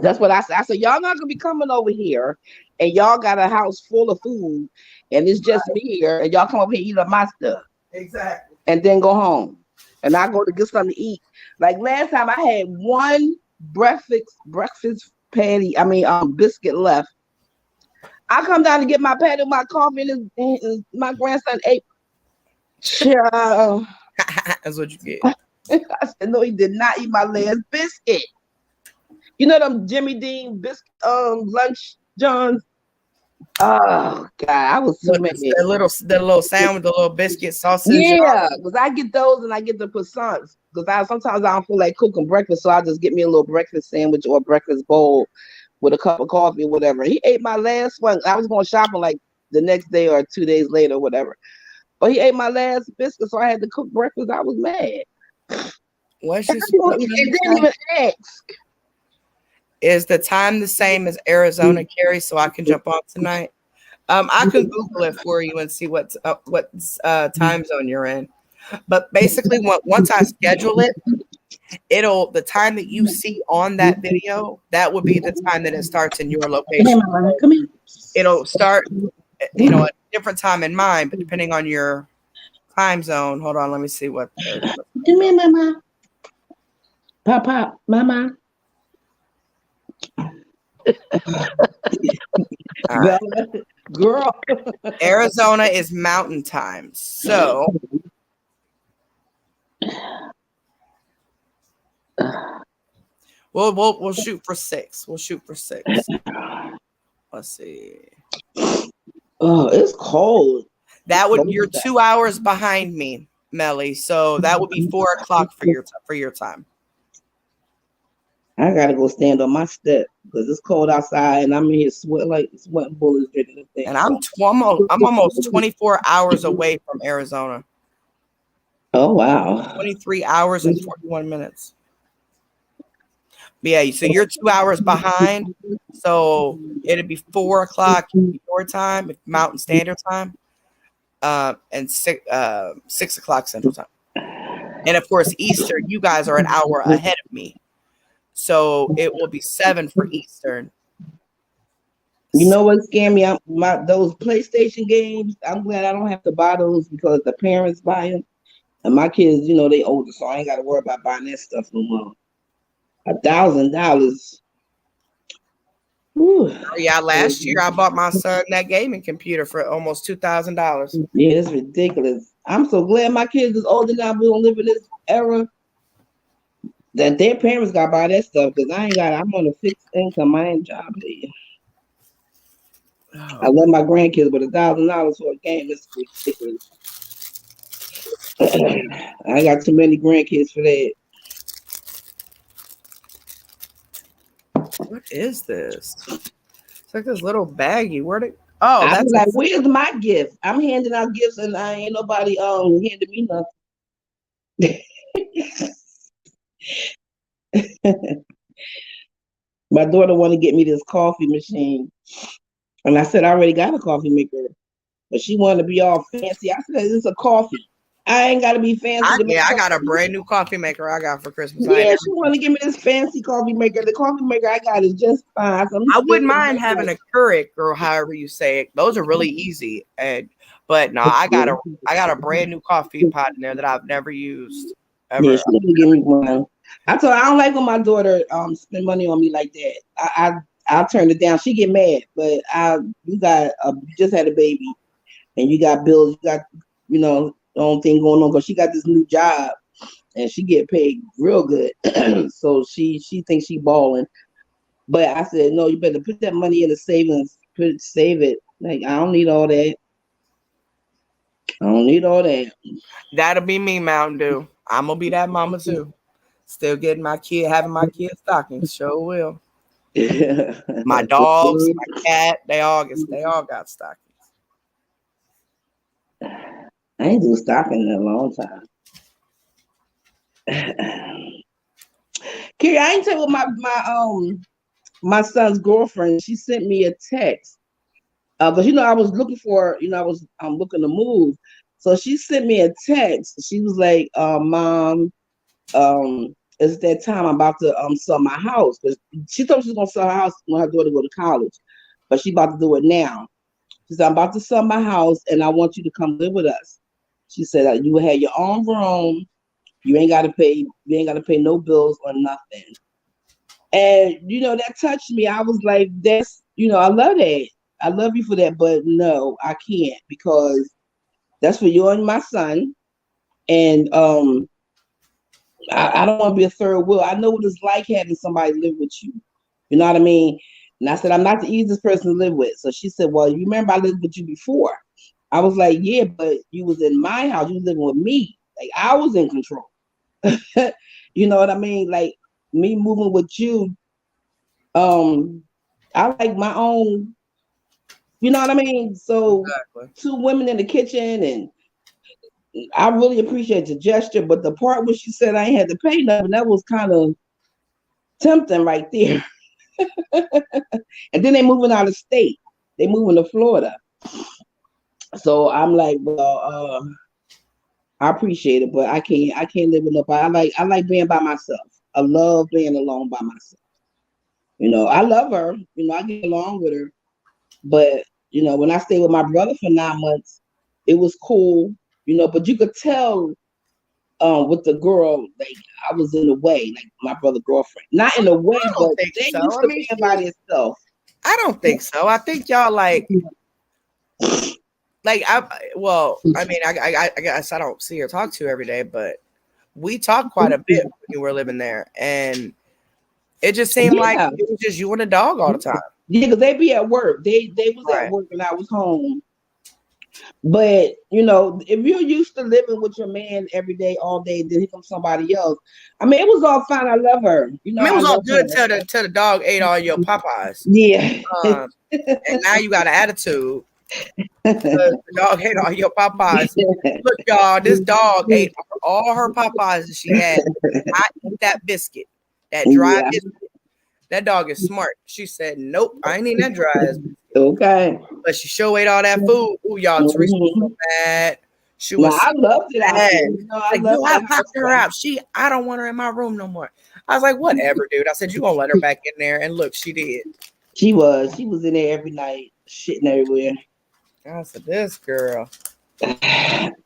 That's what I said. I said, y'all not gonna be coming over here and y'all got a house full of food and it's just me here and y'all come over here and eat up my stuff Exactly. and then go home. And I go to get something to eat. Like last time I had one breakfast patty, biscuit left. I come down to get my patty, my coffee, and my grandson ate. Child. That's what you get. I said, no, he did not eat my last biscuit. You know them Jimmy Dean biscuit lunch Johns? Oh God, I was too Look, mad. the little sandwich, the little biscuit sausage. Yeah, because I get those and I get the croissants. Because sometimes I don't feel like cooking breakfast, so I just get me a little breakfast sandwich or a breakfast bowl with a cup of coffee or whatever. He ate my last one. I was going shopping like the next day or 2 days later or whatever. But he ate my last biscuit, so I had to cook breakfast. I was mad. What's you It didn't even ask. Is the time the same as Arizona, Carrie? So I can jump on tonight. I can Google it for you and see what time zone you're in. But basically, once I schedule it, the time that you see on that video, that would be the time that it starts in your Come here, location. Mama. Come here. It'll start, a different time in mine, but depending on your time zone. Hold on, let me see what. Come here, Mama. Papa, Mama. All right. Girl. Arizona is Mountain Time, so we'll shoot for 6. We'll shoot for 6. Let's see. Oh, it's cold. You're 2 hours behind me, Melly. So that would be 4 o'clock for your time. I gotta go stand on my step because it's cold outside and I'm in here sweating bullets drinking this thing. And I'm almost 24 hours away from Arizona. Oh wow. 23 hours and 41 minutes. Yeah, so you're 2 hours behind. So it'd be 4 o'clock your time, Mountain Standard Time, and 6 o'clock Central Time. And of course, Easter, you guys are an hour ahead of me. So it will be 7 for Eastern. You know what scared me? Those PlayStation games. I'm glad I don't have to buy those because the parents buy them, and my kids, they older, so I ain't got to worry about buying that stuff no more. $1,000. Whew. Yeah, last year I bought my son that gaming computer for almost $2,000. Yeah, it's ridiculous. I'm so glad my kids is older now. We don't live in this era that their parents got to buy that stuff because I ain't got. I'm on a fixed income. I ain't job here. I Oh, love my grandkids, but $1,000 for a game is ridiculous. I got too many grandkids for that. what is this? It's like this little baggie. Where did? Oh, I be that's a. like, "Where's my gift? I'm handing out gifts, and I ain't nobody handing me nothing." My daughter want to get me this coffee machine, and I said I already got a coffee maker, but she wanted to be all fancy. I said it's a coffee. I ain't got to be fancy to make I got a coffee. brand new coffee maker I got for Christmas. I ain't Yeah, never she want to touched give me this fancy coffee maker. The coffee maker I got is just fine. So I'm I spending wouldn't the mind having money a Keurig or however you say it. Those are really easy. And but no, I got a brand new coffee on. pot in there that I've never used Yeah, ever. she need to give me one. I told her I don't like when my daughter spend money on me like that. I'll turn it down. She get mad, but you just had a baby and you got bills. You got the own thing going on because she got this new job and she get paid real good. So she thinks she balling. But I said no. You better put that money in the savings. Save it. Like I don't need all that. I don't need all that. That'll be me, Mountain Dew. I'm gonna be that mama too. Still getting my kid, having my kid stockings. Sure will. My dogs, my cat, they all got stockings. I ain't do stocking in a long time. Kiri, I ain't tell you what my son's girlfriend. She sent me a text because I was looking for I was looking to move, so she sent me a text. She was like, "Mom, it's that time I'm about to sell my house." Because she thought she was gonna sell her house when her daughter go to college, but she about to do it now. She said, "I'm about to sell my house, and I want you to come live with us." She said, "You will have your own room. You ain't got to pay. You ain't got to pay no bills or nothing." And that touched me. I was like, "That's I love that. I love you for that." But no, I can't because that's for you and my son. And I don't want to be a third wheel. I know what it's like having somebody live with you. You know what I mean? And I said, I'm not the easiest person to live with. So she said, "Well, you remember I lived with you before?" I was like, "Yeah, but you was in my house. You was living with me. Like I was in control." You know what I mean? Like me moving with you, um, I like my own, you know what I mean? So Exactly. two women in the kitchen and I really appreciate the gesture, but the part where she said I ain't had to pay nothing, that was kind of tempting right there. And then they moving out of state. They moving to Florida. So I'm like, well, I appreciate it, but I can't live with nobody. I like being by myself. I love being alone by myself. I love her. I get along with her. But when I stayed with my brother for 9 months, it was cool. But you could tell with the girl, like I was in the way, like my brother girlfriend. Not in a way, I but don't think they so. used I to mean, being by themselves. I don't think so. I think y'all like I well, I mean, I guess I don't see or talk to her every day, but we talked quite a bit when you were living there, and it just seemed like Yeah, it was just you and the dog all the time. yeah, because they be at work. They was at Right. work and I was home. But if you're used to living with your man every day, all day, then here comes somebody else. I mean, it was all fine. I love her. I mean, it I was all love good her. till the dog ate all your Popeyes. Yeah. And now you got an attitude. The dog ate all your Popeyes. Look, y'all, this dog ate all her Popeyes that she had. I eat that biscuit, that dry Yeah. biscuit. That dog is smart. She said, "Nope, I ain't eating that dry ass biscuit." Okay. But she sure ate all that food. Ooh, y'all, Teresa was so Mhm. mad. She No, was so I loved it out mad. there. She's I like, loved no, I that locked house her life. out. I don't want her in my room no more. I was like, whatever, dude. I said, you gonna let her back in there. And look, she did. She was in there every night, shitting everywhere. I said, this girl.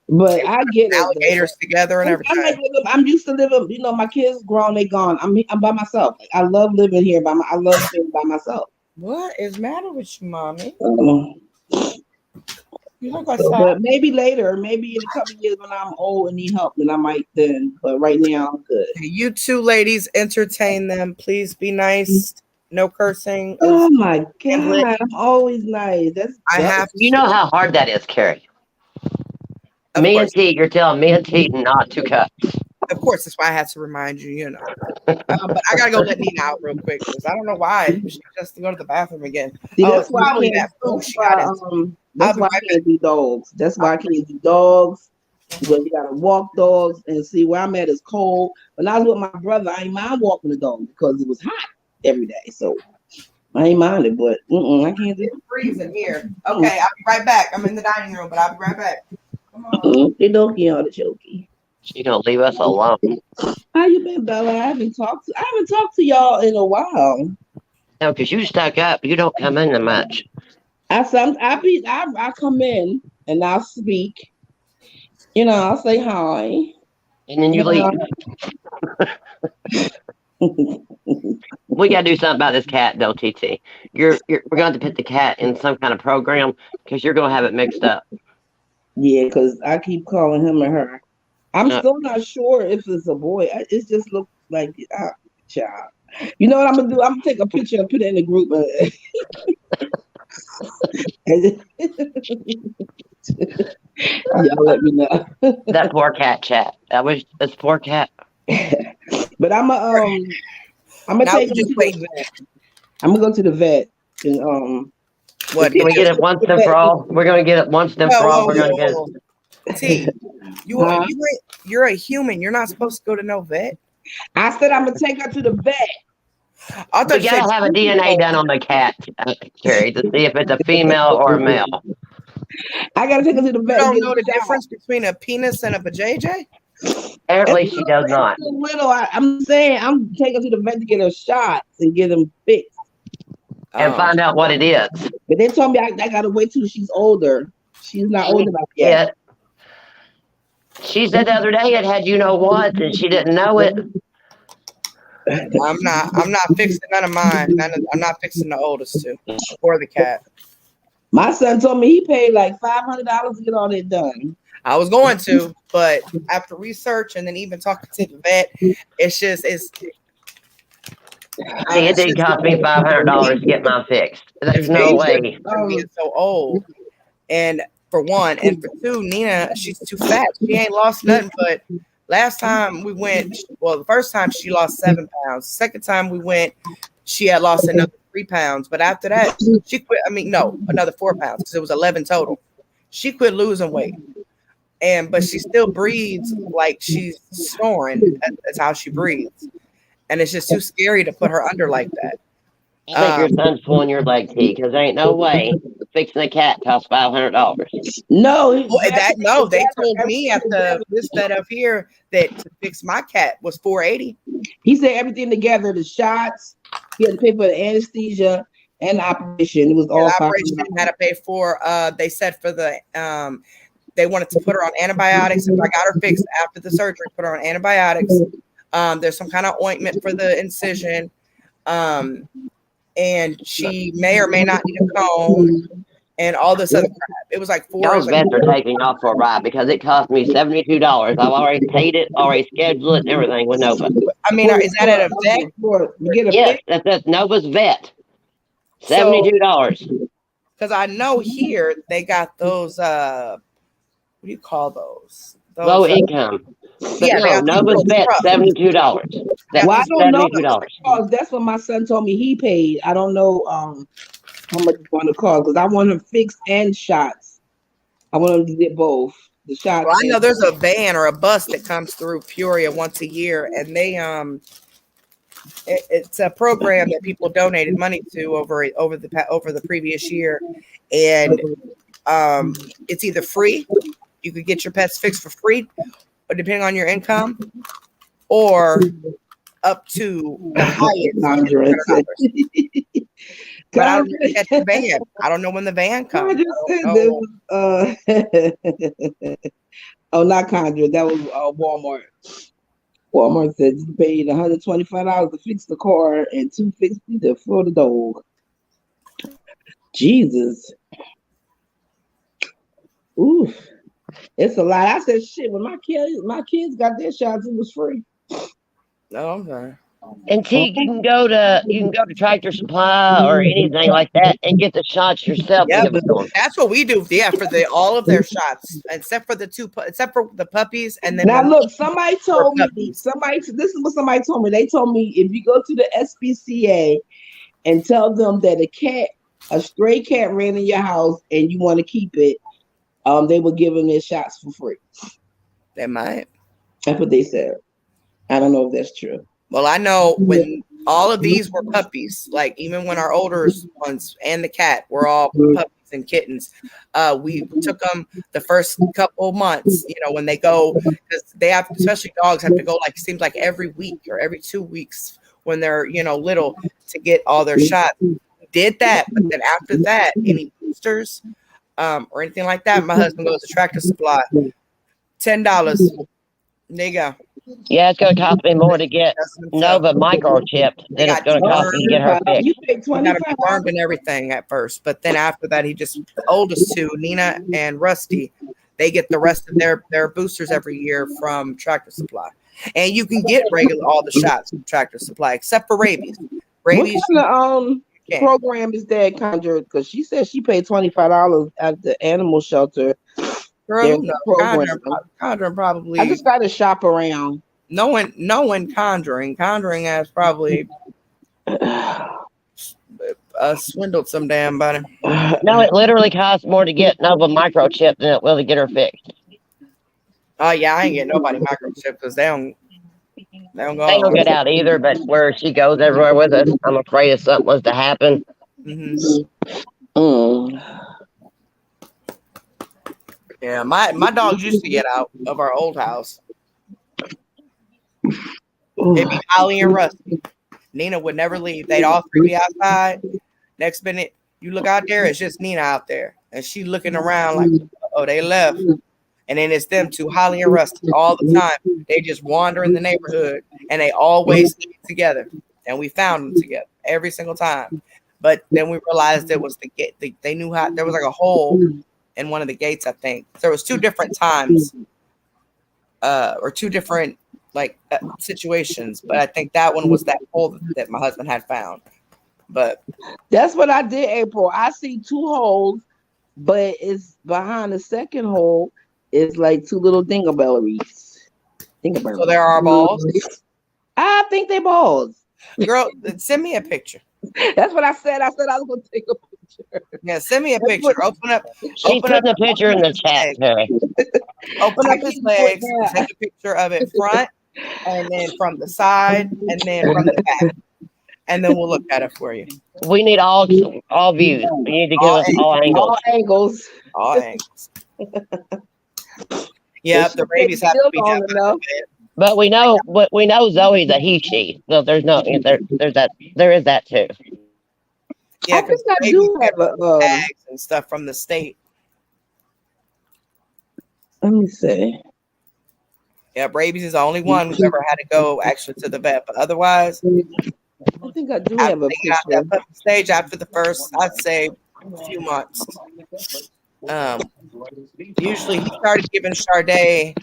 But They were I get it though. alligators together and I like everything. living. I'm used to living. My kids grown, they gone. I'm by myself. Like, I love living here I love being by myself. What is matter with you, mommy? Um, You look like sad. but maybe later, maybe in a couple of years when I'm old and need help, then I might then. But right now, I'm good. You two ladies entertain them. Please be nice. No cursing Oh is my English. God, I'm always nice. I have You to. know how hard that is, Carrie. Of Me and course. T, you're telling me and T not to cut. Of course. That's why I had to remind you, you know. But I gotta go let Nina out real quick because I don't know why she just to go to the bathroom again. See, Oh, that's it's why I probably can't. that food she got into. I'll That's be why I right back. can't do dogs. That's I'll why I can't do dogs because you gotta walk dogs and see where I'm at is cold. When I was with my brother, I ain't mind walking the dog because it was hot every day. So I ain't mind it, but I can't do. It's freezing here. Mm-mm. Okay, I'll be right back. I'm in the dining room, but I'll be right back. Come on. They don't get all the choky. She don't leave us alone. How you been, Bella? I haven't talked to y'all in a while. No, because you stuck up. You don't come in much. I come in and I'll speak. I'll say hi. And then you You leave. know. We got to do something about this cat, though, TT. We're going to put the cat in some kind of program because you're going to have it mixed up. Yeah, because I keep calling him and her. I'm Uh, still not sure if it's a boy. It just looks like child. You know what I'm gonna do? I'm gonna take a picture and put it in the group. And y'all let me know. that poor cat chat. That's poor cat. But I'm gonna Now take we him just to wait. the vet. I'm gonna go to the vet and the What? Get Can we this? get it once the and vet. for all? We're going to get it once and Whoa, for all. whoa, We're going to whoa, get whoa. T, Huh? you're a human. You're not supposed to go to no vet. I said I'm gonna take her to the vet. I We thought you got said to have a 2 years DNA old. done on the cat, Carrie, to see if it's a female or a male. I gotta take her to the You vet and don't get a know the shot. difference between a penis and a vajayjay? Apparently, she does It's not. still little. I'm saying I'm taking her to the vet to get her shots and get them fixed. And Oh, find out what it is. But they told me I gotta wait till she's older. She's not old enough yet. It, she said the other day it had you know what, and she didn't know it. I'm not. I'm not fixing none of mine. I'm not fixing the oldest two or the cat. My son told me he paid like $500 to get all that done. I was going to, but after research and then even talking to the vet, it's just See, it it's did just cost me $500 to get mine fixed. There's it's no dangerous way. for being so old. And for one, and for two, Nina, she's too fat. She ain't lost nothing. But last time we went, well, the first time she lost 7 pounds. Second time we went, she had lost another 3 pounds. But after that, she quit. I mean, no, another 4 pounds because it was 11 total. She quit losing weight, but she still breathes like she's snoring. That's how she breathes, and it's just too scary to put her under like that. I think your Um, son's pulling your leg, T, because there ain't no way fixing a cat costs $500. No, Well, that everything no, they together, told me everything at the together. this vet up here that to fix my cat was 480. He said everything together, the shots, he had to pay for the anesthesia and the operation. It was And all the five operation hundred had dollars. to pay for they said for the they wanted to put her on antibiotics. If I got her fixed after the surgery, put her on antibiotics. There's some kind of ointment for the incision. Um, and she may or may not need a cone and all this other crap. It was like four. It was Y'all's like vets are taking off for a ride because it cost me $72. I've already paid it, already scheduled it, and everything with Nova. I mean, is that at a vet? To get a Yes, fix. that's Nova's vet. So $72. because I know here they got those what do you call those? Low Those income. But yeah, they no, got those Nova's little vet, scrubs. $72. They got Well, I these don't know $72. what it costs. That's what my son told me he paid. I don't know how much it's going to cost because I want him fixed and shots. I want him to get both the shots well, I and know there's a van or a bus that comes through Peoria once a year, and they it's a program that people donated money to over the previous year, and it's either free, you could get your pets fixed for free, or depending on your income, or up to the highest is Conjuring. $300. But I don't know catch the van. I don't know when the van comes. Conjure I said don't know. oh, not Conjure. That was Walmart. Walmart said you paid $125 to fix the car and $250 for the dog. Jesus. Oof. It's a lot. I said shit. When my kids got their shots, it was free. No, I'm sorry. And T, you can go to Tractor Supply or anything like that and get the shots yourself and Yep, give it to them. that's what we do. Yeah, for the all of their shots, except for the except for the puppies, and then Now when look, somebody for told me. puppies, This is what somebody told me. They told me if you go to the SPCA and tell them that a stray cat ran in your house and you want to keep it, they will give them their shots for free. they might. That's what they said. I don't know if that's true. Well, I know when all of these were puppies, like even when our older ones and the cat were all puppies and kittens, we took them the first couple months, when they go, because they have, especially dogs, have to go like, seems like every week or every 2 weeks when they're, little to get all their shots. We did that, but then after that, any boosters or anything like that, my husband goes to Tractor Supply, $10. There you go. Yeah, it's going to cost me more to get Nova microchipped They than it's got going to cost me to get her fixed. You pay he got to be $25. burned and everything at first, but then after that, the oldest two, Nina and Rusty, they get the rest of their boosters every year from Tractor Supply, and you can get all the shots from Tractor Supply except for rabies. What Rabies, kind of you can't. program is that, Conjure? Because she said she paid $25 at the animal shelter. Girl, There's who knows? a program. Conjuring I probably just got to shop around. no one conjuring. Conjuring has probably swindled some damn body. No, it literally costs more to get Nova microchipped than it will to get her fixed. Oh yeah, I ain't getting nobody microchip because they don't go They don't on. get out either, but where she goes everywhere with us, I'm afraid if something was to happen. Mm. Yeah, my dogs used to get out of our old house. It'd be Holly and Rusty. Nina would never leave. They'd all three be outside. Next minute, you look out there, it's just Nina out there. And she looking around like, oh, they left. And then it's them two, Holly and Rusty, all the time. They just wander in the neighborhood and they always stay together. And we found them together every single time. But then we realized it was the gate. They knew how there was like a hole in one of the gates, I think. There was two different times or two different situations. But I think that one was that hole that my husband had found. But that's what I did, April. I see two holes, but it's behind the second hole is like two little dingleberries. So there are balls? I think they balls. Girl, send me a picture. That's what I said. I said I was going to take a picture. Yeah, send me a picture. Open up. She's putting a picture in the chat, Terry. Open up his legs. Take a picture of it front, and then from the side, and then from the back, and then we'll look at it for you. We need all views. You need to give us all angles. All angles. All angles. Yep, the rabies have to be done. But we know Zoe's a he/she, so there is that too. Yeah, I think I do have tags and stuff from the state. Let me see. Yeah, rabies is the only one we've ever had to go actually to the vet, but otherwise, I think I do have a picture. That stage after the first, I'd say, few months. Usually he started giving Charday,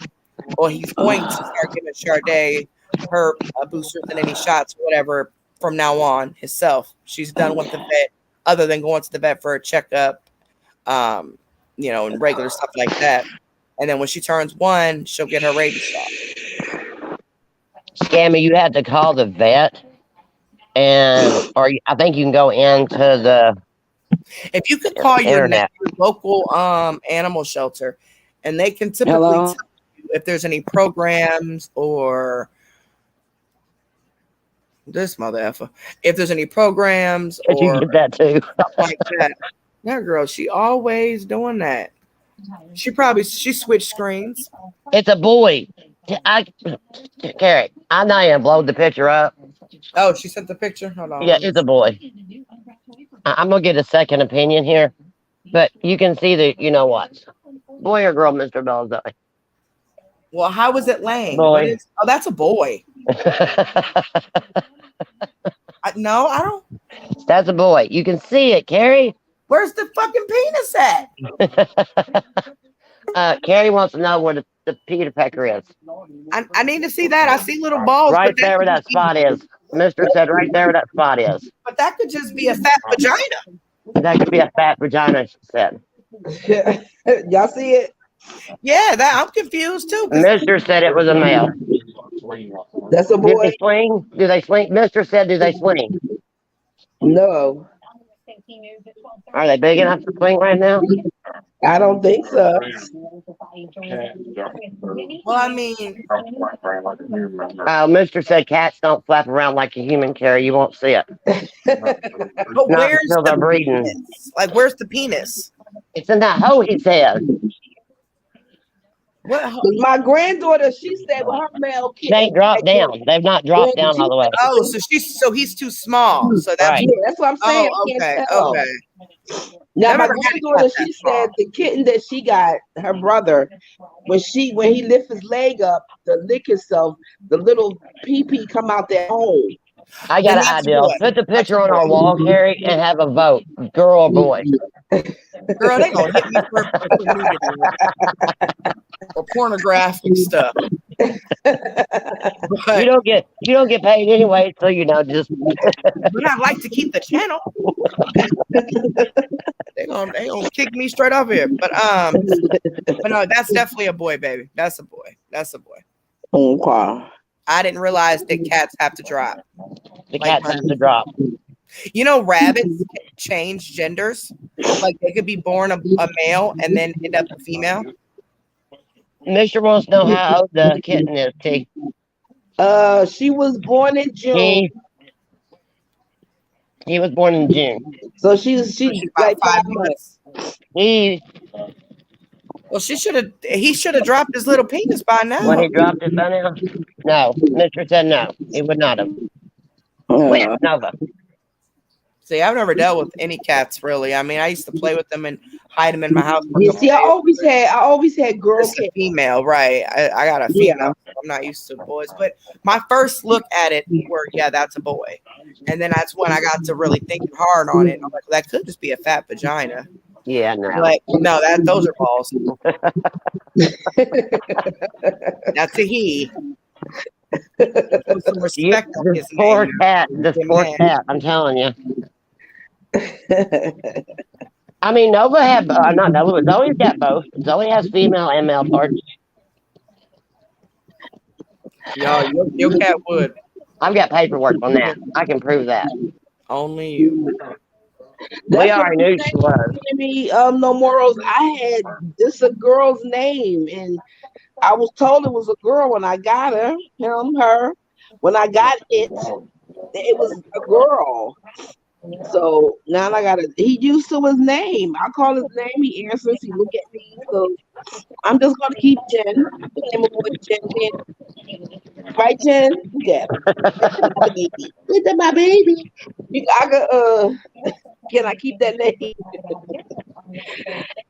or he's going to start giving Charday her boosters and any shots, whatever, from now on himself. She's done with the vet, other than going to the vet for a checkup, and regular stuff like that. And then when she turns 1, she'll get her rabies shot. Scammy, you had to call the vet, I think you can go into the. If you could call your internet. local animal shelter, and they can typically tell you if there's any programs or this mother effer, if there's any programs or you did that too. stuff like that. That girl, she always doing that. She switched screens. It's a boy. Carrie, I'm not even blowed the picture up. Oh, she sent the picture. Hold on. Yeah, it's a boy. I'm gonna get a second opinion here, but you can see that what, boy or girl, Mr. Belzoe. Well, how was it laying? Boy. That's a boy. No, I don't. That's a boy. You can see it, Carrie. Where's the fucking penis at? Carrie wants to know where the Peter Pecker is. I need to see that. I see little balls, Right there where that spot is. Mister said right there where that spot is. but that could just be a fat vagina. That could be a fat vagina, she said. Y'all see it? Yeah, that I'm confused too. Mister said it was a male. That's a Do boy. they swing? Do they swing? Mister said, do they swing? No, Are they big enough to swing right now? I don't think so. Well, I mean, Mister said cats don't flap around like a human, Carrie. You won't see it. but Not where's until they're the breeding. penis? Like, where's the penis? It's in that hole, he said. What? 'Cause my granddaughter, she said with her male They kid, ain't dropped down. They've not dropped down all the way. Oh, so he's too small. So that's Right. yeah, that's what I'm saying. oh, I can't okay, tell. okay. Now I've my never had a granddaughter, cat that she small. said the kitten that she got, her brother, when he lift his leg up to lick himself, the little pee pee come out that hole. I Then got an that's a idea. boy. Put the That's picture a on our boy. wall, Carrie, and have a vote. Girl or boy. Girl, they gonna hit me for nudity or pornographic stuff. You But you don't get paid anyway, so just I like to keep the channel. They gonna kick me straight off here. But no, that's definitely a boy, baby. That's a boy. That's a boy. Okay. I didn't realize that cats have to drop. the Like cats have to drop. You know, rabbits can change genders. Like they could be born a male and then end up a female. Mister wants to know how old the kitten is, T. She was born in June, He was born in June. so she's She's like about 5 5 months. He Well, he should have dropped his little penis by when now. he dropped it by now? No. Mister said no. He would not have. Wait, Uh, Nova. See, I've never dealt with any cats really. I mean, I used to play with them and hide them in my house. For a yeah, couple see, I days. always had girl It's a cats. female, right? I got a Yeah. female. I'm not used to boys, but my first look at it were, yeah, that's a boy, and then that's when I got to really thinking hard on it. I'm like, well, that could just be a fat vagina. Yeah, no. Like, no, those are balls. That's a he. Put some respect on his Poor name. cat. This poor cat. I'm telling you. I mean, Nova had not Nova, but Zoe's got both. Zoe has female and male parts. Yo, your cat would. I've got paperwork on that. I can prove that. Only you. We already knew she was. Me, no morals. It's a girl's name, and I was told it was a girl when I got her, her. When I got it was a girl. So now I got it. He used to his name. I call his name. He answers. He look at me. So I'm just gonna keep Jen. The name of boy Jen. Right, Jen? Yeah. Look at my baby. I got Can I keep that name?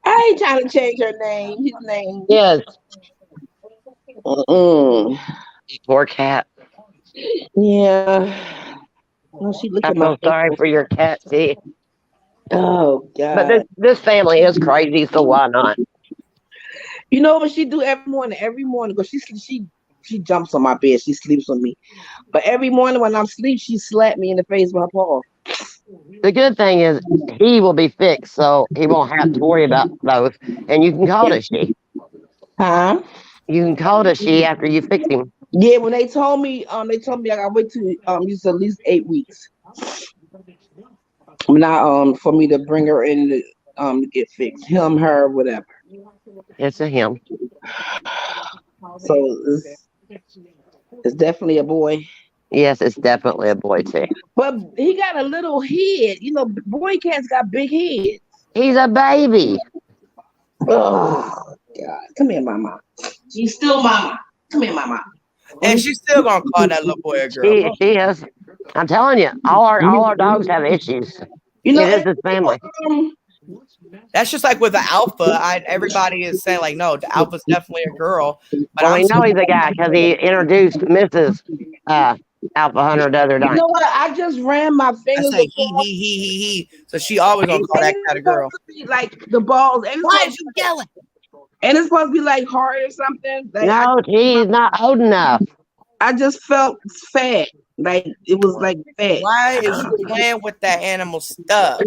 I ain't trying to change her name. His name. Yes. Mm-mm. Poor cat. Yeah. Oh, she look I at my feel sorry for your cat, see. Oh But God. this family is crazy, so why not? You know what she do every morning? Every morning, because she jumps on my bed. She sleeps on me. But every morning when I'm asleep, she slap me in the face with her paw. The good thing is he will be fixed, so he won't have to worry about both. And you can call it a she. Huh? You can call it a she after you fix him. Yeah, when they told me I gotta wait till use at least 8 weeks. Now for me to bring her in to get fixed. Him, her, whatever. It's a him. So it's definitely a boy. Yes, it's definitely a boy too. But he got a little head. You know, boy cats got big heads. He's a baby. Oh God. Come here, mama. She's still mama. Come here, mama. And she's still gonna call that little boy a girl. She is. I'm telling you, all our dogs have issues. You know, It is his family. That's just like with the alpha. Everybody is saying like, no, the alpha's definitely a girl. But Well, we know he's a guy because he introduced Mrs. Alpha Hunter the other You night. know what? I just ran my I fingers say across. he. So she always gonna call And that it's kind of supposed girl. to be like the balls, Why is you yelling? and it's supposed to be like hard or something. Like No, he's not old enough. I just felt fat. Like it was like fat. Why is you playing with that animal stuff?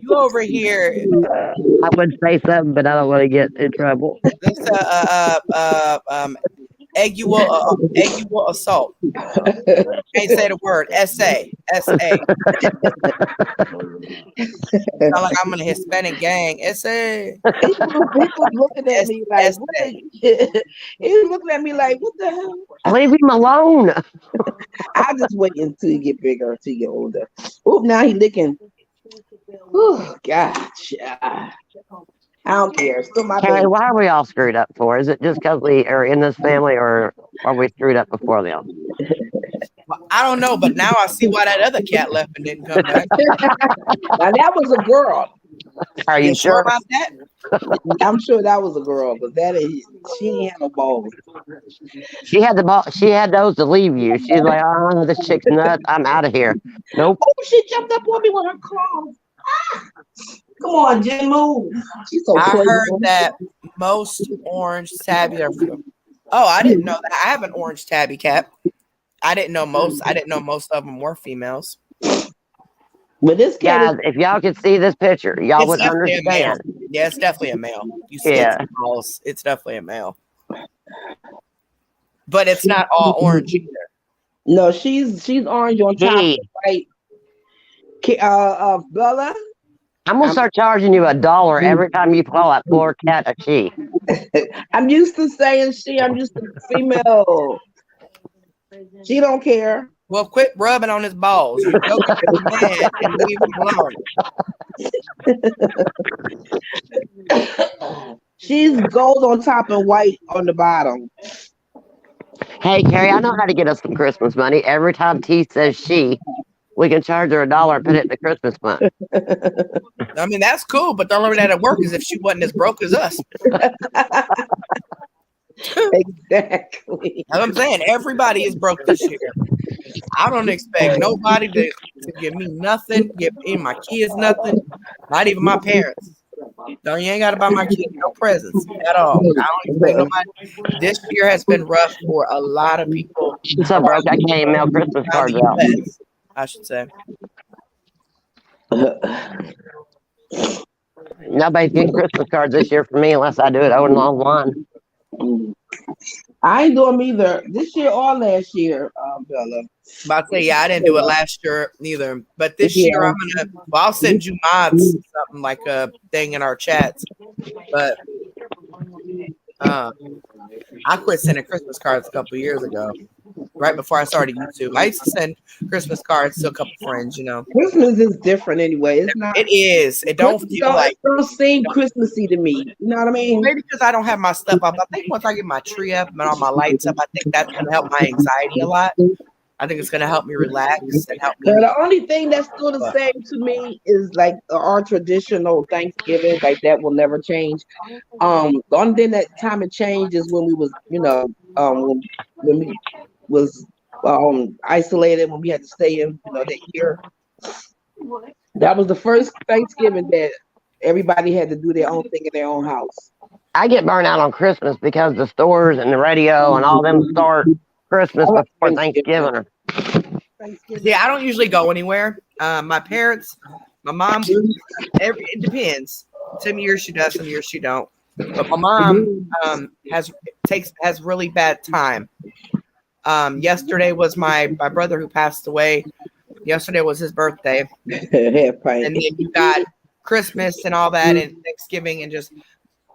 You over here, I would say something, but I don't want to get in trouble. this eggual assault. Can't say the word. SA. Sound like I'm in a Hispanic gang. SA. He was looking at me like, SA. what he was looking at me like, what the hell? Leave him alone. I just wait until you get bigger, until you get older. Oop, now he licking. Oh gosh. I don't care. Still my Carrie, baby. why are we all screwed up for? Is it just because we are in this family, or are we screwed up before them? I don't know, but now I see why that other cat left and didn't come back. Now that was a girl. Are You you sure sure? about that? I'm sure that was a girl, but that is she ain't had no balls. She had the ball. She had those to leave you. She's like, oh, this chick's nuts. I'm out of here. Nope. Oh, she jumped up on me with her claws. Ah! Come on, Jen, move. She's so I heard playful. that most orange tabby are. Oh, I didn't know that. I have an orange tabby cat. I didn't know most. I didn't know most of them were females. But this cat Guys, if y'all could see this picture, y'all It's would definitely a male. understand. Yeah, it's definitely a male. You see Yeah. its balls. It's definitely a male. But it's not all orange either. no, she's orange on top, Hey, right? Bella, I'm gonna start charging you $1 every time you call that poor cat a she. I'm used to saying she. I'm used to female. She don't care. Well, quit rubbing on his balls. You're joking with the man and leave him alone. She's gold on top and white on the bottom. Hey, Carrie, I know how to get us some Christmas money. Every time T says she, we can charge her $1 and put it in the Christmas fund. I mean, that's cool, but the only way that'd work is if she wasn't as broke as us. Exactly. That's what I'm saying. Everybody is broke this year. I don't expect nobody to give me nothing, give me my kids nothing, not even my parents. No, you ain't got to buy my kids no presents at all. I don't expect nobody. This year has been rough for a lot of people. I'm so broke, I can't even mail Christmas around cards the out. US, I should say. Nobody's getting Christmas cards this year for me unless I do it over online. I ain't doing them either this year or last year, Bella. About to say, yeah, I didn't do it last year neither. But this year, I'm gonna. Well, I'll send you mods something like a thing in our chats. But I quit sending Christmas cards a couple years ago, right before I started YouTube. I used to send Christmas cards to a couple friends. You know, Christmas is different anyway. It's not. it is. It don't Christmas feel like. It don't seem Christmassy to me. You know what I mean? Maybe because I don't have my stuff up. I think once I get my tree up and all my lights up, I think that's gonna help my anxiety a lot. I think it's gonna help me relax and help me. The only thing that's still the same to me is like our traditional Thanksgiving, like that will never change. The only thing that time it changed is when we was, when we was isolated, when we had to stay in, that year. That was the first Thanksgiving that everybody had to do their own thing in their own house. I get burned out on Christmas because the stores and the radio and all them start Christmas before Thanksgiving. Yeah, I don't usually go anywhere. My parents, my mom, it depends. Some years she does, some years she don't. But my mom has really bad time. Yesterday was my brother who passed away. Yesterday was his birthday. And then you got Christmas and all that and Thanksgiving, and just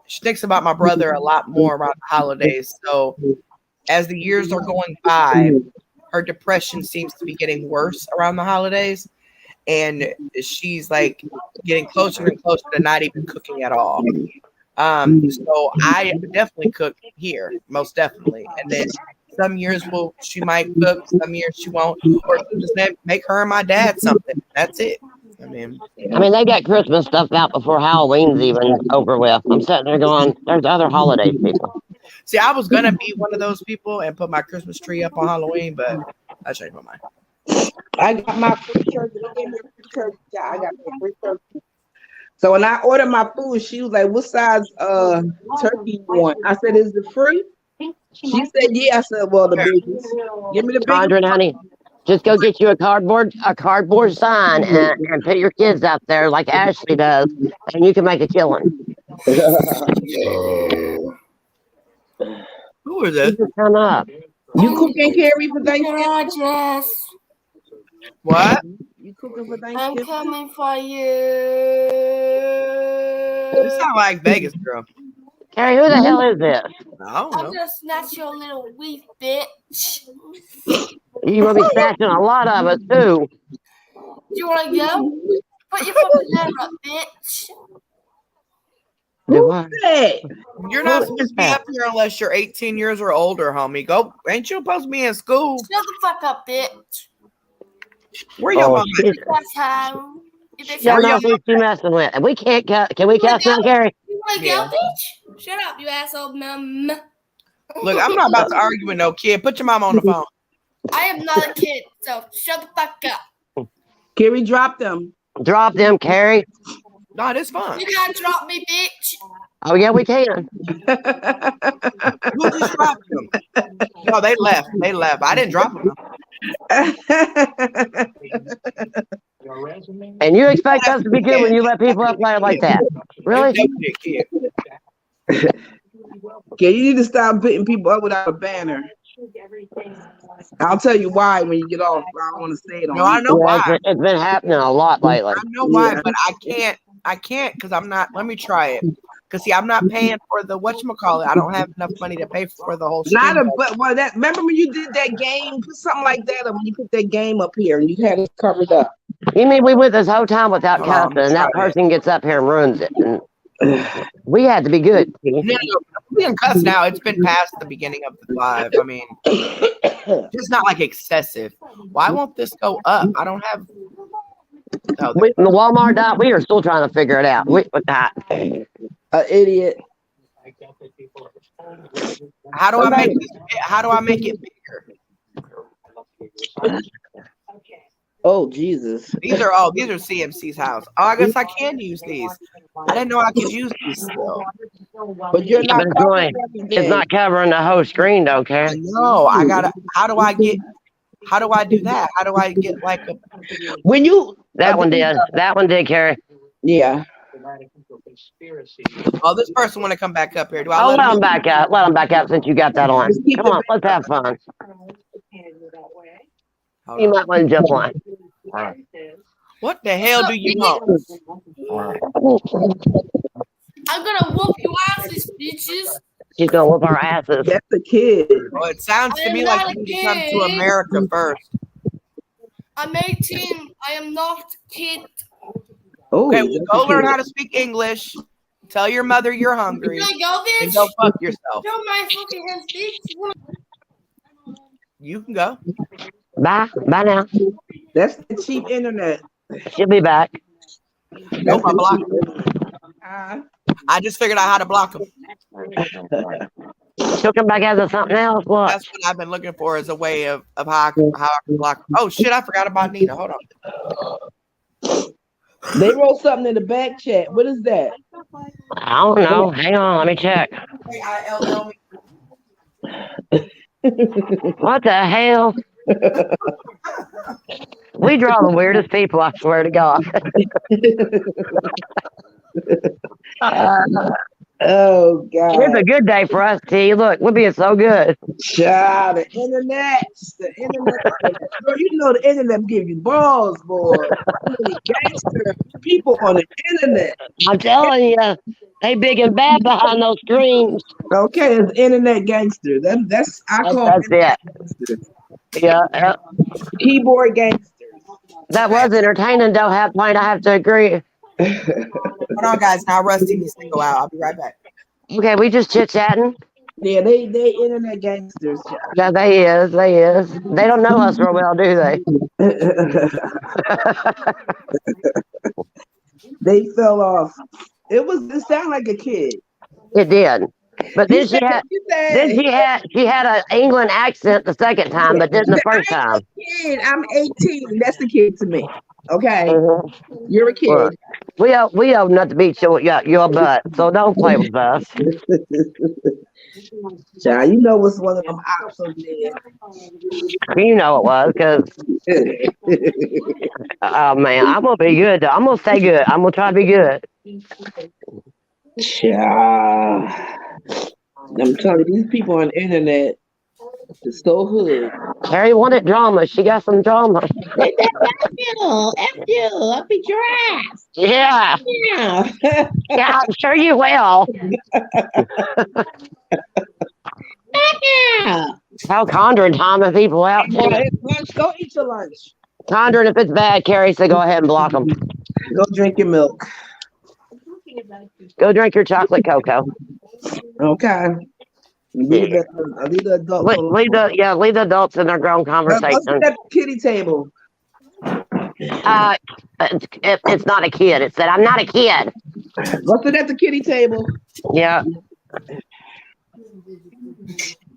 she thinks about my brother a lot more around the holidays. So as the years are going by, her depression seems to be getting worse around the holidays. And she's like getting closer and closer to not even cooking at all. So I definitely cook here, most definitely. And then some years she might cook, some years she won't, or just make her and my dad something. That's it. I mean, they got Christmas stuff out before Halloween's even over with. I'm sitting there going, there's other holidays, people. See, I was gonna be one of those people and put my Christmas tree up on Halloween, but I changed my mind. I got my free turkey. They gave me a free turkey. I got me a free turkey. So when I ordered my food, she was like, "What size turkey you want?" I said, "Is it free?" She said, "Yeah." I said, "Well, the biggest. Give me the biggest Chandra, honey, just go get you a cardboard sign and put your kids out there like Ashley does, and you can make a killing. Who is this? Just come up. You cooking, Carrie, for Thanksgiving? Yes, What? You cooking for I'm Thanksgiving? coming for you. You sound like Vegas girl. Carrie, who the hell is this? I don't I'm know. gonna snatch your little wee bitch. You gonna be snatching a lot of us too. You wanna go? Put your fucking hand up, bitch. Do Who's what? that? You're Who not is supposed to be that? up here unless you're 18 years or older, homie. Go. Ain't you supposed to be in school? Shut the fuck up, bitch. Where your Oh, mama at? That's how. You bitch, y'all Where your know who you messing with. And we can't can we You wanna cuss now, go? Carrie? You wanna Yeah. go, bitch? Shut up, you asshole, mum. Look, I'm not about to argue with no kid. Put your mama on the phone. I am not a kid, so shut the fuck up. Carrie, drop them. Drop them, Carrie. No, this fun. You can't drop me, bitch. Oh yeah, we can. Who just dropped them? No, they left. They left. I didn't drop them. And you expect us to be good when you let people up there like that? Really? Definitely a kid. Okay, you need to stop putting people up without a banner. I'll tell you why when you get off. I don't want to say it on No, I here. know Yeah, why. it's been happening a lot lately. I know why, Yeah. but I can't because I'm not. Let me try it. Because see, I'm not paying for the whatchamacallit. I don't have enough money to pay for the whole Not stream. a but well that remember when you did that game, put something like that when you put that game up here and you had it covered up. You mean we went this whole time without Hold on, I'm cussing, gonna and that try it. person gets up here and ruins it? And we had to be good. No, we can cuss now. It's been past the beginning of the live. I mean, it's not like excessive. Why won't this go up? I don't have. Oh, there. The Walmart dot. We are still trying to figure it out. With that. An idiot. How do I make this? How do I make it bigger? Oh Jesus. These are CMC's house. Oh, I guess I can use these. I didn't know I could use these still. But you're not It's covering it's everything. not covering the whole screen, though, I Karen. know. I gotta. How do I do that? How do I get like a? When you That one did. That one did, Carrie. yeah. Oh, this person want to come back up here. Do I Oh, let let him? them back out. Let them back out since you got that on. Just keep Come the on, let's have fun. Hold You on. might want to jump line. What the hell do you want? I'm gonna whoop your asses, bitches. She's gonna whoop our asses. That's the kid. Oh, it sounds to I am me like not you a need to come to kid. America first. I'm 18. I am not a kid. Oh, Okay, well, that's go the learn kid. how to speak English. Tell your mother you're hungry, Can I go, and bitch? go fuck yourself. Show my fucking hands, bitch. You can go. Bye. Bye now. That's the cheap internet. She'll be back. Nope, I blocked him. Uh, I just figured out how to block him. She'll come back as something else. What? That's what I've been looking for as a way of how I can block him. Oh shit, I forgot about Nina. Hold on. they wrote something in the back chat. What is that? I don't know. Hang on. Let me check. AILL. What the hell? We draw the weirdest people, I swear to God. Oh God. It's a good day for us, T. Look, we're being so good. Child, the internet. The internet. Girl, you know the internet give you balls, boy. So many gangster people on the internet. I'm telling you, they big and bad behind those screens. Okay, it's internet gangster. That's I call That's internet it. gangsters. Yeah, Keyboard gangsters. that was entertaining, though. I have to agree. Hold on, guys. Now Rusty needs to go out. I'll be right back. Okay, we just chit chatting. Yeah, they internet gangsters. Yeah, they is. They don't know us real well, do they? They fell off. It sounded like a kid. It did. But You then said, you said, she had an England accent the second time, but didn't the I first ain't time. no kid. I'm 18. That's the kid to me. Okay, Mhm. you're a Well, kid. we owe not to beat your butt, so don't play with us. Child, you know what's one of them ops over there. You know it was because oh man, I'm gonna be good. Though. I'm gonna stay good. I'm gonna try to be good. Child, I'm telling you, these people on the internet is so hood. Carrie wanted drama. She got some drama. They F you, I beat your ass. Yeah, Yeah. yeah, I'm sure you will. Yeah. Tell Condra and Tom and people out Boy, too. it's lunch. Go eat your lunch. Condra, if it's bad, Carrie said go ahead and block them. Go drink your milk. Go drink your chocolate cocoa. Okay. Yeah. Leave the adults alone. Leave the adults in their grown Go sit conversations. at the kitty table. Uh, it's not a kid. It said I'm not a kid. Go sit at the kitty table. Yeah.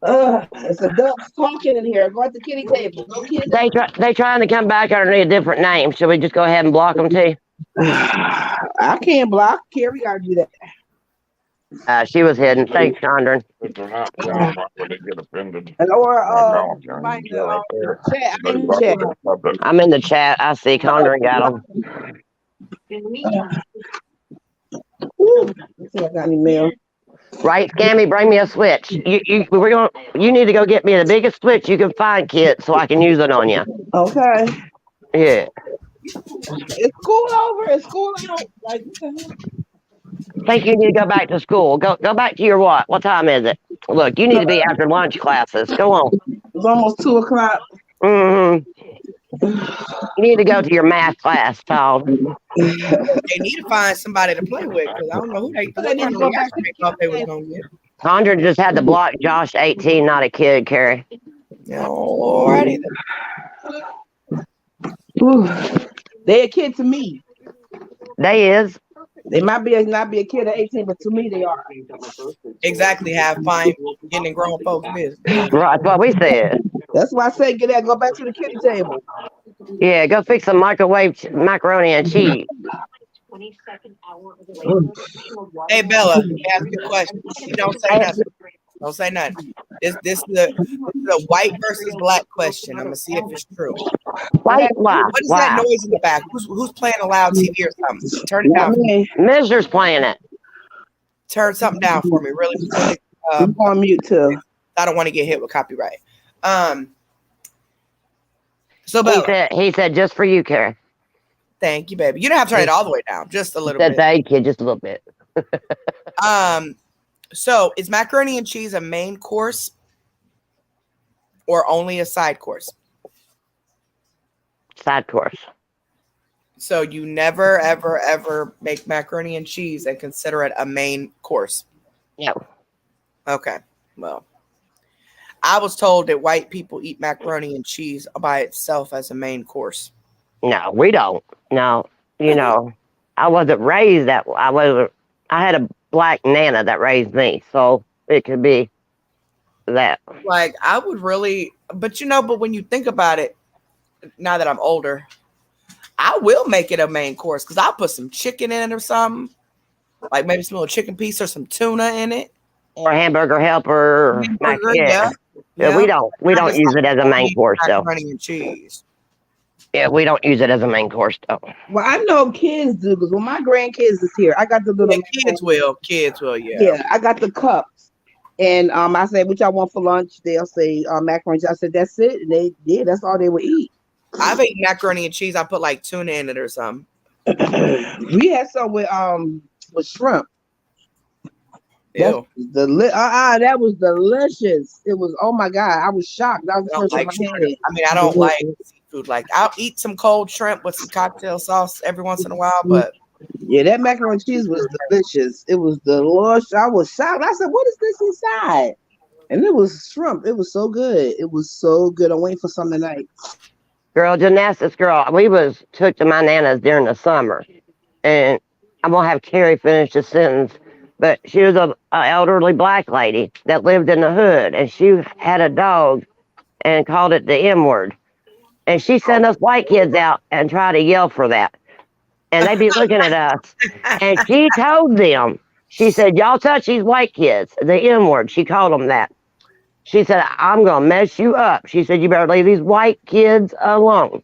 It's adults talking in here. Go at the kitty table. Go kids. They trying to come back underneath a different name. Should we just go ahead and block them too? I can't block. Carrie gotta do that. She was hidden. Thanks, Condren. If they're not, then I'm not going to get offended. Or No, find you're right there. chat. But I'm in if I chat. put it public, I'm in the chat. I see Condren got them. Let's see if I got any mail. Right, Scammy, bring me a switch. You need to go get me the biggest switch you can find, kid, so I can use it on you. Okay. Yeah. It's school over. It's school out. Like, what the hell? Think you need to go back to school. Go back to your what? What time is it? Look, you need to be after lunch classes. Go on. It's almost 2:00. Mm-hmm. You need to go to your math class, child. They need to find somebody to play with because I don't know who they They need to go back to thought they was gonna get. Condra just had to block Josh 18, not a kid, Carrie. Alrighty then. They a kid to me. They is. They might not be a kid at 18, but to me they are. Exactly. Have fine getting in grown folks' business. Right, that's what we said. That's why I say go back to the kitty table. Yeah, go fix some microwave macaroni and cheese. Hey Bella, ask you a question. You don't say nothing. Don't say nothing. This is a white versus black question. I'm gonna see if it's true. Why? What is that noise in the back? Who's playing a loud TV or something? Turn it down. Mizer's playing it. Turn something down for me, really quick. I'm on mute too. I don't want to get hit with copyright. So Bella, he said just for you, Carrie. Thank you, baby. You don't have to turn it all the way down, just a little bit. Thank you, just a little bit. So is macaroni and cheese a main course or only a side course? Side course. So you never, ever, ever make macaroni and cheese and consider it a main course? No. Okay. Well, I was told that white people eat macaroni and cheese by itself as a main course. No, we don't. No, I wasn't raised that way. I had a black nana that raised me, so it could be that. Like, I would really, but when you think about it, now that I'm older, I will make it a main course because I'll put some chicken in it or something, like maybe some little chicken piece or some tuna in it, or hamburger helper. Yeah. We don't use it as a main course though. Macaroni and cheese. Yeah, we don't use it as a main course though. Well, I know kids do because when my grandkids is here, I got the little kids will, yeah. Yeah, I got the cups. And I say, what y'all want for lunch? They'll say macaroni. I said, that's it. And that's all they would eat. I've eaten macaroni and cheese. I put like tuna in it or something. We had some with shrimp. Ew. That was delicious. It was, oh my God, I was shocked. That was the first time I had it. I mean, I don't like seafood. Like, I'll eat some cold shrimp with some cocktail sauce every once in a while, but yeah, that macaroni and cheese was delicious. It was delicious. I was shocked. I said, what is this inside? And it was shrimp. It was so good. It was so good. I'm waiting for some tonight. Girl, gymnastics girl, we took to my nana's during the summer. And I'm going to have Carrie finish the sentence. but she was a elderly black lady that lived in the hood, and she had a dog and called it the M word. And she sent us white kids out and tried to yell for that. And they'd be looking at us. And she told them, she said, y'all touch these white kids, the M word. She called them that. She said, I'm going to mess you up. She said, you better leave these white kids alone.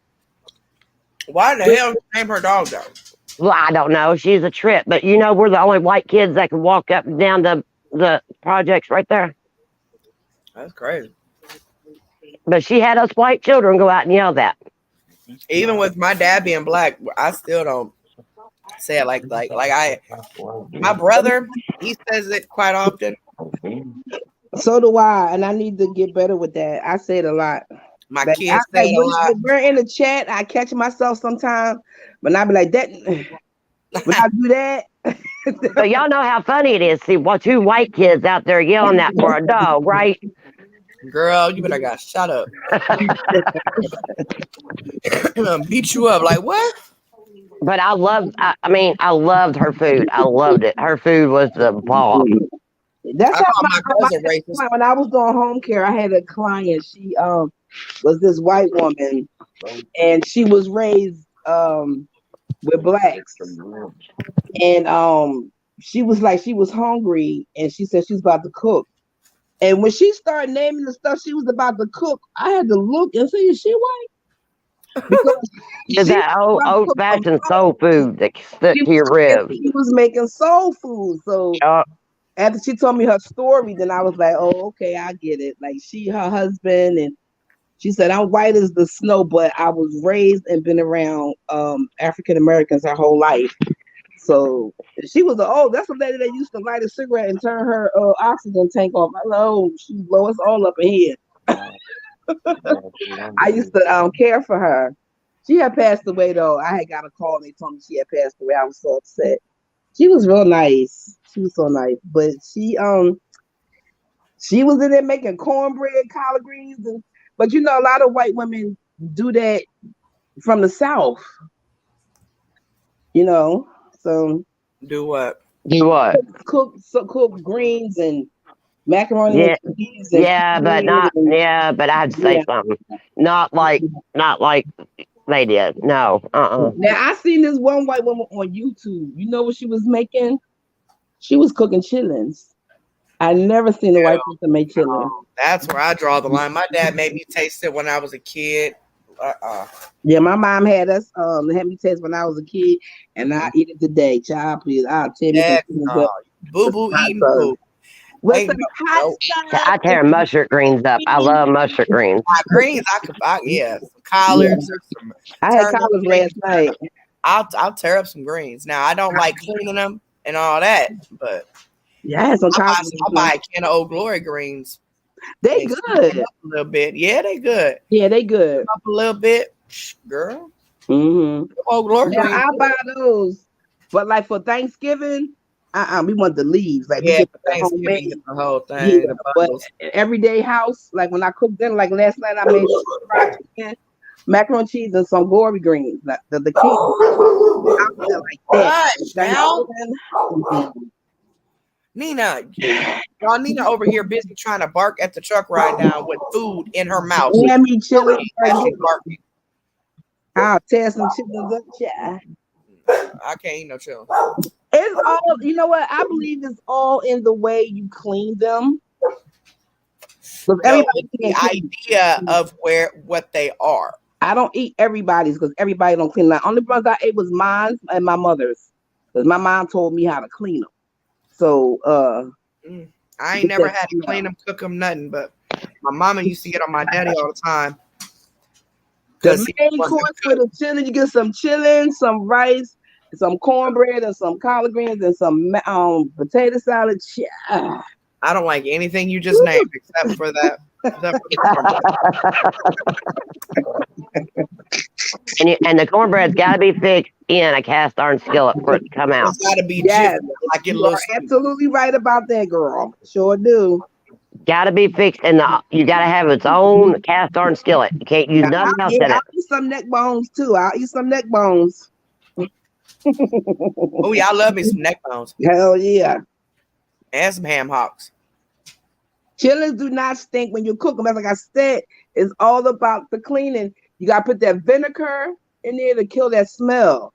Why the hell did you name her dog though? Well, I don't know. She's a trip. But we're the only white kids that can walk up and down the projects right there. That's crazy. But she had us white children go out and yell that. Even with my dad being black, I still don't say it like my brother, he says it quite often. So do I, and I need to get better with that. I say it a lot. My Like, kids say it a lot. when we're in the chat, I catch myself sometimes, but I be like that. When I do that, But y'all know how funny it is. See, two white kids out there yelling that for a dog, right? Girl, you better got shut up. Beat you up like what? But I loved her food. I loved it. Her food was the bomb. that's I how call my cousin racist. when I was doing home care, I had a client. She was this white woman, and she was raised with blacks, and she was hungry, and she said she was about to cook. And when she started naming the stuff she was about to cook, I had to look and say, "Is she white?" Because Is that old-fashioned soul food that stuck to your ribs? She was making soul food. So after she told me her story, then I was like, "Oh, okay, I get it." Like her husband, and she said, "I'm white as the snow, but I was raised and been around African Americans her whole life." So she was that's the lady that used to light a cigarette and turn her oxygen tank off. I know she blow us all up in here. I used to care for her. She had passed away though. I had got a call and they told me she had passed away. I was so upset. She was real nice. She was so nice, but she was in there making cornbread, collard greens, but a lot of white women do that from the South. So do what? Cook greens and macaroni and cheese. But I'd say something. Not like they did. No. Now I seen this one white woman on YouTube. You know what she was making? She was cooking chillins. I never seen a white person make chillins. That's where I draw the line. My dad made me taste it when I was a kid. Yeah, my mom had me taste when I was a kid, and I eat it today. Child, please, I'll tell you. Boo boo eating food. I tear mustard greens up. I love mustard greens. Greens, some collards or some. I had collards last night. I'll tear up some greens. Now I don't like cleaning them and all that, but yeah, I had some collards. I'll buy a can of Old Glory greens. They good. A little bit. Yeah, they good. Yeah, they good. Up a little bit, girl. Mm-hmm. Old Glory greens. I'll buy those. But like for Thanksgiving, we want the leaves. Like we get the whole thing. Yeah, but everyday house, like when I cooked dinner, like last night I made fried chicken, macaroni and cheese, and some gory greens. The king. I like that. Nina, y'all Nina over here busy trying to bark at the truck right now with food in her mouth. Yeah, me chilling. I'll tear some chickens up, child. I can't eat no chili. It's all, you know what? I believe it's all in the way you clean them. The idea of what they are. I don't eat everybody's because everybody don't clean them. The only ones I ate was mine and my mother's because my mom told me how to clean them. So I ain't never had to clean them, cook them, nothing. But my mama used to get on my daddy all the time. The main course for the chili, you get some chillin, some rice, some cornbread, and some collard greens, and some potato salad. Yeah. I don't like anything you just named except for that. And the cornbread's got to be fixed in a cast iron skillet for it to come out. It's got to be you're absolutely right about that, girl. Sure do. Got to be fixed, and you got to have its own cast iron skillet. You can't use nothing else in it. I'll eat some neck bones too. I'll eat some neck bones. Oh yeah, I love me some neck bones. Hell yeah. And some ham hocks. Chitlins do not stink when you cook them. As like I said, it's all about the cleaning. You gotta put that vinegar in there to kill that smell.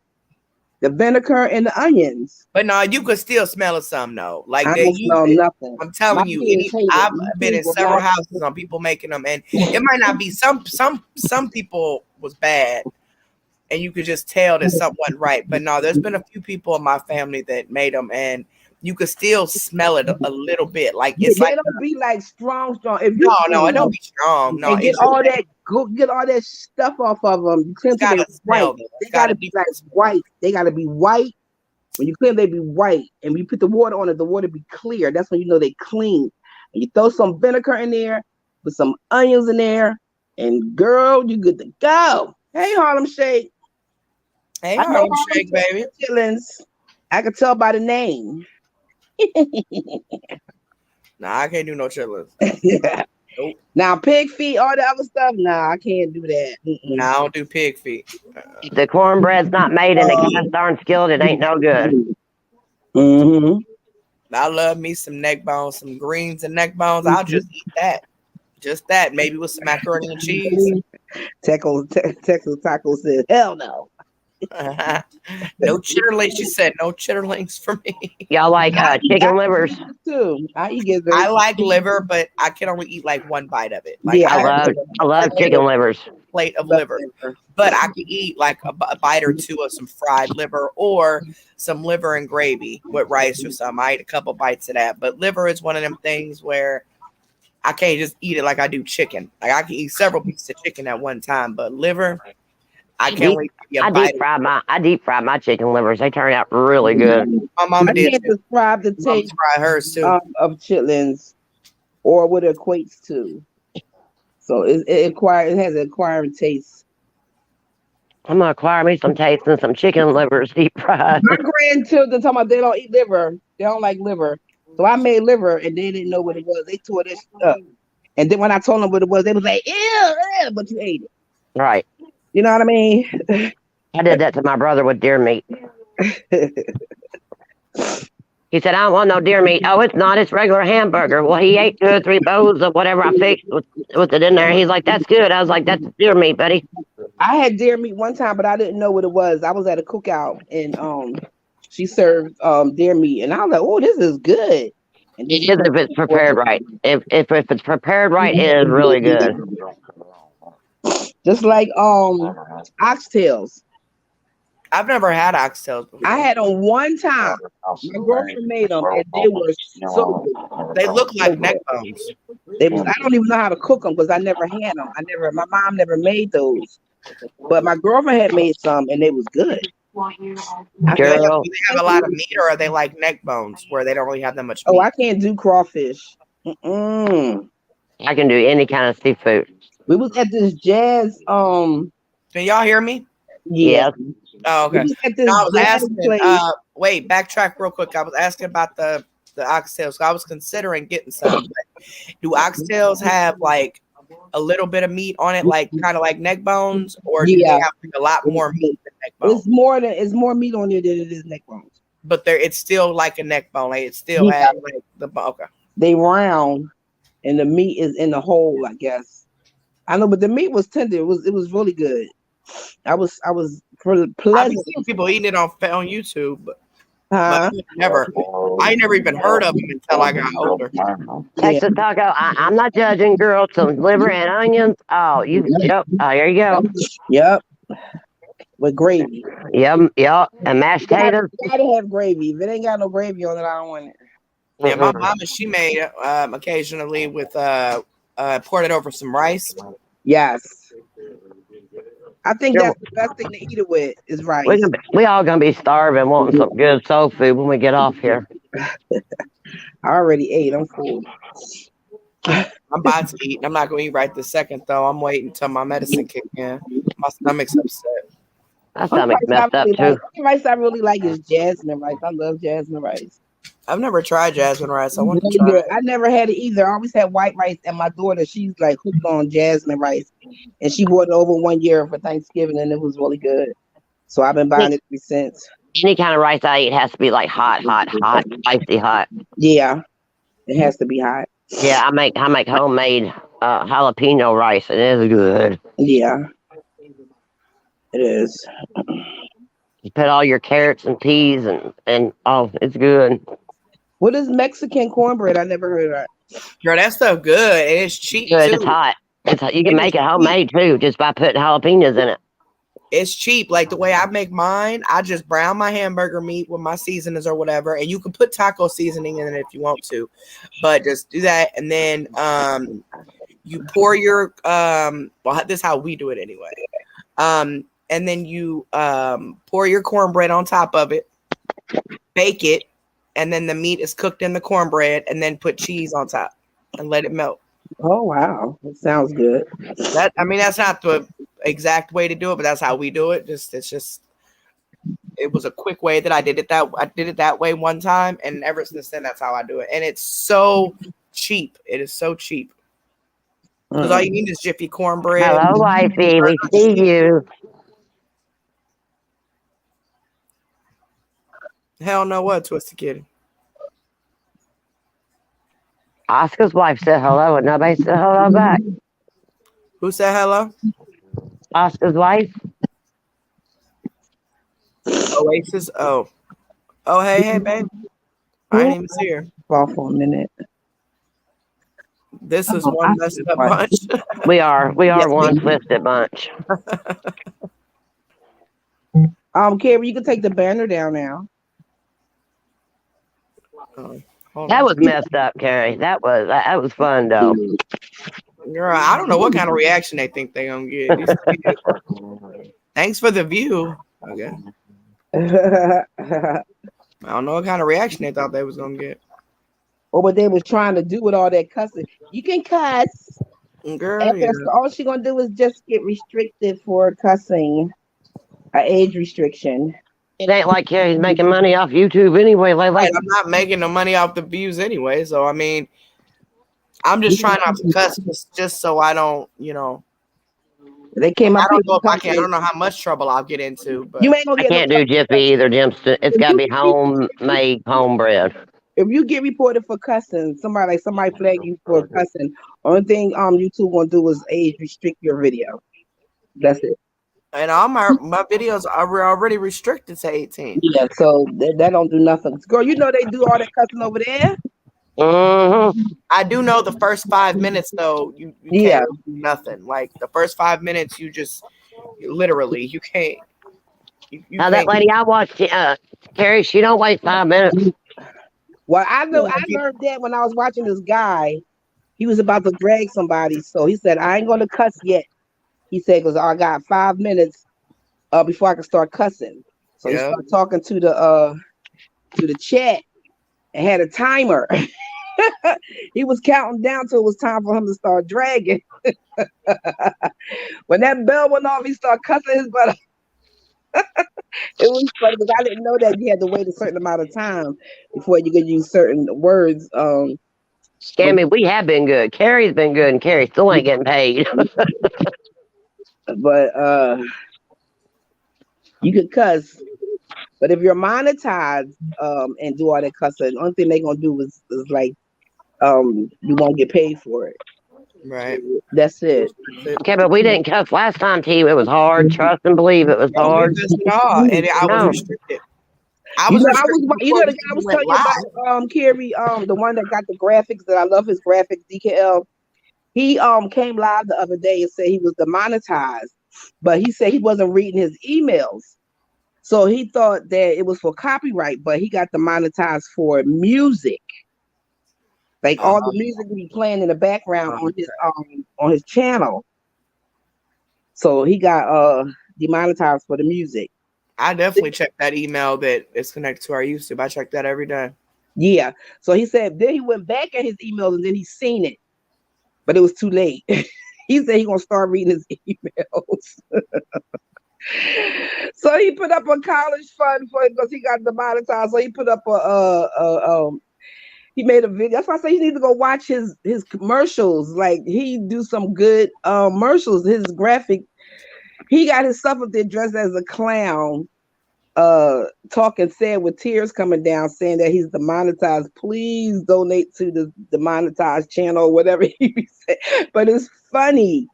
The vinegar and the onions. But no, you could still smell of some though. Like I they don't use smell it. nothing. I'm My telling you, kids hate it. I've My been in kids will several not. houses on people making them, and it might not be some people was bad, and you could just tell that something wasn't right. But no, there's been a few people in my family that made them, and you could still smell it a little bit. Like it's They like don't be like strong. If you no, it clean don't them be strong. No, and get it's just all that that get all that stuff off of them, you clean it's them till got they to white. smell. Though. They It's got gotta a be like different smell. white. They gotta be white. When you clean, they be white. And when you put the water on it, the water be clear. That's when you know they clean. And you throw some vinegar in there, with some onions in there, and girl, you good to go. Hey, Harlem Shake. Hey, I know Harlem Harlem Shake, Shake baby. chitlins. I can tell by the name. Nah, I can't do no chitlins. Yeah. Nope. Now, pig feet, all the other stuff, nah, I can't do that. Nah, I don't do pig feet. If the cornbread's not made in a cast iron skillet, it ain't no good. Mm-hmm. I love me some neck bones, some greens and neck bones. I'll just eat that. Just that. Maybe with some macaroni and cheese. Texas Taco says, hell no. No chitterlings. She said no chitterlings for me. Y'all like chicken livers? Too. I eat gizzards. I like liver, but I can only eat like one bite of it. Like Yeah, I love chicken livers. plate of liver, but I could eat like a bite or two of some fried liver or some liver and gravy with rice or something. I eat a couple bites of that, but liver is one of them things where I can't just eat it like I do chicken. Like I can eat several pieces of chicken at one time, but liver, I can't wait to get a bite. I deep fry my chicken livers. They turn out really good. My mama I did can't too. describe the Mama taste fried hers too. of chitlins or what it equates to. So it has an acquired taste. I'm gonna acquire me some taste and some chicken livers deep fried. My grandchildren talking about they don't eat liver. They don't like liver. So I made liver and they didn't know what it was. They tore this up. And then when I told them what it was, they was like, ew, ew, but you ate it. Right. You know what I mean? I did that to my brother with deer meat. He said, I don't want no deer meat. Oh, it's not. It's regular hamburger. Well, he ate 2 or 3 bowls of whatever I fixed with it in there. He's like, that's good. I was like, that's deer meat, buddy. I had deer meat one time, but I didn't know what it was. I was at a cookout and she served deer meat, and I was like, oh, this is good. And It is if it's prepared right. If it's prepared right, it is really good. Just like oxtails. I've never had oxtails before. I had them one time. My girlfriend made them, and they were so good. They look like neck bones. I don't even know how to cook them because I never had them. My mom never made those. But my girlfriend had made some, and they was good. Do they have a lot of meat, or are they like neck bones where they don't really have that much meat? Oh, I can't do crawfish. Mm-mm. I can do any kind of seafood. We was at this jazz. Can y'all hear me? Yeah. Oh, okay. No, I was asking. Wait, backtrack real quick. I was asking about the oxtails. So I was considering getting some. But do oxtails have like a little bit of meat on it, like kind of like neck bones, or do they have like a lot more meat than neck bones? It's more meat on there than it is neck bones. But it's still like a neck bone. Like it still has like the bone. Okay. They round, and the meat is in the hole. I guess. I know, but the meat was tender. It was really good. I was pleasant. I've seen people eating it on YouTube, but I never even heard of them until I got older. Texas taco. I'm not judging, girls. Some liver and onions. Oh, yep. Oh, there you go. Yep. With gravy. Yep. And mashed potatoes. Gotta have gravy. If it ain't got no gravy on it, I don't want it. Yeah, my mama, she made it occasionally with poured it over some rice. Yes. I think that's the best thing to eat it with is rice. We all gonna be starving, wanting some good soul food when we get off here. I already ate. I'm full. I'm about to eat. I'm not gonna eat right this second though. I'm waiting until my medicine kicks in. My stomach's upset. My stomach's messed up too. The rice I really like is jasmine rice. I love jasmine rice. I've never tried jasmine rice. I want to try it. I never had it either. I always had white rice, and my daughter, she's like hooked on jasmine rice, and she bought it over 1 year for Thanksgiving, and it was really good. So I've been buying it ever since. Any kind of rice I eat has to be like hot, spicy hot. Yeah, it has to be hot. Yeah, I make homemade jalapeno rice. It is good. Yeah, it is. You put all your carrots and peas and oh, it's good. What is Mexican cornbread? I never heard of that. Girl, that stuff good. And it's cheap Good. It's too. hot. You can It is make it cheap. homemade too, just by putting jalapenos in it. It's cheap. Like the way I make mine, I just brown my hamburger meat with my seasonings or whatever, and you can put taco seasoning in it if you want to, but just do that, and then you pour your well, this is how we do it anyway. And then you pour your cornbread on top of it, bake it, and then the meat is cooked in the cornbread, and then put cheese on top and let it melt. Oh wow, that sounds good. That I mean, that's not the exact way to do it, but that's how we do it. It was a quick way that I did it that way one time, and ever since then that's how I do it. And it's so cheap. It is so cheap. Because all you need is Jiffy cornbread. Hello, wifey. We see you. Hell no, what, Twisted Kitty? Oscar's wife said hello, and nobody said hello back. Who said hello? Oscar's wife. Oasis. Oh, hey, babe. I didn't even see her. Off for a minute. This is one messed up bunch. We are Yes, one we- twisted bunch. Carrie, you can take the banner down now. Hold That on. was messed up, Carrie. That was fun though. Girl, I don't know what kind of reaction they think they're gonna get. Thanks for the view. Okay. I don't know what kind of reaction they thought they was gonna get. Or what they was trying to do with all that cussing. You can cuss. Girl, yeah. All she gonna do is just get restricted for cussing. An age restriction. It ain't like Carrie's making money off YouTube anyway. Like Right, I'm not making no money off the views anyway, so I mean, I'm just trying not to cuss just so I don't, They came up. I don't know if I can. I don't know how much trouble I'll get into, but You ain't gonna I get can't no do Jiffy either, Jim. It's got to be homemade homebread. If you get reported for cussing, somebody flag you for cussing. Only thing YouTube gonna do is age restrict your video. That's it. and all my videos are already restricted to 18. Yeah, so that don't do nothing. Girl, you know they do all that cussing over there. Mm-hmm. I do know the first 5 minutes though, you Yeah. can't do nothing. Like the first 5 minutes, you literally you can't. You Now that can't- lady I watched, Carrie, she don't wait 5 minutes. Well, I learned that when I was watching this guy. He was about to drag somebody, so he said, "I ain't gonna cuss yet." He said, "Cause I got 5 minutes before I can start cussing." So he started talking to the chat and had a timer. He was counting down till it was time for him to start dragging. When that bell went off, he started cussing his butt. It was funny because I didn't know that you had to wait a certain amount of time before you could use certain words. Scammy, we have been good. Carrie's been good, and Carrie still ain't getting paid. But you could cuss. But if you're monetized and do all that cussing, the only thing they're gonna do is like you won't get paid for it. Right. That's it. Okay, but we didn't cuss last time, T. It was hard. Trust and believe it was hard. And I was restricted. I was the restricted guy I was telling you about, Carrie, the one that got the graphics that I love his graphics, DKL. He came live the other day and said he was demonetized, but he said he wasn't reading his emails. So he thought that it was for copyright, but he got demonetized for music. Like all the music will be playing in the background on his channel. So he got demonetized for the music. I definitely check that email that is connected to our YouTube. I check that every day. Yeah. So he said then he went back at his emails and then he seen it, but it was too late. He said he gonna start reading his emails. So he put up a college fund for it because he got demonetized. So he put up he made a video. That's why I say you need to go watch his commercials. Like he do some good commercials. His graphic, he got his stuff up there dressed as a clown. talking sad with tears coming down, saying that he's demonetized. Please donate to the demonetized channel, or whatever he said. But it's funny.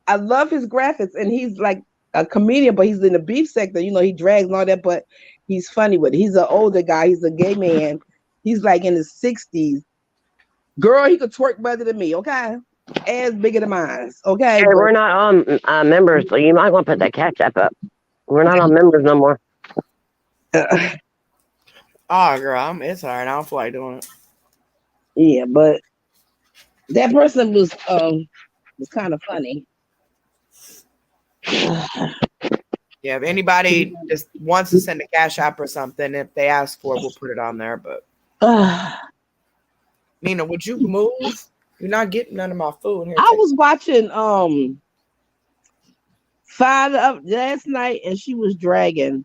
I love his graphics, and he's like a comedian, but he's in the beef sector. He drags and all that, but he's funny with it. He's an older guy. He's a gay man. He's like in his 60s. Girl, he could twerk better than me, okay? As bigger than mine, okay? Hey, But we're not on members, so you might want to put that catch up up. We're not on members no more. Oh, girl, it's all right. I don't feel like doing it. Yeah, but that person was kind of funny. Yeah, if anybody just wants to send a cash app or something, if they ask for it, we'll put it on there. But Nina, would you move? You're not getting none of my food here. I was watching Fired Up last night, and she was dragging,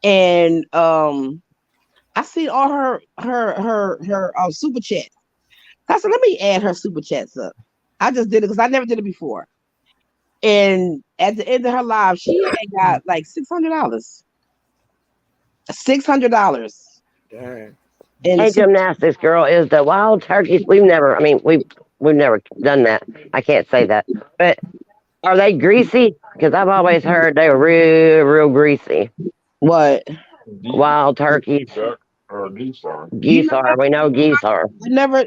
and I see all her super chat. I said, let me add her super chats up. I just did it because I never did it before. And at the end of her live, she had got like $600. $600. Dang. And Hey, gymnastics girl, is the wild turkeys? We've never done that. I can't say that, but are they greasy? Because I've always heard they were real greasy. What? Wild turkeys. Or geese are. Geese are. We know geese are. I never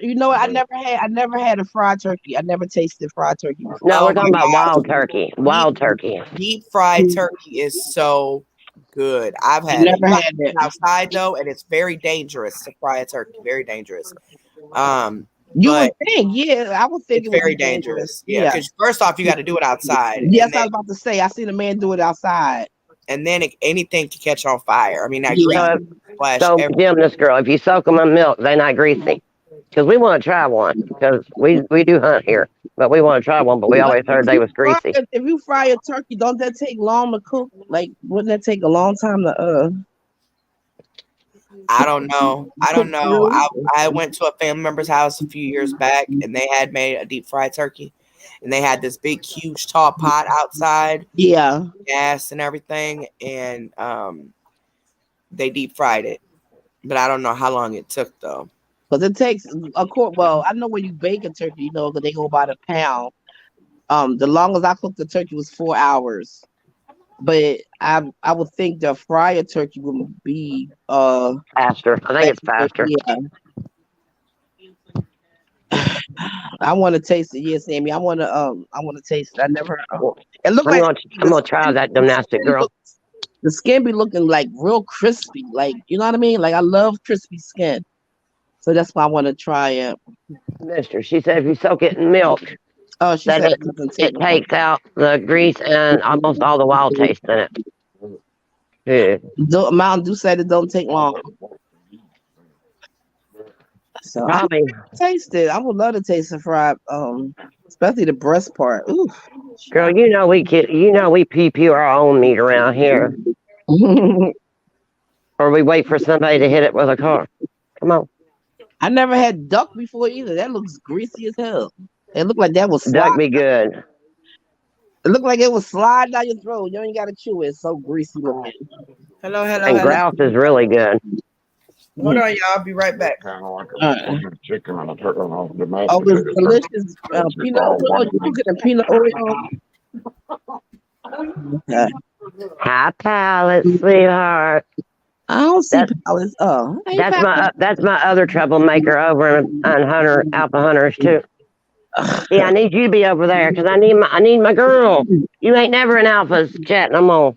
had a fried turkey. I never tasted fried turkey before. No, Oh we're talking my about gosh. wild turkey. Wild turkey. Deep fried turkey is so good. I've I had it. never had it. Outside though, and it's very dangerous to fry a turkey. Very dangerous. You But would think, yeah, I would think it's it would very be dangerous. dangerous. Yeah, because first off, you got to do it outside. Yes, and I then, was about to say. I seen a man do it outside. and then anything can catch on fire. I mean, that Yeah. grease splash. So, gymnast girl, if you soak them in milk, they're not greasy. Because we want to try one. Because we do hunt here, but we want to try one. But we always heard they was greasy. If you fry a turkey, don't that take long to cook? Like, wouldn't that take a long time to I don't know. I went to a family member's house a few years back, and they had made a deep fried turkey, and they had this big, huge, tall pot outside, Yeah. gas and everything, and they deep fried it. But I don't know how long it took though. Because it takes well, I know when you bake a turkey, because they go by the pound. The longest I cooked the turkey was 4 hours. But I would think the fryer turkey would be faster. I think it's faster. Yeah. I want to taste it. Yes, Amy. I want to taste it. I never. It looked I'm like gonna try that gymnastic girl. The skin be looking like real crispy, like you know what I mean. Like I love crispy skin, so that's why I want to try it. Mister, she said if you soak it in milk, Oh, she said it takes out the grease and almost all the wild taste in it. Yeah. Mountain Dew said it don't take long. So Probably. I taste it. I would love to taste the fried, especially the breast part. Ooh. Girl, we pee our own meat around here. Or we wait for somebody to hit it with a car. Come on. I never had duck before either. That looks greasy as hell. It looked like that was duck be good. It looked like it was slide down your throat. You ain't gotta chew it. It's so greasy looking. Hello. And grouse is really good. Hold on, y'all. I'll be right back. Kind of like a chicken and a turkey. Oh, it's delicious. Peanut oil. You cook it in peanut oil. Okay. High palate, sweetheart. I don't see palates. Oh, that's my other troublemaker over on Alpha Hunters too. Yeah, I need you to be over there because I need my girl. You ain't never in Alpha's chat no more.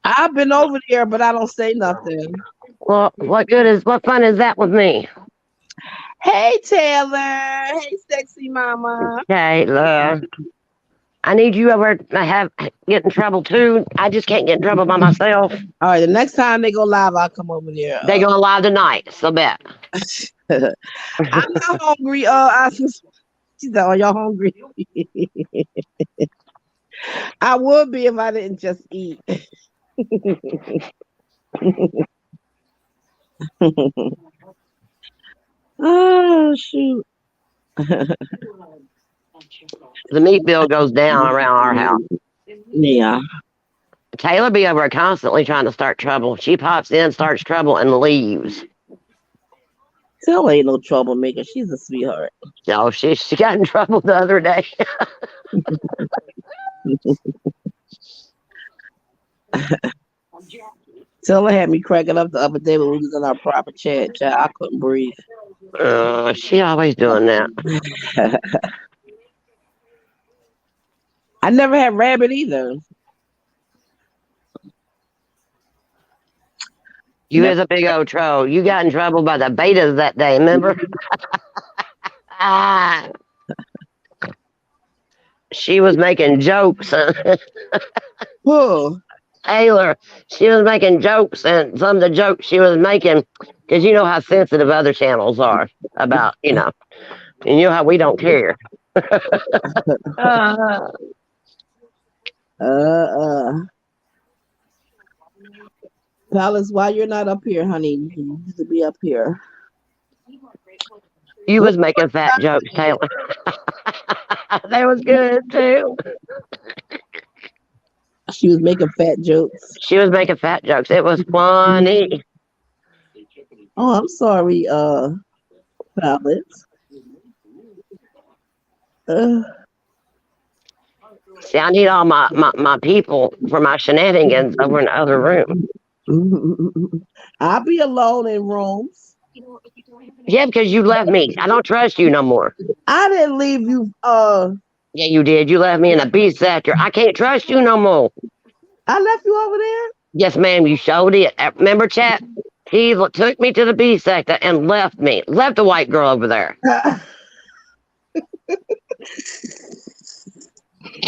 I've been over there, but I don't say nothing. Well, what fun is that with me? Hey Taylor. Hey sexy mama. Taylor. I need you over to get in trouble too. I just can't get in trouble by myself. All right, the next time they go live, I'll come over there. They going live tonight, so bet. I'm not hungry. She's like, are y'all hungry? I would be if I didn't just eat. Oh shoot. The meat bill goes down around our house. Yeah. Taylor be over constantly trying to start trouble. She pops in, starts trouble, and leaves. Tell her ain't no troublemaker. She's a sweetheart. No, she got in trouble the other day. Tell her had me cracking up the other day when we was in our proper chat. Child, I couldn't breathe. She always doing that. I never had rabbit either. You is a big old troll. You got in trouble by the betas that day, remember? Ah, she was making jokes. Who? Taylor, she was making jokes, and some of the jokes she was making, because you know how sensitive other channels are about, and you know how we don't care. uh, Palace, why you're not up here, honey? You need to be up here. you was making fat jokes, Taylor. That was good, too. She was making fat jokes. She was making fat jokes. It was funny. Oh, I'm sorry, Palace. See, I need all my people for my shenanigans over in the other room. I'll be alone in rooms. Yeah, because you left me. I don't trust you no more. I didn't leave you. Yeah, you did. You left me in a B sector. I can't trust you no more. I left you over there. Yes, ma'am, you showed it. Remember, chat? He took me to the B sector and left me. Left the white girl over there.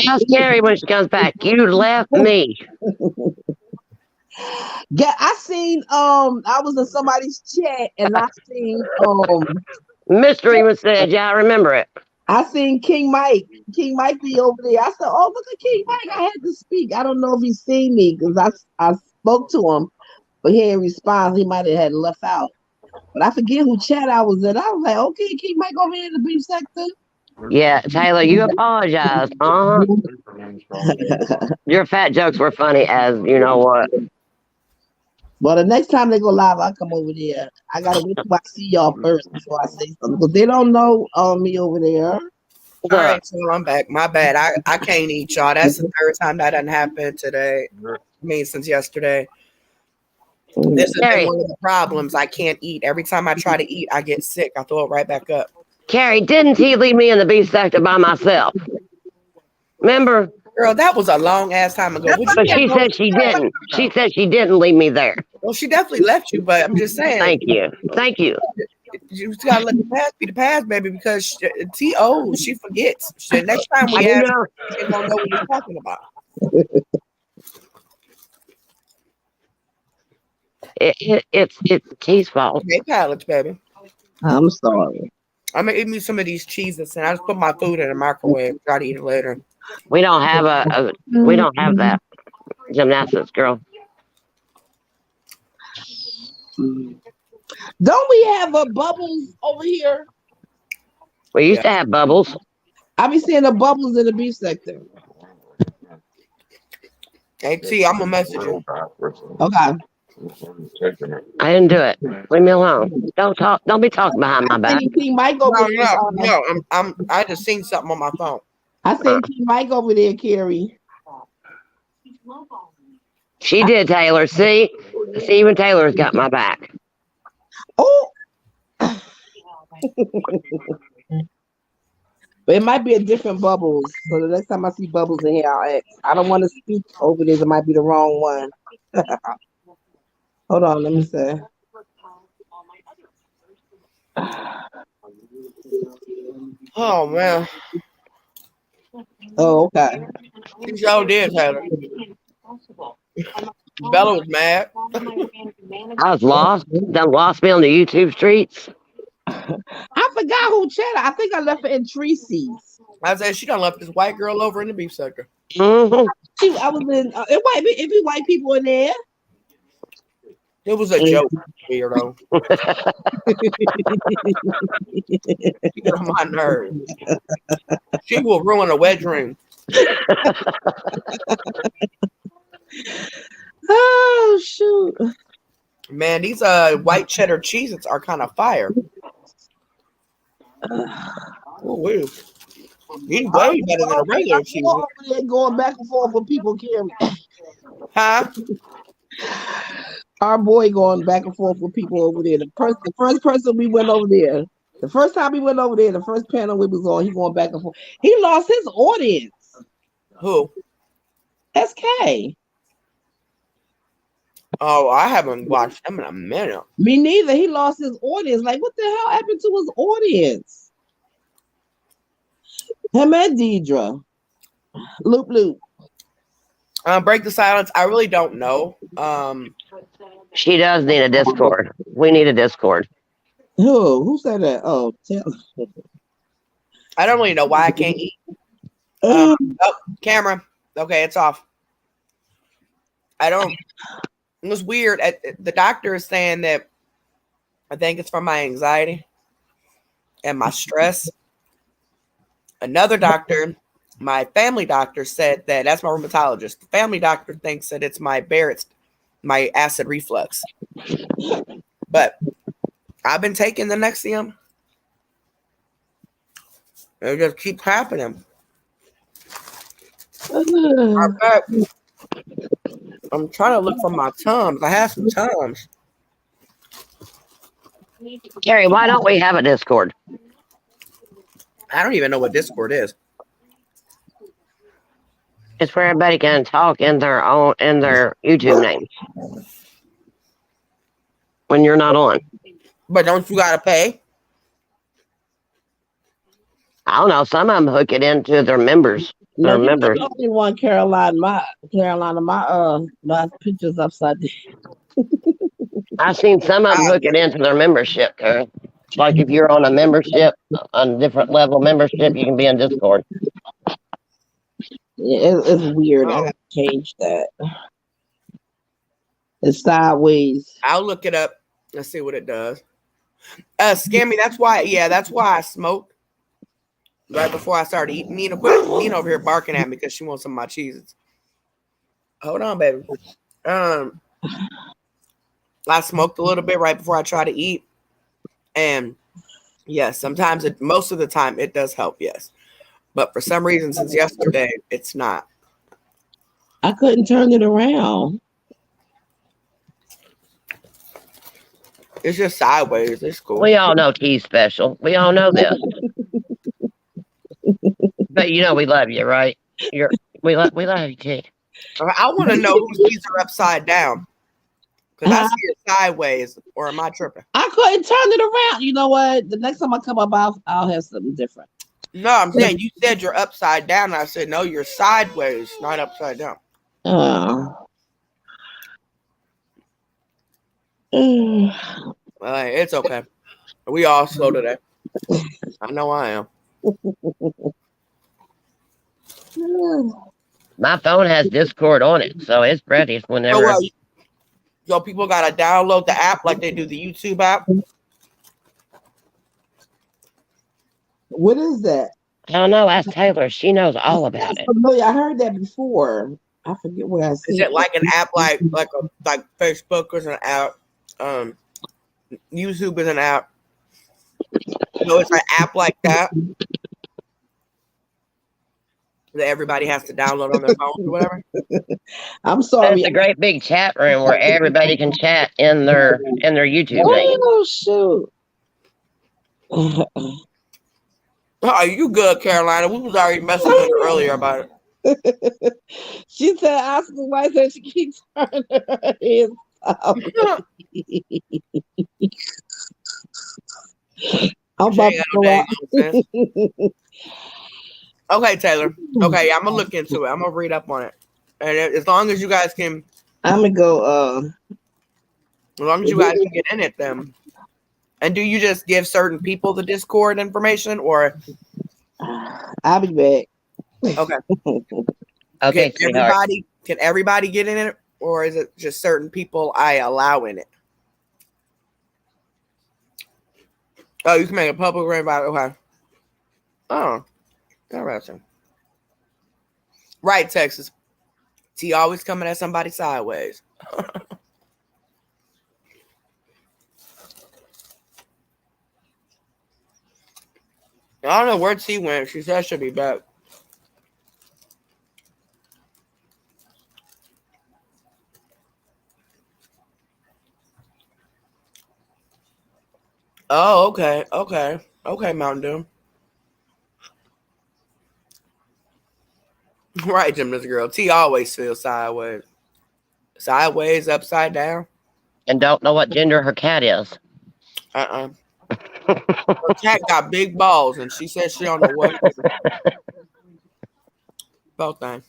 Ask Carrie when she comes back. You left me. Yeah, I seen I was in somebody's chat and I seen Mystery was said. Yeah, I remember it. I seen King Mike. King Mike be over there. I said, "Oh, look at King Mike." I had to speak. I don't know if he seen me because I spoke to him, but he didn't respond. He might have had left out. But I forget who chat I was in. I was like, "Okay, King Mike over here in the beef sector." Yeah, Taylor, you apologized. Your fat jokes were funny as you know what. Well, the next time they go live, I'll come over there. I gotta wait till I see y'all first before I say something because they don't know me over there. All right, so I'm back. My bad. I can't eat, y'all. That's the third time that done happened today. I mean, since yesterday. This has been one of the problems. I can't eat. Every time I try to eat, I get sick. I throw it right back up. Carrie, didn't he leave me in the beef sector by myself? Remember? Girl, that was a long ass time ago. But she said she didn't. She said she didn't leave me there. Well, she definitely left you, but I'm just saying. Thank you. Thank you. You just gotta let the past be the past, baby, because T.O. she forgets. Next time we ask her, she don't know what we're talking about. It's T's fault. Hey, pallets, baby. I'm sorry. I'm gonna eat me some of these cheeses, and I just put my food in the microwave. Try to eat it later. We don't have we don't have that gymnastics, girl. Don't we have bubbles over here? We used to have bubbles. I be seeing the bubbles in the beef sector. Hey T, I'm gonna message you. Okay. I didn't do it. Leave me alone. Don't talk. Don't be talking behind my back. King Mike over there. No. I just seen something on my phone. I seen King Mike over there, Carrie. She did, Taylor. See, even Taylor's got my back. Oh. But it might be a different bubbles. So the next time I see bubbles in here, I'll ask. I don't want to speak over this. It might be the wrong one. Hold on, let me see. Oh man. Oh, okay. You sure did, Taylor. Bella was mad. I was lost. Done lost me on the YouTube streets. I forgot who chatted. I think I left it in Tracy's. I said she done left this white girl over in the beef sector. Mm-hmm. I was in. It be white people in there. It was a joke, weirdo. She got on my nerves. She will ruin a wet dream. Oh shoot. Man, these white cheddar cheeses are kind of fire. Oh, wait. These Our way better than a regular boy cheese. over there going back and forth with people carry. Huh? Our boy going back and forth with people over there. The first person we went over there. The first time we went over there, the first panel we was on, he going back and forth. He lost his audience. Who? SK. Oh, I haven't watched them in a minute. Me neither. He lost his audience. Like, what the hell happened to his audience? Him and Deidre. Loop. Break the silence. I really don't know. She does need a Discord. We need a Discord. Who said that? Oh, tell. I don't really know why I can't eat. Uh, Oh, camera. Okay, it's off. I don't. It was weird. The doctor is saying that I think it's from my anxiety and my stress. Another doctor, my family doctor, said that that's my rheumatologist. The family doctor thinks that it's my Barrett's, my acid reflux. But I've been taking the Nexium. It just keeps happening. I'm trying to look for my Tums. I have some Tums. Carrie, why don't we have a Discord? I don't even know what Discord is. It's where everybody can talk in their YouTube name when you're not on. But don't you gotta pay? I don't know. Some of them hook it into their members. no, Their you members. the only one, Carolina. My pictures upside down. I've seen some of them hook it into their membership, Karen. Like if you're on a membership, on a different level membership, you can be in Discord. Yeah, it's weird. I Oh, gotta change that. It's sideways. I'll look it up. Let's see what it does. Scammy. That's why. Yeah, that's why I smoked right before I started eating. Nina over here barking at me because she wants some of my cheeses. Hold on, baby. I smoked a little bit right before I try to eat, and yes, sometimes most of the time it does help. Yes, but for some reason, since yesterday, it's not. I couldn't turn it around. It's just sideways. It's cool. We all know T's special. We all know this. But you know we love you, right? We love you, T. I want to know whose teeth are upside down because I see it sideways. Or am I tripping? I couldn't turn it around. You know what? The next time I come up, I'll have something different. No, I'm saying you said you're upside down. I said no, you're sideways, not upside down. Well, hey, it's okay. We all slow today. I know I am. My phone has Discord on it, so it's ready whenever. So people gotta download the app like they do the YouTube app. What is that? I don't know. Ask Taylor. She knows all about it. Familiar. I heard that before. I forget where I see Is it like an app like Facebook is an app? YouTube is an app. So it's an app like that that everybody has to download on their phone or whatever. I'm sorry. It's a great big chat room where everybody can chat in their YouTube name. Oh shoot. Oh, you good, Carolina? We was already messing with her earlier about it. She said, "Oscar White said she keeps turning her head up." I'm about to go out. Okay, Taylor. Okay, I'm gonna look into it. I'm gonna read up on it, and as long as you guys can, I'm gonna go. as long as you guys can get in it, then. And do you just give certain people the Discord information, or I'll be back. okay? Okay, Can everybody get in it, or is it just certain people I allow in it? Oh, you can make a public invite. Okay. Oh, interesting. Right, Texas. T always coming at somebody sideways. I don't know where T went. She said she'll be back. Oh, okay. Okay. Okay, Mountain Dew. Right, Gymnast girl. T always feels sideways. Sideways, upside down. And don't know what gender her cat is. Uh-uh. Her cat got big balls, and she said she don't know what it is. Both things.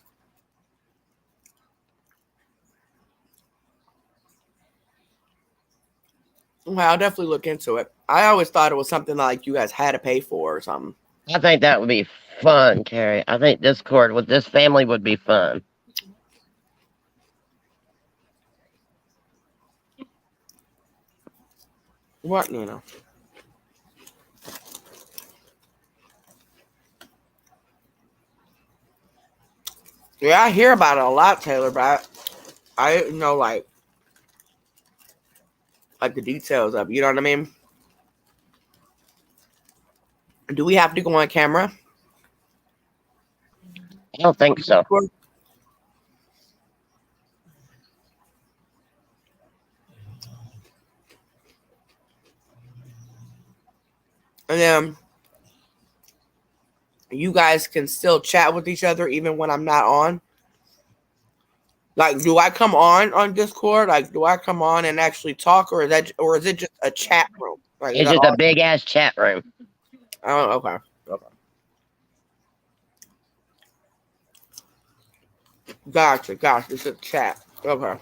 Okay, I'll definitely look into it. I always thought it was something like you guys had to pay for or something. I think that would be fun, Carrie. I think Discord with this family would be fun. What, Nina? Yeah, I hear about it a lot, Taylor, but I didn't know like the details of it. You know what I mean? Do we have to go on camera? I don't think so. And then you guys can still chat with each other even when I'm not on. Like, do I come on Discord? Like, do I come on and actually talk, or is it just a chat room? Like, is It's that just all? a big ass chat room. Oh, okay. Okay. Gotcha. It's a chat. Okay.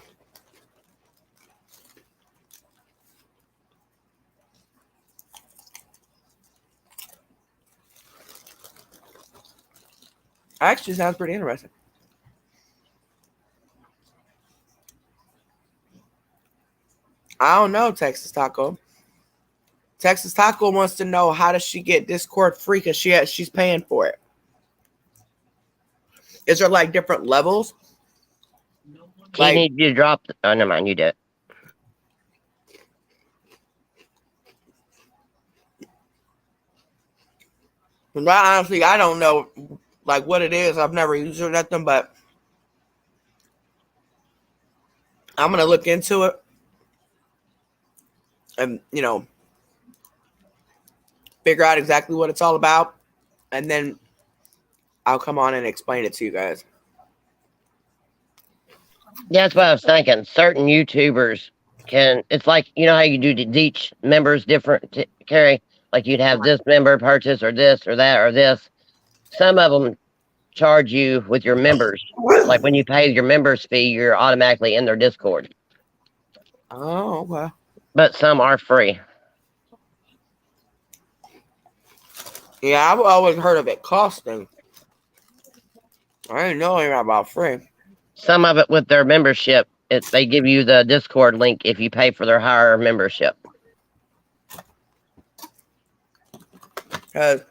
Actually, sounds pretty interesting. I don't know, Texas Taco. Texas Taco wants to know how does she get Discord free because she's paying for it. Is there like different levels? He needs you to drop. Oh, never mind. You did. Honestly, I don't know like what it is. I've never used it or nothing, but I'm gonna look into it and figure out exactly what it's all about, and then I'll come on and explain it to you guys. Yeah, that's what I was thinking. Certain YouTubers can. It's like how you do each members different. Carrie, like you'd have this member purchase or this or that or this. Some of them charge you with your members. Like when you pay your members fee, you're automatically in their Discord. Oh, okay. But some are free. Yeah, I've always heard of it costing. I didn't know anything about free. Some of it with their membership, they give you the Discord link if you pay for their higher membership. Because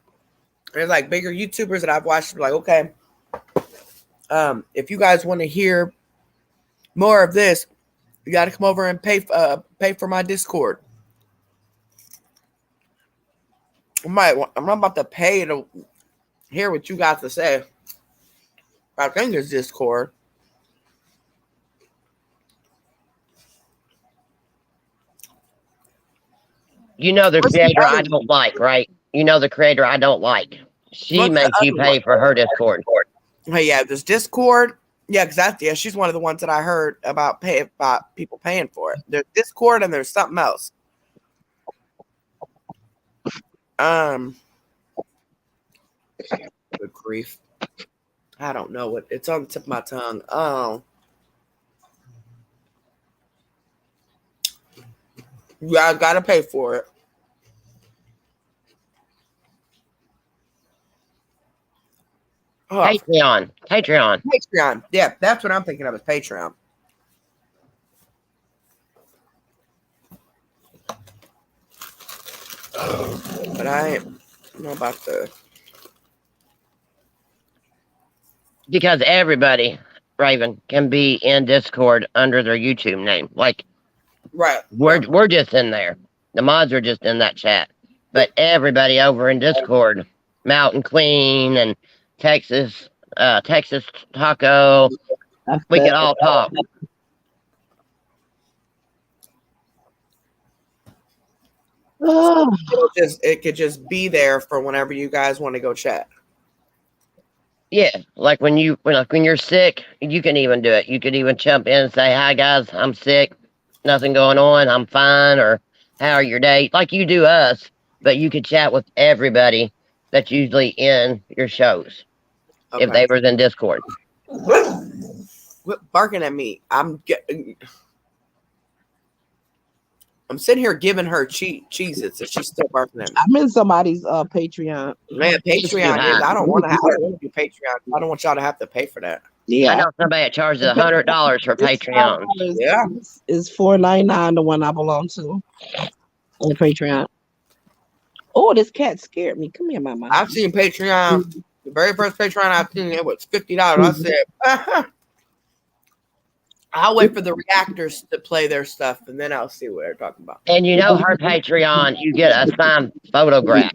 there's like bigger YouTubers that I've watched. Like, okay, if you guys want to hear more of this, you got to come over and pay for my Discord. I'm not about to pay to hear what you got to say. I think it's Discord. You know the creator I don't like, right? You know the creator I don't like. She makes you pay for her Discord. Hey, yeah, there's Discord. Yeah, exactly. Yeah, she's one of the ones that I heard about people paying for it. There's Discord and there's something else. Good grief. I don't know what it's on the tip of my tongue. Oh. You guys gotta pay for it. Oh. Patreon. Yeah, that's what I'm thinking of as Patreon. But I don't know about the. Because everybody Raven, can be in Discord under their YouTube name. Like Right. we're just in there. The mods are just in that chat. But everybody over in Discord, Mountain Queen and Texas, Texas Taco, we can all talk. It could just be there for whenever you guys want to go chat. Yeah, like when you're sick, you can even do it. You could even jump in and say, "Hi guys, I'm sick. Nothing going on. I'm fine." Or "How are your day?" Like you do us, but you could chat with everybody that's usually in your shows if they were in Discord. Quit barking at me. I'm sitting here giving her Cheez-Its and she's still barking at me. I'm in somebody's Patreon. Man, Patreon is. I don't want to do Patreon. I don't want y'all to have to pay for that. Yeah, I know somebody that charges $100 for Patreon. Yeah, it's $4.99 the one I belong to on Patreon. Oh, this cat scared me. Come here, mama. I've seen Patreon. The very first Patreon I've seen, it was $50. I said, I'll wait for the reactors to play their stuff, and then I'll see what they're talking about. And you know her Patreon, you get a signed photograph.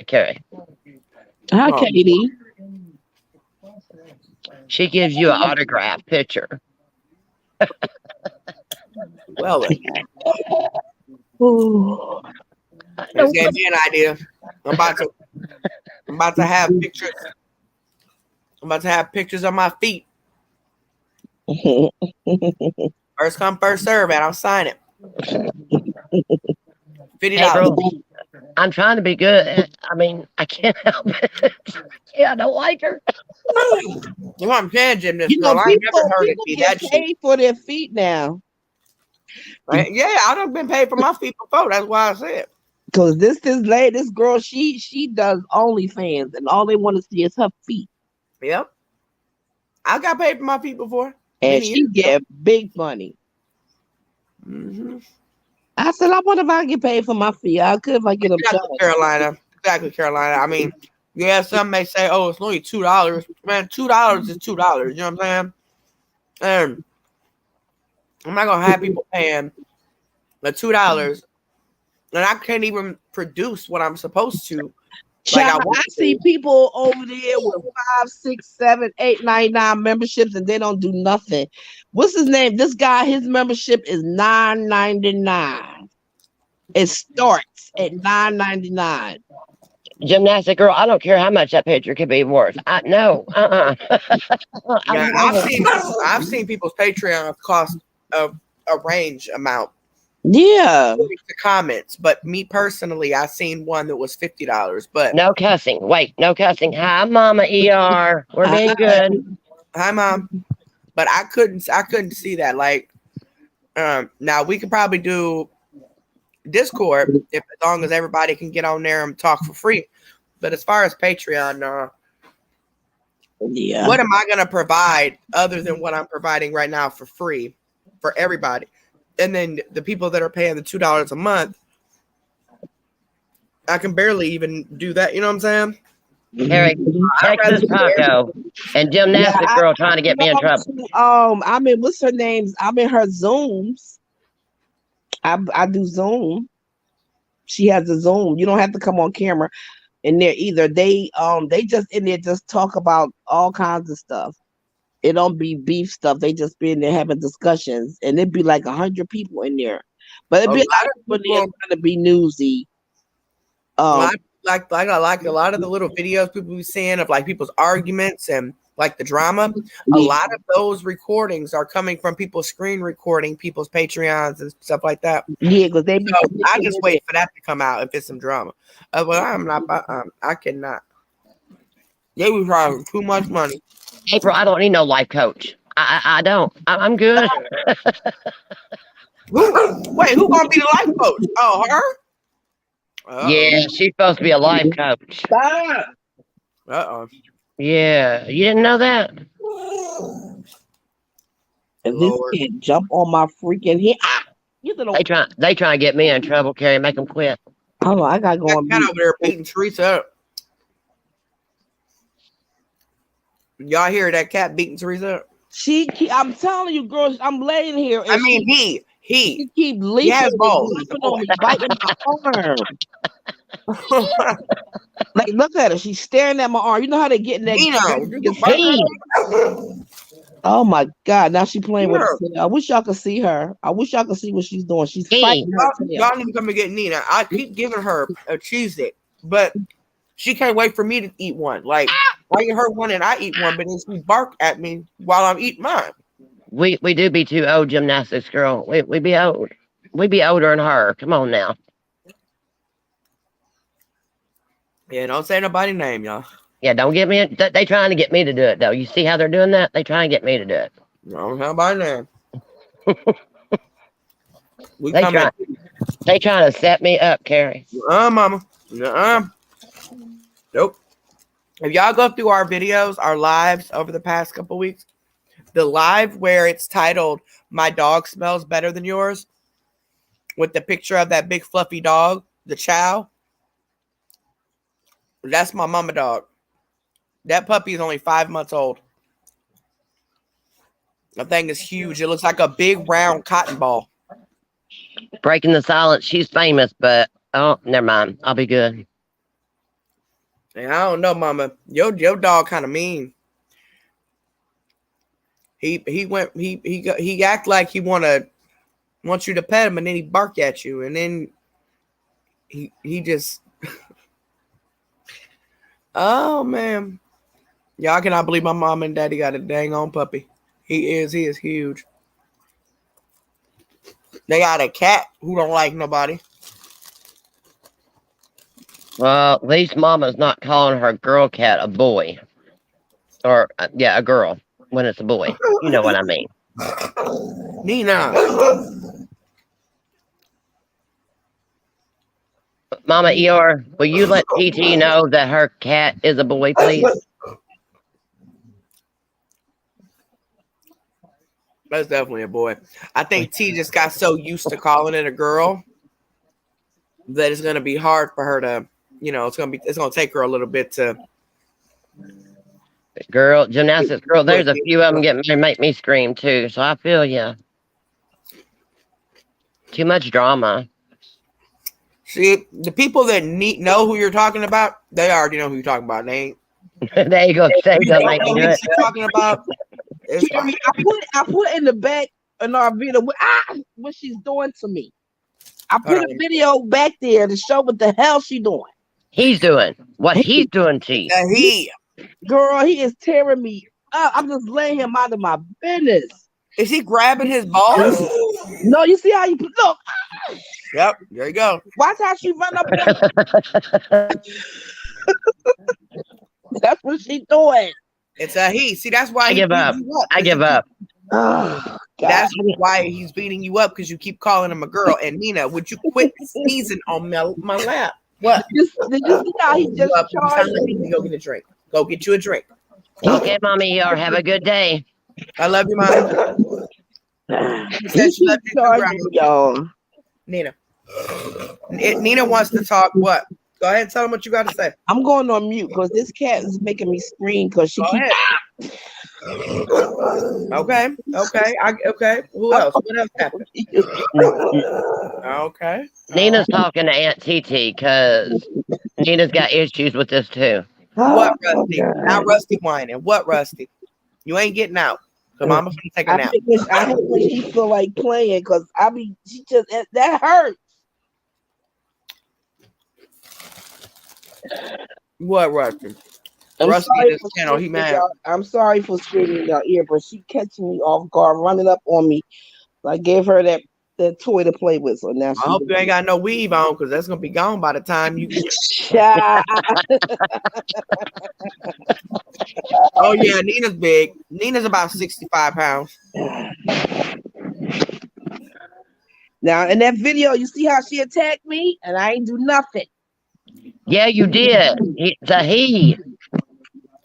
Okay. Hi, Katie. She gives you an autograph picture. Well, then. This gave me an idea. I'm about to have pictures. I'm about to have pictures of my feet. First come, first serve, and I'll sign it. $50. Hey, bro, I'm trying to be good. I mean, I can't help it. Yeah, I don't like her. You know what I'm saying, Jim? This girl, I ain't never heard it be that cheap. Paid for their feet now. Right? Yeah, I done been paid for my feet before. That's why I said. Because this girl, she does OnlyFans, and all they want to see is her feet. Yep. I got paid for my feet before. And she get big money. Mm-hmm. I said, I wonder if I get paid for my feet. I could if I get them. Exactly, Carolina. I mean, yeah, some may say, "Oh, it's only $2." Man, $2 is $2. You know what I'm saying? And I'm not gonna have people paying the $2, and I can't even produce what I'm supposed to. Child, I see people over there with 5, 6, 7, 8, 9, 9 memberships, and they don't do nothing. What's his name? This guy, his membership is $9.99. It starts at $9.99. Gymnastic girl, I don't care how much that picture could be worth. No. Yeah, I've seen people's Patreon cost a range amount. Yeah. The comments, but me personally, I seen one that was $50. But no cussing. Wait, no cussing. Hi, Mama ER. We're being good. Hi, Mom. But I couldn't see that. Like, now we could probably do Discord as long as everybody can get on there and talk for free. But as far as Patreon, yeah, what am I gonna provide other than what I'm providing right now for free for everybody? And then the people that are paying the $2 a month, I can barely even do that. You know what I'm saying? Harry, Texas Taco and Gymnastic Girl trying to get me in trouble. I mean, what's her name? I'm in her Zooms. I do Zoom. She has a Zoom. You don't have to come on camera in there either. They just in there just talk about all kinds of stuff. It don't be beef stuff. They just be in there having discussions, and it'd be like 100 people in there. But it'd be like trying to be newsy. Like a lot of the little videos people be seeing of like people's arguments and like the drama. A lot of those recordings are coming from people screen recording people's Patreons and stuff like that. Yeah, because I just wait for that to come out if it's some drama. Well, I'm not. I cannot. They was trying too much money. April, I don't need no life coach. I don't. I'm good. Wait, who gonna be the life coach? Oh, her? Yeah, she's supposed to be a life coach. Yeah, you didn't know that? And this kid jump on my freaking head. They try to get me in trouble, Carrie, make them quit. Oh, I gotta go on. Cat over there beating Teresa up. Y'all hear that cat beating Teresa up? I'm telling you, girls, I'm laying here I and mean, she keep he leaping has and balls. He's a jumping on boy. me, biting my arm. Like, look at her. She's staring at my arm. You know how they get in that Nina, you can bark He, at Oh my God! Now she playing with her. her tail. I wish y'all could see her. I wish y'all could see what she's doing. She's he. fighting her tail. Y'all need to come and get Nina. I keep giving her a Cheez It, but she can't wait for me to eat one. Like, I eat her one and I eat one, but then she bark at me while I'm eating mine. We do be too old, gymnastics girl. We be old. We be older than her. Come on now. Yeah, don't say nobody's name, y'all. Yeah, don't get me. They trying to get me to do it though. You see how they're doing that? They trying to get me to do it. Don't say nobody's name. We They coming. try. They trying to set me up, Carrie. Mama. Nope. If y'all go through our videos, our lives over the past couple weeks, the live where it's titled "My Dog Smells Better Than Yours," with the picture of that big fluffy dog, the chow. That's my mama dog. That puppy is only 5 months old. The thing is huge. It looks like a big round cotton ball. Breaking the silence. She's famous, but oh, never mind. I'll be good. And I don't know, mama. Your dog kind of mean. He act like he wants you to pet him, and then he bark at you, and then he just oh man. Y'all cannot believe my mom and daddy got a dang on puppy. He is huge. They got a cat who don't like nobody. Well, at least Mama's not calling her girl cat a boy, or yeah, a girl when it's a boy. You know what I mean. Nina. Mama ER, will you let TT know that her cat is a boy, please? That's definitely a boy. I think T just got so used to calling it a girl that it's gonna be hard for her to, it's gonna take her a little bit to. Girl, gymnastics girl, there's a few of them getting to make me scream too, so I feel ya. Too much drama. See, the people that know who you're talking about, they already know who you're talking about. They ain't. There you go. Say don't make me do it. You're talking about. I put in the back in our video what she's doing to me. I put a video back there to show what the hell she doing. He's doing what he's doing to you. Girl, he is tearing me up. I'm just laying him out of my business. Is he grabbing his balls? No, you see how you look. Yep, there you go. Watch how she run up. That's what she's doing. It's a he. See, that's why I give up. I give up. Oh, that's why he's beating you up, because you keep calling him a girl. And Nina, would you quit sneezing on my lap? What? Did you see how he just charged me? Go get a drink. Go get you a drink. Okay, Mommy ER, have a good day. I love you, Mom. She loved you, y'all. Nina. Nina wants to talk. What? Go ahead and tell them what you got to say. I'm going on mute because this cat is making me scream because she keeps. Okay. Okay. Who else? What else happened? Okay. Nina's talking to Aunt TT because Nina's got issues with this too. What, Rusty? Not Rusty whining. What, Rusty? You ain't getting out. So Mama's gonna take a nap. I hate when she feel like playing because she just that hurts. What, Rusty? Rusty this channel, he mad. I'm sorry for screaming in your ear, but she catching me off guard, running up on me. I gave her that toy to play with. So now I hope you ain't got no weave on, because that's gonna be gone by the time you get. Oh yeah, Nina's big. Nina's about 65 pounds. Now in that video, you see how she attacked me, and I ain't do nothing. Yeah, you did. It's a he.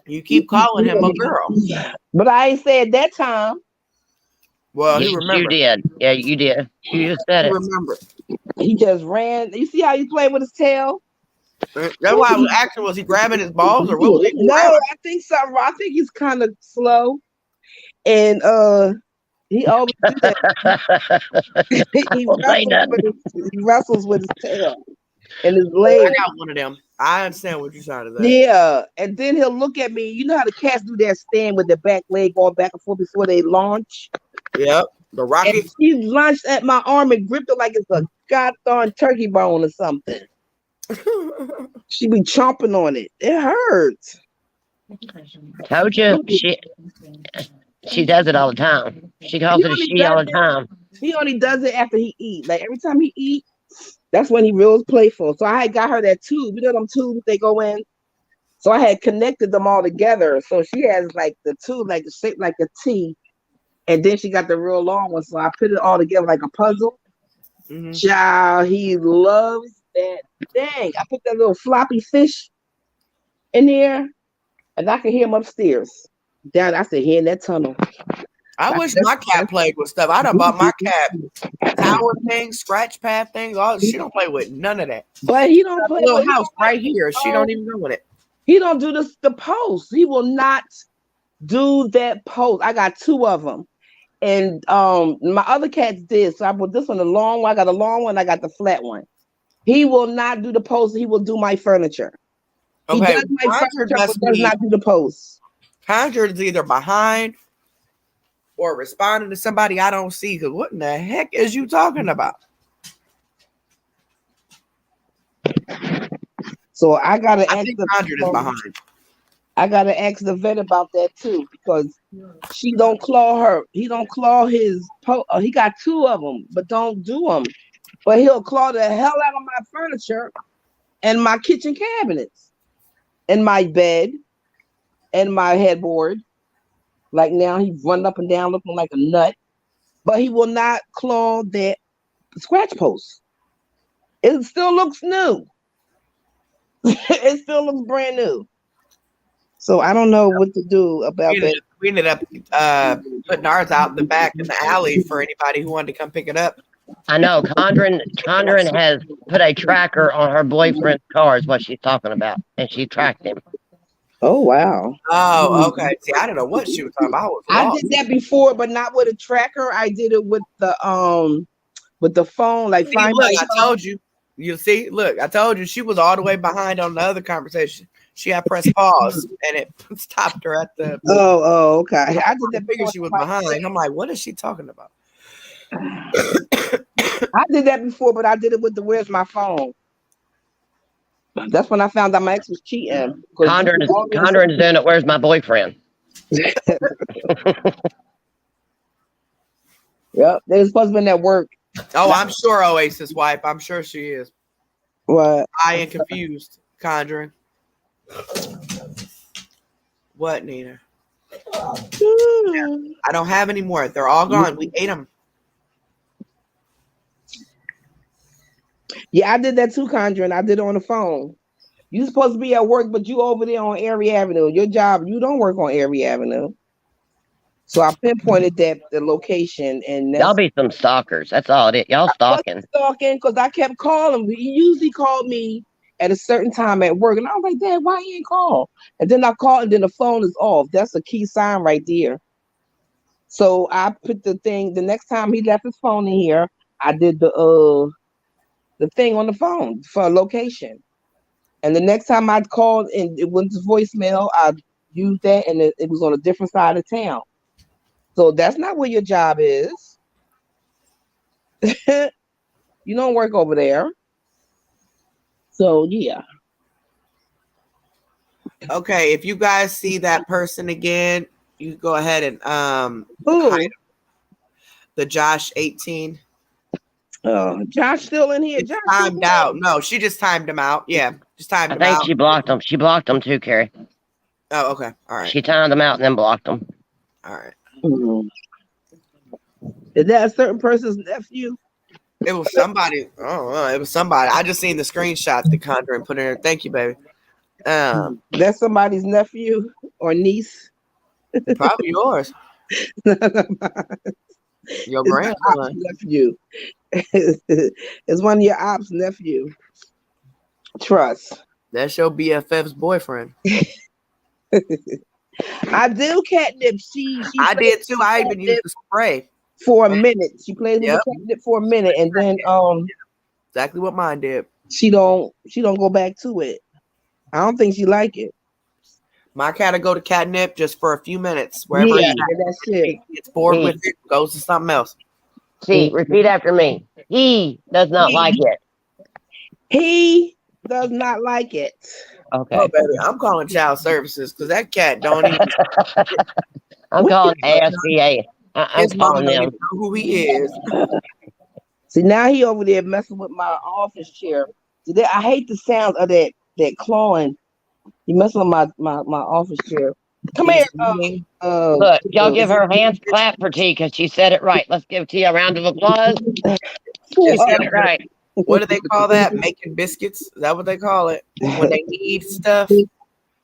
You keep calling him a girl, but I ain't said that time. Well, yes, he remembered. You did. Yeah, you did. You just said it. Remember. He just ran. You see how he played with his tail? That's why I was asking, was he grabbing his balls or what was he No, grabbing? I think something. I think he's kind of slow. And he always do that. Don't say nothing. He wrestles with his tail and his I leg. got one of them. I understand what you're trying to say. Yeah, and then he'll look at me. You know how the cats do that stand with their back leg going back and forth before they launch? Yep. The And Rocky. she launched at my arm and gripped it like it's a goddamn turkey bone or something. She be chomping on it. It hurts. Told you she does it all the time. She calls He it a only she does all the it. time. He only does it after he eat. Like every time he eat, that's when he real playful. So I had got her that tube. You know them tubes they go in. So I had connected them all together. So she has like the tube, like the shape like a T, and then she got the real long one. So I put it all together like a puzzle. Hmm. Child, he loves that thing. I put that little floppy fish in here, and I can hear him upstairs. Down, I said, here in that tunnel. I wish my cat played with stuff. I done bought my cat tower things, scratch pad things. All she don't play with none of that. But he don't play Little with. house right here. She don't even know it. He don't do the post. He will not do that post. I got two of them. And my other cats did. So I put this one, the long one. I got a long one. I got the flat one. He will not do the post. He will do my furniture. He Okay, does my Conjure furniture, must but does be not do the post. Conjure is either behind or responding to somebody I don't see. Because what in the heck is you talking about? So I gotta I ask think Conjure is behind. I gotta ask the vet about that too because she don't claw her. He don't claw his. He got two of them, but don't do them. But he'll claw the hell out of my furniture and my kitchen cabinets and my bed and my headboard. Like now he's running up and down looking like a nut, but he will not claw that scratch post. It still looks new. It still looks brand new. So I don't know what to do about that. We ended up putting ours out in the back in the alley for anybody who wanted to come pick it up. I know. Condren has put a tracker on her boyfriend's car, is what she's talking about, and she tracked him. Oh wow. Oh, okay. See, I don't know what she was talking about. I was I lost. did that before, but not with a tracker. I did it with the phone, like See, find look, my I told you. You see, look, I told you she was all the way behind on the other conversation. She had pressed pause and it stopped her at the. Oh, okay. I did that I figured before. she was behind. I'm like, what is she talking about? I did that before, but I did it with the where's my phone. That's when I found out my ex was cheating. Condren's doing it. Where's my boyfriend? Yep, they was supposed to be at work. Oh, I'm sure Oasis wife. I'm sure she is. What? I am confused. Conjuring. What, Nina? I don't have any more. They're all gone. We ate them. Yeah, I did that too, Conjuring. I did it on the phone. You supposed to be at work, but you over there on Erie Avenue. Your job, you don't work on Erie Avenue. So I pinpointed the location, and Y'all be some stalkers. That's all it is. Y'all stalking. Stalking because I kept calling. He usually called me at a certain time at work, and I was like, "Dad, why you ain't call?" And then I called, and then the phone is off. That's a key sign right there. So I put the thing. The next time he left his phone in here, I did the thing on the phone for a location. And the next time I called and it went to voicemail, I used that, and it was on a different side of town. So that's not where your job is. You don't work over there. So yeah. Okay, if you guys see that person again, you go ahead and Who? hide the Josh 18. Josh still in here. It's Josh timed out. No, she just timed him out. Yeah, just timed I him think out. she blocked him. She blocked him too, Carrie. Oh, okay. All right. She timed him out and then blocked him. All right. Mhm. Is that a certain person's nephew? It was somebody. Oh, it was somebody. I just seen the screenshot the Conjuring put in there. Thank you, baby. That's somebody's nephew or niece. Probably yours. Your It's my grandson. op's nephew. It's one of your ops' nephew. Trust. That's your BFF's boyfriend. I do catnip. She I plays did too. with I even used catnip the spray. for a minute. She plays with the Yep, catnip for a minute, and then exactly what mine did. she don't go back to it. I don't think she like it. My cat will go to catnip just for a few minutes, wherever it's Yeah, He, at. and that's it. She gets bored with he, it, goes to something else. see, repeat after me. He does not like He, it. he does not like it. Oh, Okay. baby, I'm calling child services because that cat don't even. I'm calling ASPA. I'm His mama calling don't even them. know who he is. See, now he over there messing with my office chair. See, I hate the sound of that clawing. He messing with my office chair. Come here, He's eating. Look, y'all give Is her a he? hands clap for T because she said it right. Let's give T a round of applause. She Is he said over it there? right. What do they call that? Making biscuits? Is that what they call it? When they knead stuff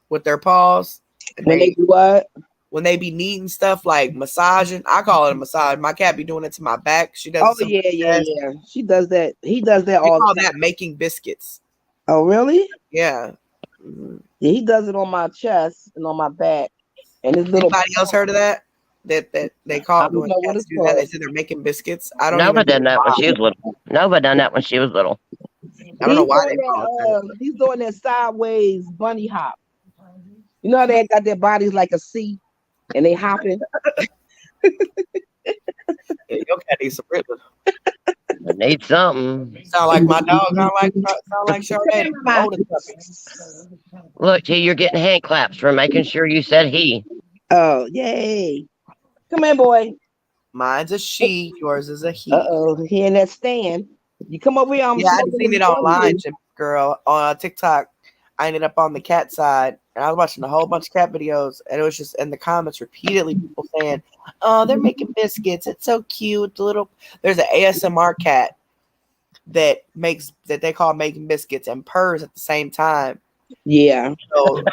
with their paws, and when they they do what? when they be kneading stuff like massaging. I call it a massage. My cat be doing it to my back. She does Oh it to yeah, my yeah, chest. yeah. She does that. He does that We all call the that time. making biscuits. Oh really? Yeah. Mhm. Yeah, he does it on my chest and on my back, and his little. Anybody else heard of that? That they call I it don't when know what cats it's do that. called. They say they're making biscuits. I don't Nova even know done that when why. she was little. Nova done that when she was little. I don't know He's why doing they call it that. that. He's doing that sideways bunny hop. You know how they got their bodies like a C, and they hopping. Yeah, your cat needs some ribbon. I need something. Sound like my dog. Sound like Come Sharday, here, the mama. oldest puppy. Look, T, you're getting hand claps for making sure you said he. Oh, yay! Come here, boy. Mine's a she. Yours is a Uh he. oh, he in that stand. You come over here. I'm Yeah, I had smoking seen this it blunt with online, you. Jim girl, on TikTok. I ended up on the cat side, and I was watching a whole bunch of cat videos, and it was just in the comments repeatedly people saying, "Oh, they're making biscuits. It's so cute." The little there's an ASMR cat that they call making biscuits and purrs at the same time. Yeah. So,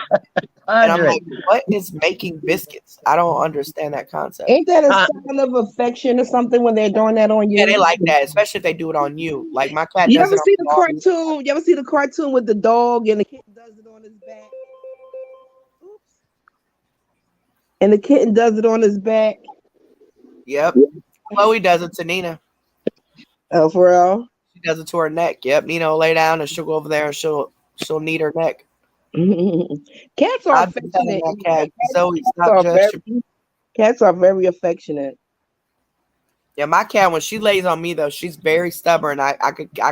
and I'm 100. like, what is making biscuits? I don't understand that concept. Ain't that a Uh, sign of affection or something when they're doing that on Yeah, they you? like that, especially if they do it on you. Like my cat You does ever it see the on me. cartoon? You ever see the cartoon with the dog and the kitten does it on his back? Oops. And the kitten does it on his back. Yep. Chloe does it to Nina. Oh, for real? She does it to her neck. Yep. Nina will lay down and she'll go over there and she'll knead her neck. Cats are I've been telling affectionate that anyway. cat, Zoe, Cats stop are very judging. cats are very affectionate. Yeah, my cat when she lays on me though, she's very stubborn. I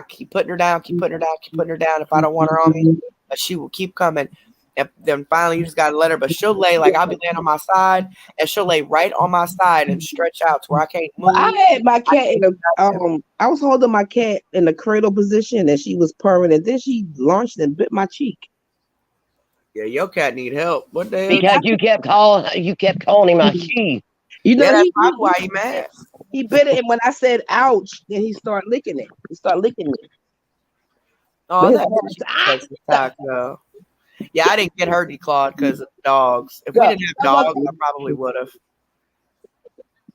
keep putting her down, keep putting her down, keep putting her down if I don't want her on me, but she will keep coming. And then finally you just gotta let her. But she'll lay like I'll be laying on my side and she'll lay right on my side and stretch out to where I can't But move. I had my I cat in can't do nothing. I was holding my cat in the cradle position and she was purring and then she launched and bit my cheek. Yeah, your cat need help. What the hell? because you kept calling him a she. You Yeah, know, that's probably why you mad. he bit it, and when I said ouch, then he started licking it. He started licking me. But Oh, his that bitch ass, takes the taco. Yeah, I didn't get her declawed because of dogs. If we ah, didn't have dogs, I probably would have.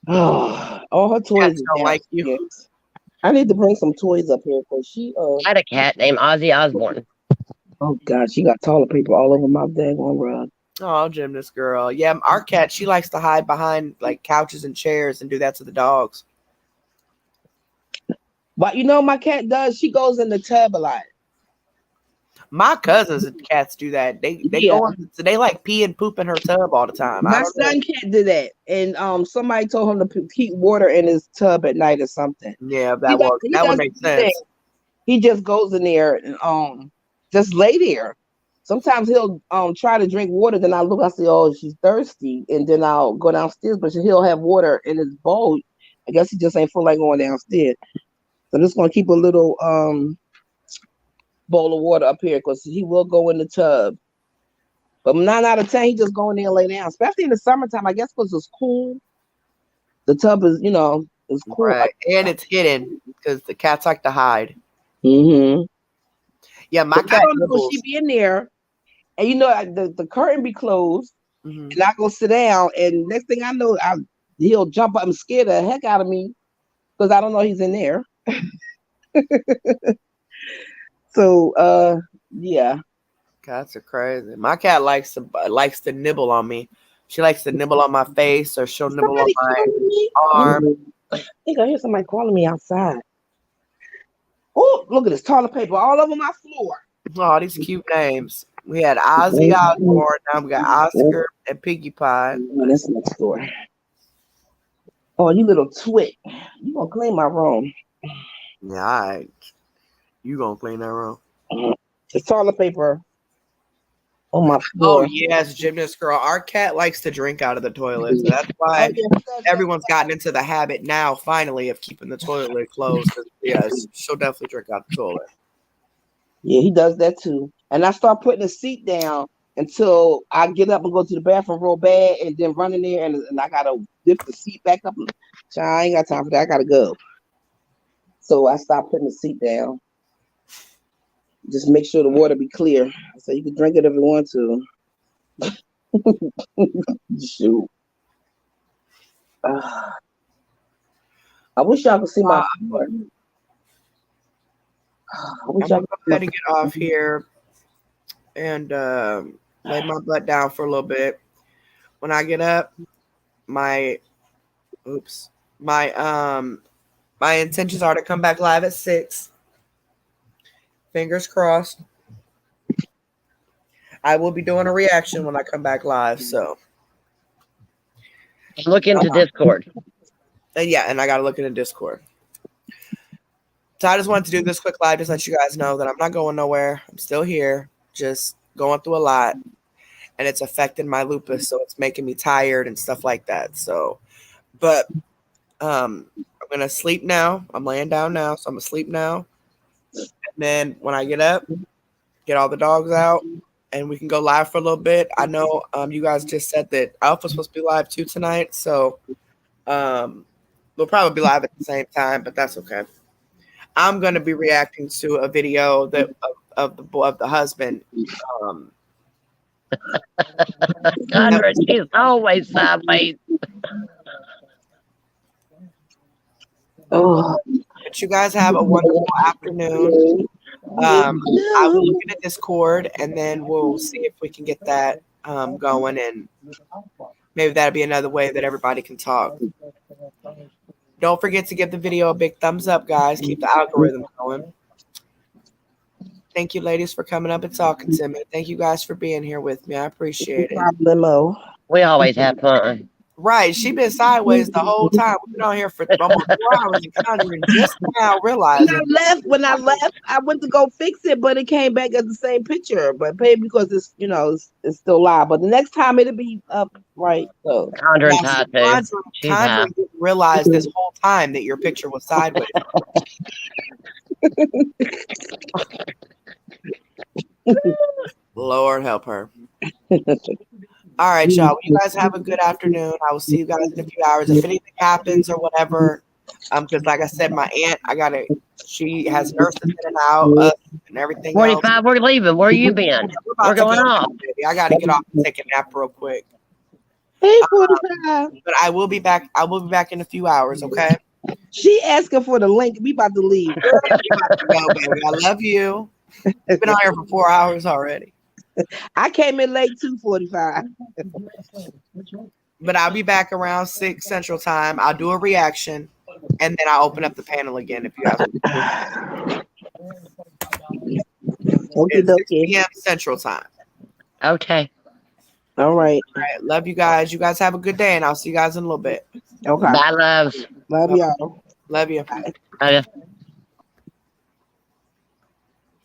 oh, all her toys Cats are don't like you. downstairs. I need to bring some toys up here because I had a cat named Ozzy Osbourne. oh god, she got toilet paper all over my daggone rug. Oh, Jim, this girl. Yeah, our cat, she likes to hide behind like couches and chairs and do that to the dogs. But you know, my cat does. She goes in the tub a lot. My cousins and cats do that. They Yeah, go on, they like pee and poop in her tub all the time. I my don't know. son can't do that, and somebody told him to keep water in his tub at night or something. Yeah, He does. He that would does make the thing. sense. He just goes in there and just lay there. Sometimes he'll try to drink water, then I look, I say, oh, she's thirsty, and then I'll go downstairs, but he'll have water in his bowl. I guess he just ain't feel like going downstairs. So I'm just gonna keep a little bowl of water up here because he will go in the tub. But 9 out of 10, he just go in there and lay down, especially in the summertime. I guess because it's cool. The tub is, is cool. Right. And it's hidden because the cats like to hide. Mm-hmm. Yeah, my But I cat don't know. She nibbles. be in there, and the curtain be closed. Hmm. And I go sit down, and next thing I know, he'll jump up and scare the heck out of me because I don't know he's in there. So, yeah. Cats are crazy. My cat likes to nibble on me. She likes to nibble on my face, or she'll nibble on Somebody my calling me. arm. I think I hear somebody calling me outside. Oh, look at this toilet paper all over my floor. Oh, these cute names. We had Ozzy Osbourne. Now we got Oscar and Piggy Pie. Oh, that's next door. Oh, you little twit. You gonna clean my room. Yeah, all right. You gonna clean that room? The toilet paper on my Oh floor. yes, gymnast girl. Our cat likes to drink out of the toilet, so that's Oh, why yeah, everyone's gotten into the habit now, finally, of keeping the toilet lid closed. 'Cause, yes, she'll definitely drink out the toilet. yeah, he does that too. And I start putting the seat down until I get up and go to the bathroom real bad, and then run in there, and I gotta lift the seat back up. Child, I ain't got time for that. I gotta go. So I stopped putting the seat down. Just make sure the water be clear, so you can drink it if you want to. Shoot. I wish y'all could see my floor. I wish I'm y'all gonna could go see my ahead and get off here and lay my butt down for a little bit. When I get up, my my intentions are to come back live at 6. Fingers crossed. I will be doing a reaction when I come back live. So Look into Discord. and yeah, and I gotta look in the Discord. So I just wanted to do this quick live, just let you guys know that I'm not going nowhere. I'm still here, just going through a lot, and it's affecting my lupus, so it's making me tired and stuff like that. So, but I'm gonna sleep now. I'm laying down now, so I'm gonna sleep now. And then when I get up, get all the dogs out, and we can go live for a little bit. I know you guys just said that Alpha's supposed to be live too tonight, so we'll probably be live at the same time, but that's okay. I'm gonna be reacting to a video that of the husband. Conrad, she's always sideways. Oh, But you guys have a wonderful afternoon. I will look at Discord, and then we'll see if we can get that going, and maybe that'll be another way that everybody can talk. Don't forget to give the video a big thumbs up, guys. Keep the algorithm going. Thank you, ladies, for coming up and talking to me. Thank you guys for being here with me. I appreciate it. problemo. We always have fun. Right. She been sideways the whole time. We've been on here for almost 4 hours and counting, and just now realizing. When I left, I went to go fix it, but it came back as the same picture. But maybe because it's still live. But the next time it'll be up right. So Condra and Ty too. She's high. Conjuring didn't realize this whole time that your picture was sideways. Lord help her. All right, y'all. Well, you guys have a good afternoon. I will see you guys in a few hours. If anything happens or whatever, because like I said, my aunt, she has nurses in and out and everything else. 45, we're leaving. Where you been? We're going off. Baby. I got to get off and take a nap real quick. hey, 45. But I will be back. I will be back in a few hours. Okay. She asking for the link. We about to leave. Go, baby. I love you. I've been on here for 4 hours already. I came in late 2:45. But I'll be back around 6 Central Time. I'll do a reaction, and then I'll open up the panel again if you have. Okay, 6 p.m. Central Time. Okay. All right. All right. Love you guys. You guys have a good day, and I'll see you guys in a little bit. Okay. Bye, loves. Love y'all. Love you. Bye.